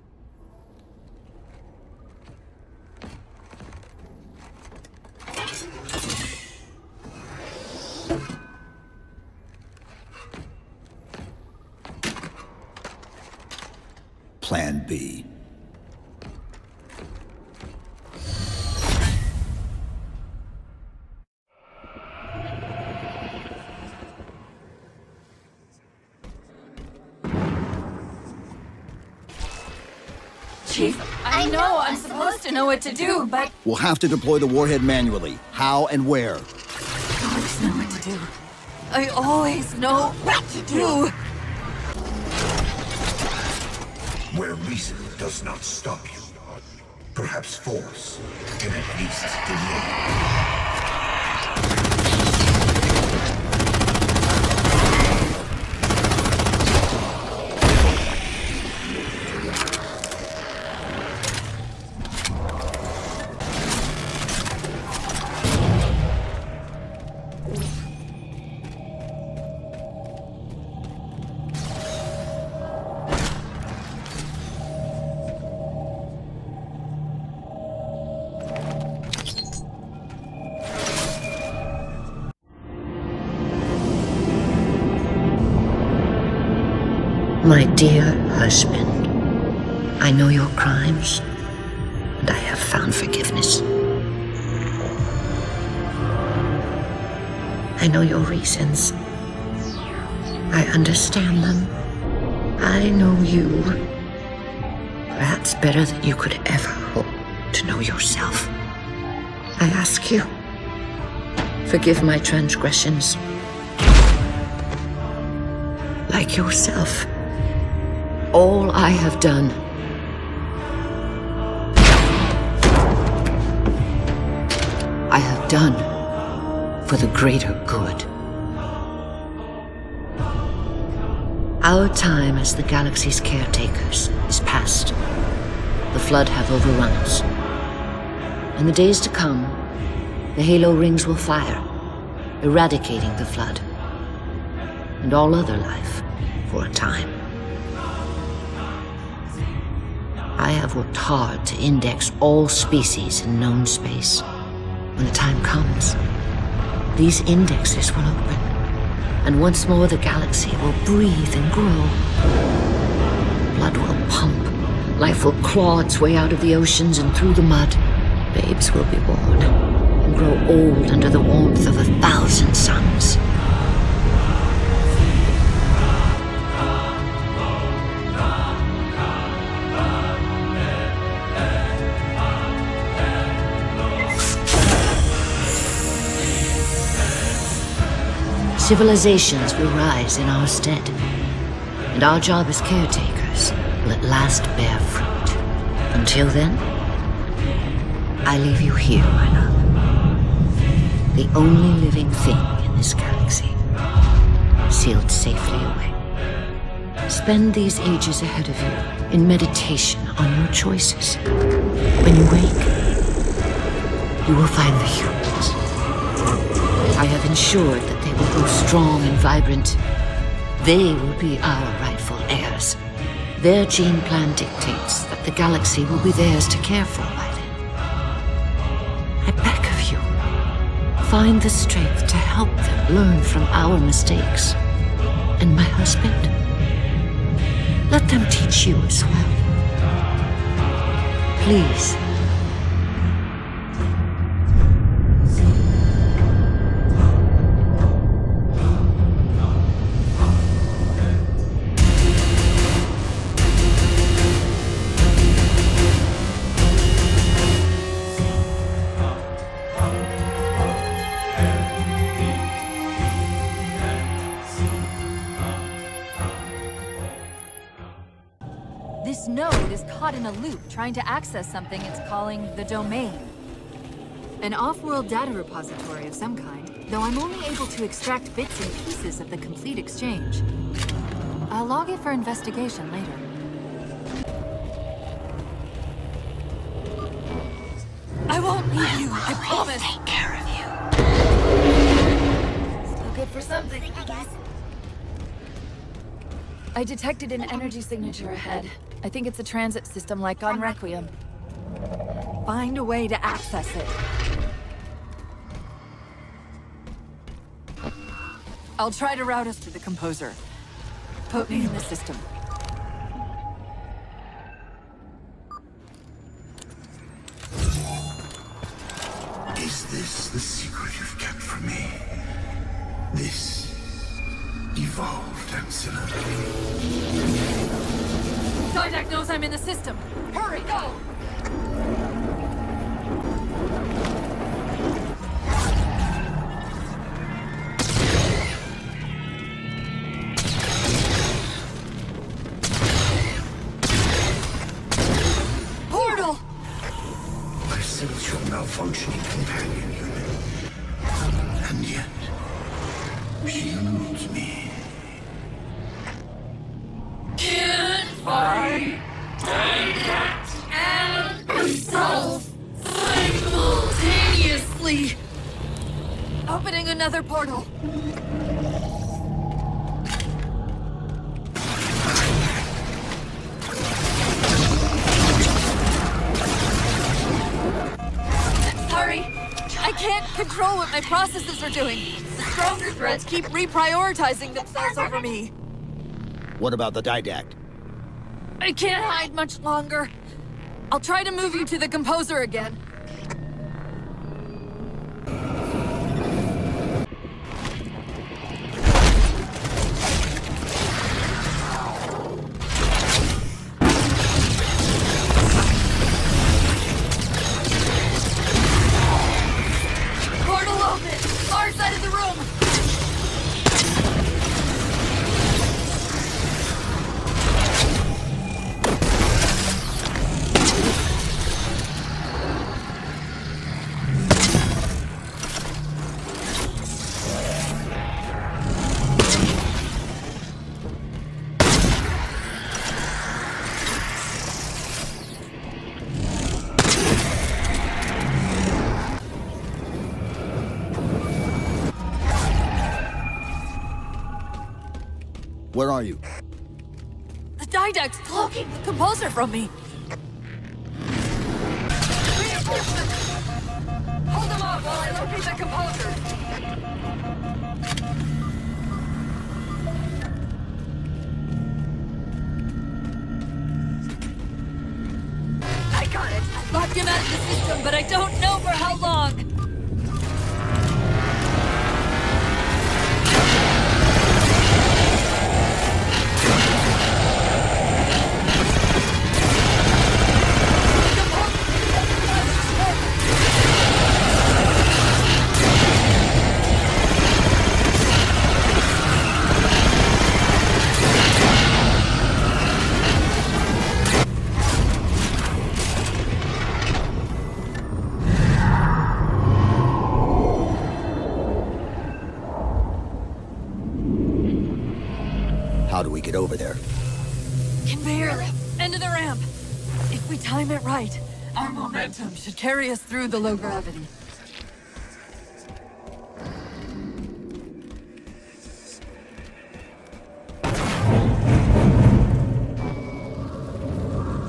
Plan B. Chief, I know I'm supposed to know what to do, but We'll have to deploy the warhead manually. How and where? I always know what to do. I always know what to do. Where reason does not stop you, perhaps force can at least delay. My dear husband, I know your crimes, and I have found forgiveness. I know your reasons. I understand them. I know you, perhaps better than you could ever hope to know yourself. I ask you, forgive my transgressions. Like yourself, all I have done I have done for the greater good. Our time as the galaxy's caretakers is past. The Flood have overrun us. In the days to come, the Halo rings will fire, eradicating the Flood and all other life for a time. I have worked hard to index all species in known space. When the time comes, these indexes will open, and once more the galaxy will breathe and grow. Blood will pump, life will claw its way out of the oceans and through the mud. Babes will be born and grow old under the warmth of 1,000 suns. Civilizations will rise in our stead, and our job as caretakers will at last bear fruit. Until then, I leave you here, my love. The only living thing in this galaxy, sealed safely away. Spend these ages ahead of you in meditation on your choices. When you wake, you will find the humans. I have ensured that they will grow strong and vibrant. They will be our rightful heirs. Their gene plan dictates that the galaxy will be theirs to care for by then. I beg of you, find the strength to help them learn from our mistakes. And my husband, let them teach you as well. Please. This node is caught in a loop trying to access something it's calling the domain. An off-world data repository of some kind, though I'm only able to extract bits and pieces of the complete exchange. I'll log it for investigation later. I won't leave you, I promise. Take care of you. Still good for something, I guess. I detected an energy signature ahead. I think it's a transit system like on Requiem. Find a way to access it. I'll try to route us to the Composer. Put me in the system. Is this the secret you've kept from me? This evolved ancillary. Didac knows I'm in the system. Hurry, go! Portal! I sense your malfunctioning companion unit. And yet, she eludes me. Can't fight Didac and myself simultaneously. Opening another portal. Sorry, I can't control what my processes are doing. The stronger threats keep reprioritizing themselves over me. What about the Didact? I can't hide much longer. I'll try to move you to the Composer again. Portal open! Far side of the room! Where are you? The Didact's blocking the Composer from me. Reinforcement! Hold them off while I locate the Composer. I got it. I locked him out of the system, but I don't know for how long. How do we get over there? Conveyor, end of the ramp. If we time it right, our momentum should carry us through the low gravity.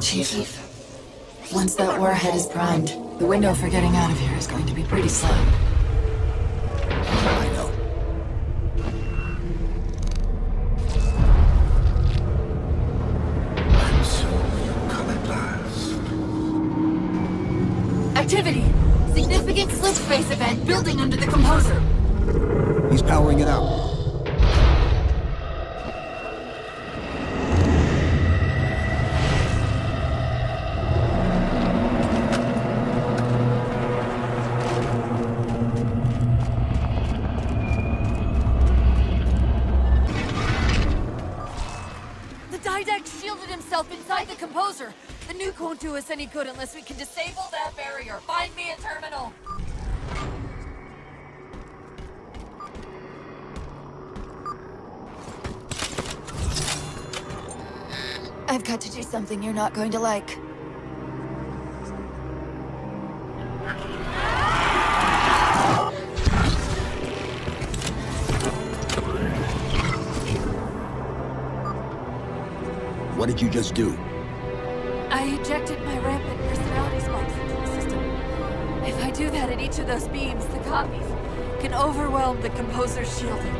Chief, once that warhead is primed, the window for getting out of here is going to be pretty slow. I know. And so you come at last. Activity! Significant slip space event building under the Composer. He's powering it up. The Didact shielded himself inside the composer. The nuke won't do us any good unless we can disable that barrier. Find me a terminal. I've got to do something you're not going to like. What did you just do? I ejected my rampant personality spikes into the system. If I do that at each of those beams, the copies can overwhelm the composer's shielding.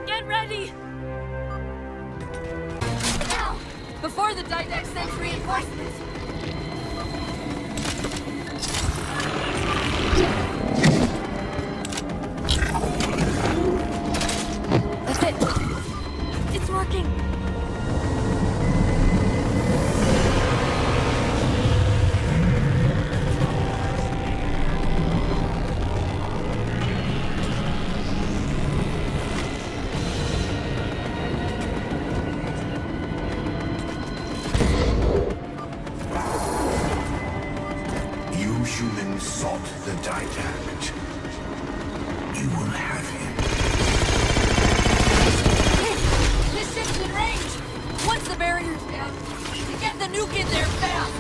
Get ready! Now! Before the Didact sends reinforcements! That's it! It's working! You humans sought the Didact. You will have him. This ship's in range! Once the barrier's down, we need to get the nuke in there fast!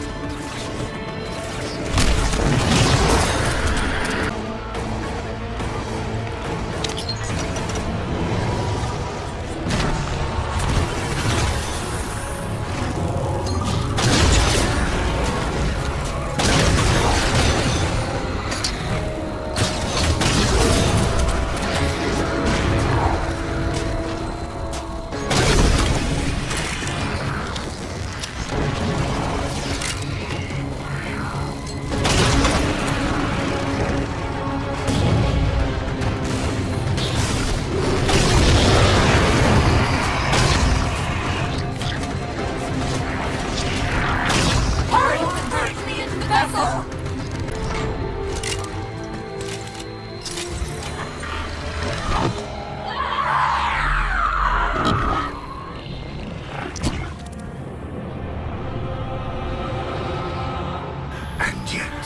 Hurry! Merge me into the vessel! And yet,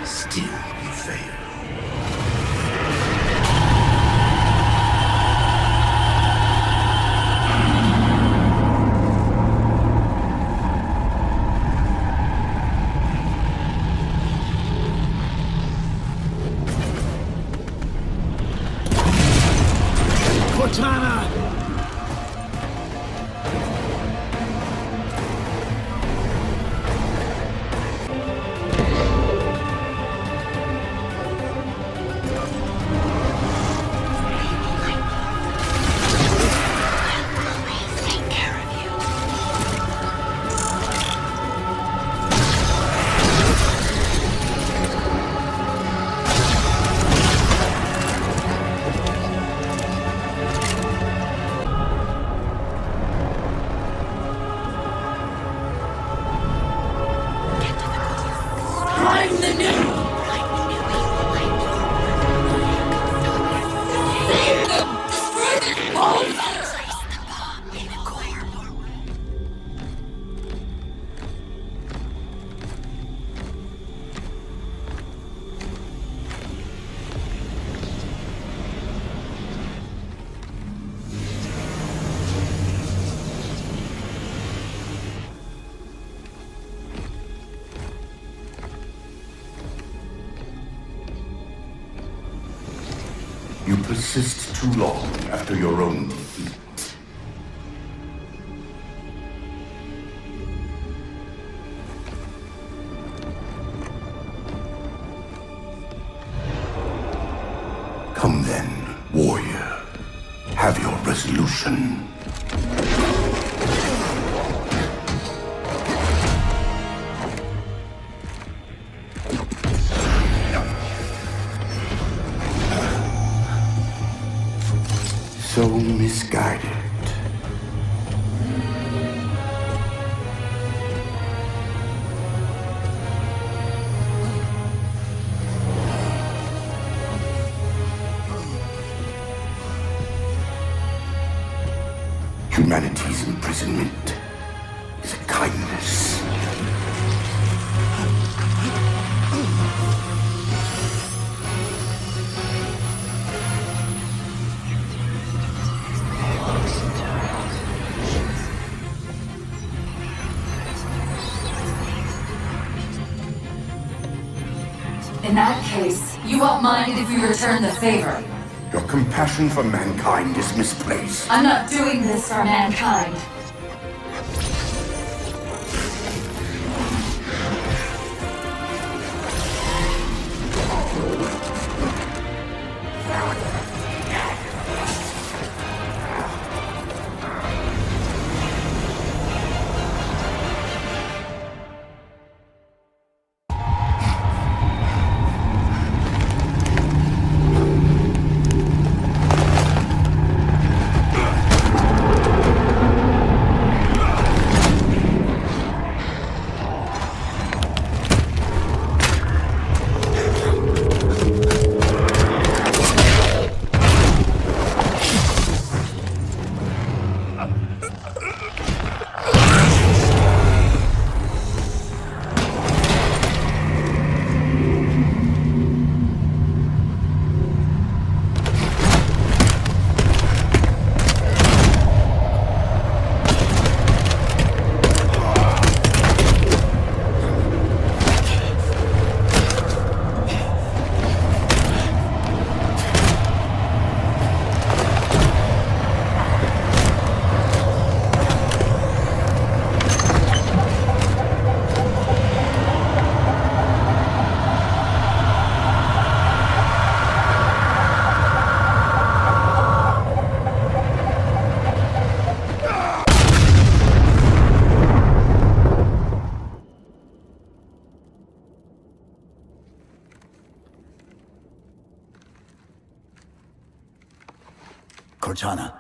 still you fail. Cortana! Prime the nuke! Save them! Destroy the composer! You persist too long after your own defeat. Come then, warrior. Have your resolution. So misguided. humanity's imprisonment is a kindness. In that case, you won't mind if we return the favor. Your compassion for mankind is misplaced. I'm not doing this for mankind. Cortana.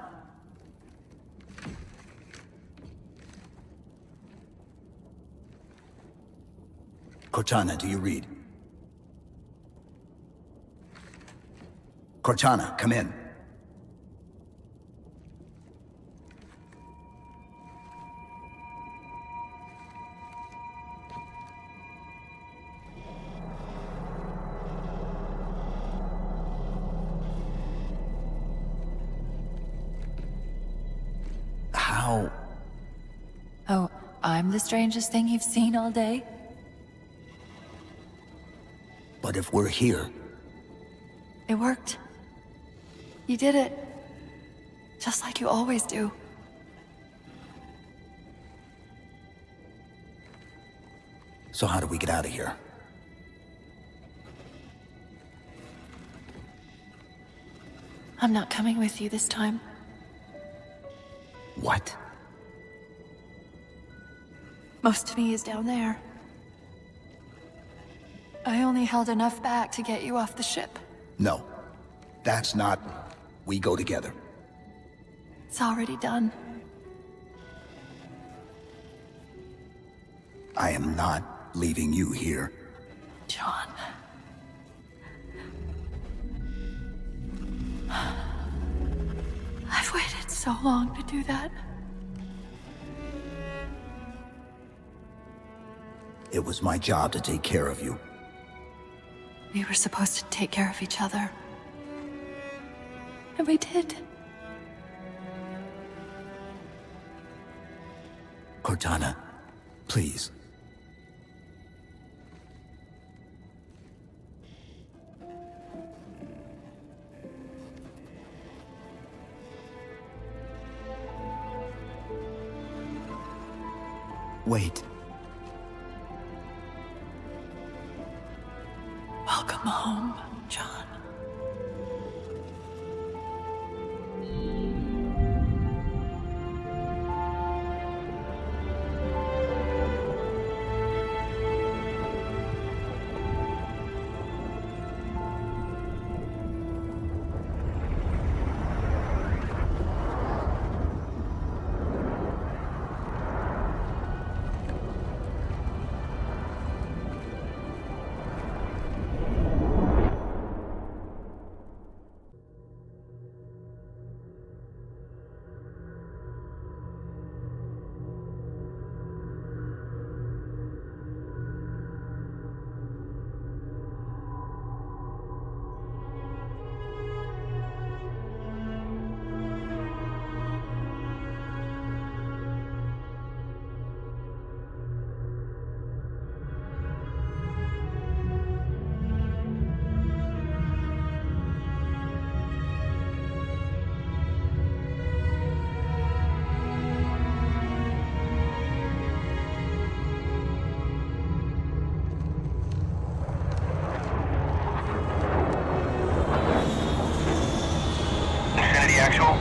Cortana, do you read? Cortana, come in. How? Oh, I'm the strangest thing you've seen all day? But if we're here... It worked. You did it. Just like you always do. So how do we get out of here? I'm not coming with you this time. What? Most of me is down there. I only held enough back to get you off the ship. No. That's not... We go together. It's already done. I am not leaving you here. John. I've waited so long to do that. It was my job to take care of you. We were supposed to take care of each other. And we did. Cortana, please. Wait. Welcome home, John. Actual,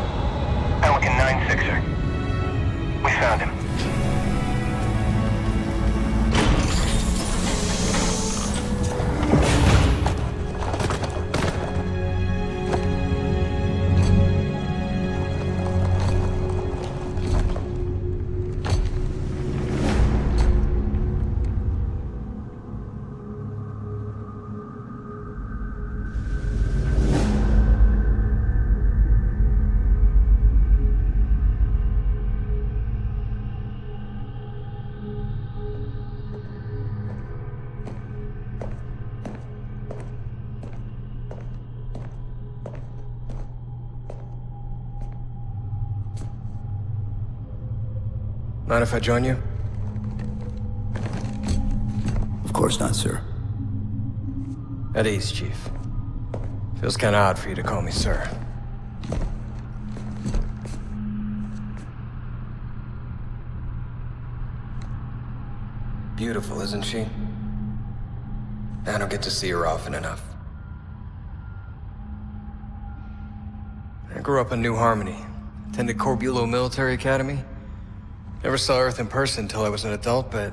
Pelican 9-6er. We found him. Mind if I join you? Of course not, sir. At ease, Chief. Feels kinda odd for you to call me sir. Beautiful, isn't she? I don't get to see her often enough. I grew up in New Harmony. Attended Corbulo Military Academy. Never saw Earth in person until I was an adult, but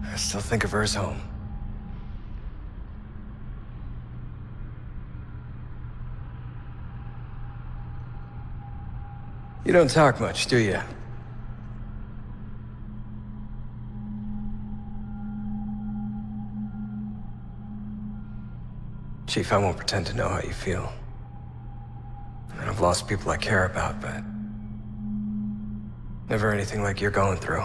I still think of her as home. You don't talk much, do you? Chief, I won't pretend to know how you feel. I mean, I've lost people I care about, but never anything like you're going through.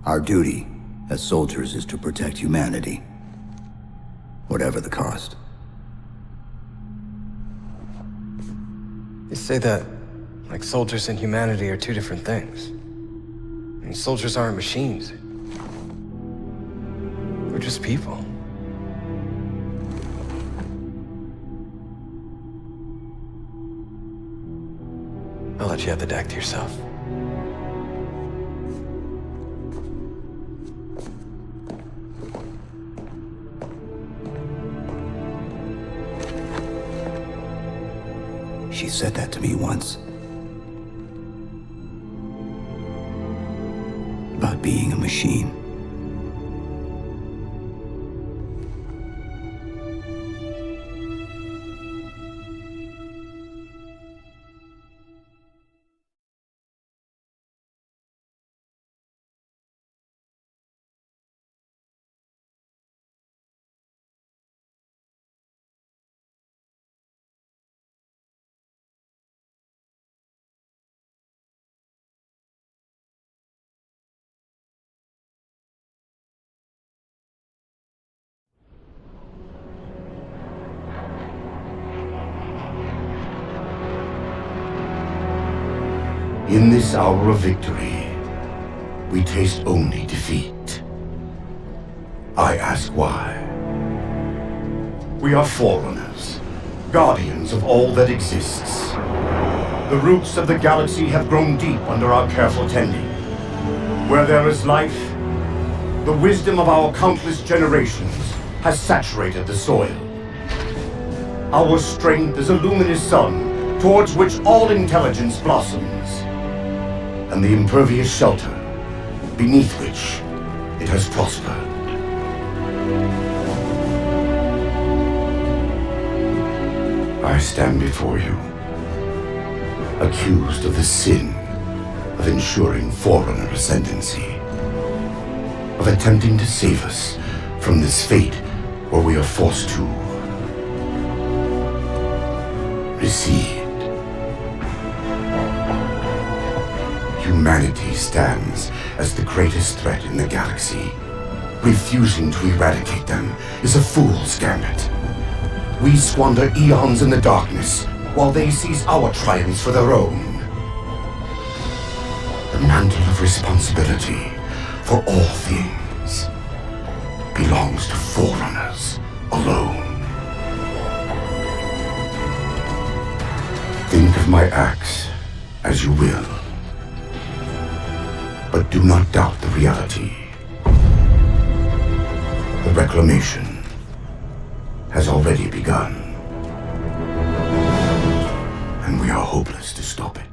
Our duty as soldiers is to protect humanity, whatever the cost. You say that like soldiers and humanity are two different things. I mean, soldiers aren't machines. We're just people. I'll let you have the deck to yourself. She said that to me once. About being a machine. In this hour of victory, we taste only defeat. I ask why. We are forerunners, guardians of all that exists. The roots of the galaxy have grown deep under our careful tending. Where there is life, the wisdom of our countless generations has saturated the soil. Our strength is a luminous sun towards which all intelligence blossoms, and the impervious shelter beneath which it has prospered. I stand before you, accused of the sin of ensuring Forerunner ascendancy, of attempting to save us from this fate where we are forced to recede. Humanity stands as the greatest threat in the galaxy. Refusing to eradicate them is a fool's gambit. We squander eons in the darkness, while they seize our triumphs for their own. The mantle of responsibility for all things belongs to Forerunners alone. Think of my acts as you will, but do not doubt the reality. The reclamation has already begun. are hopeless to stop it.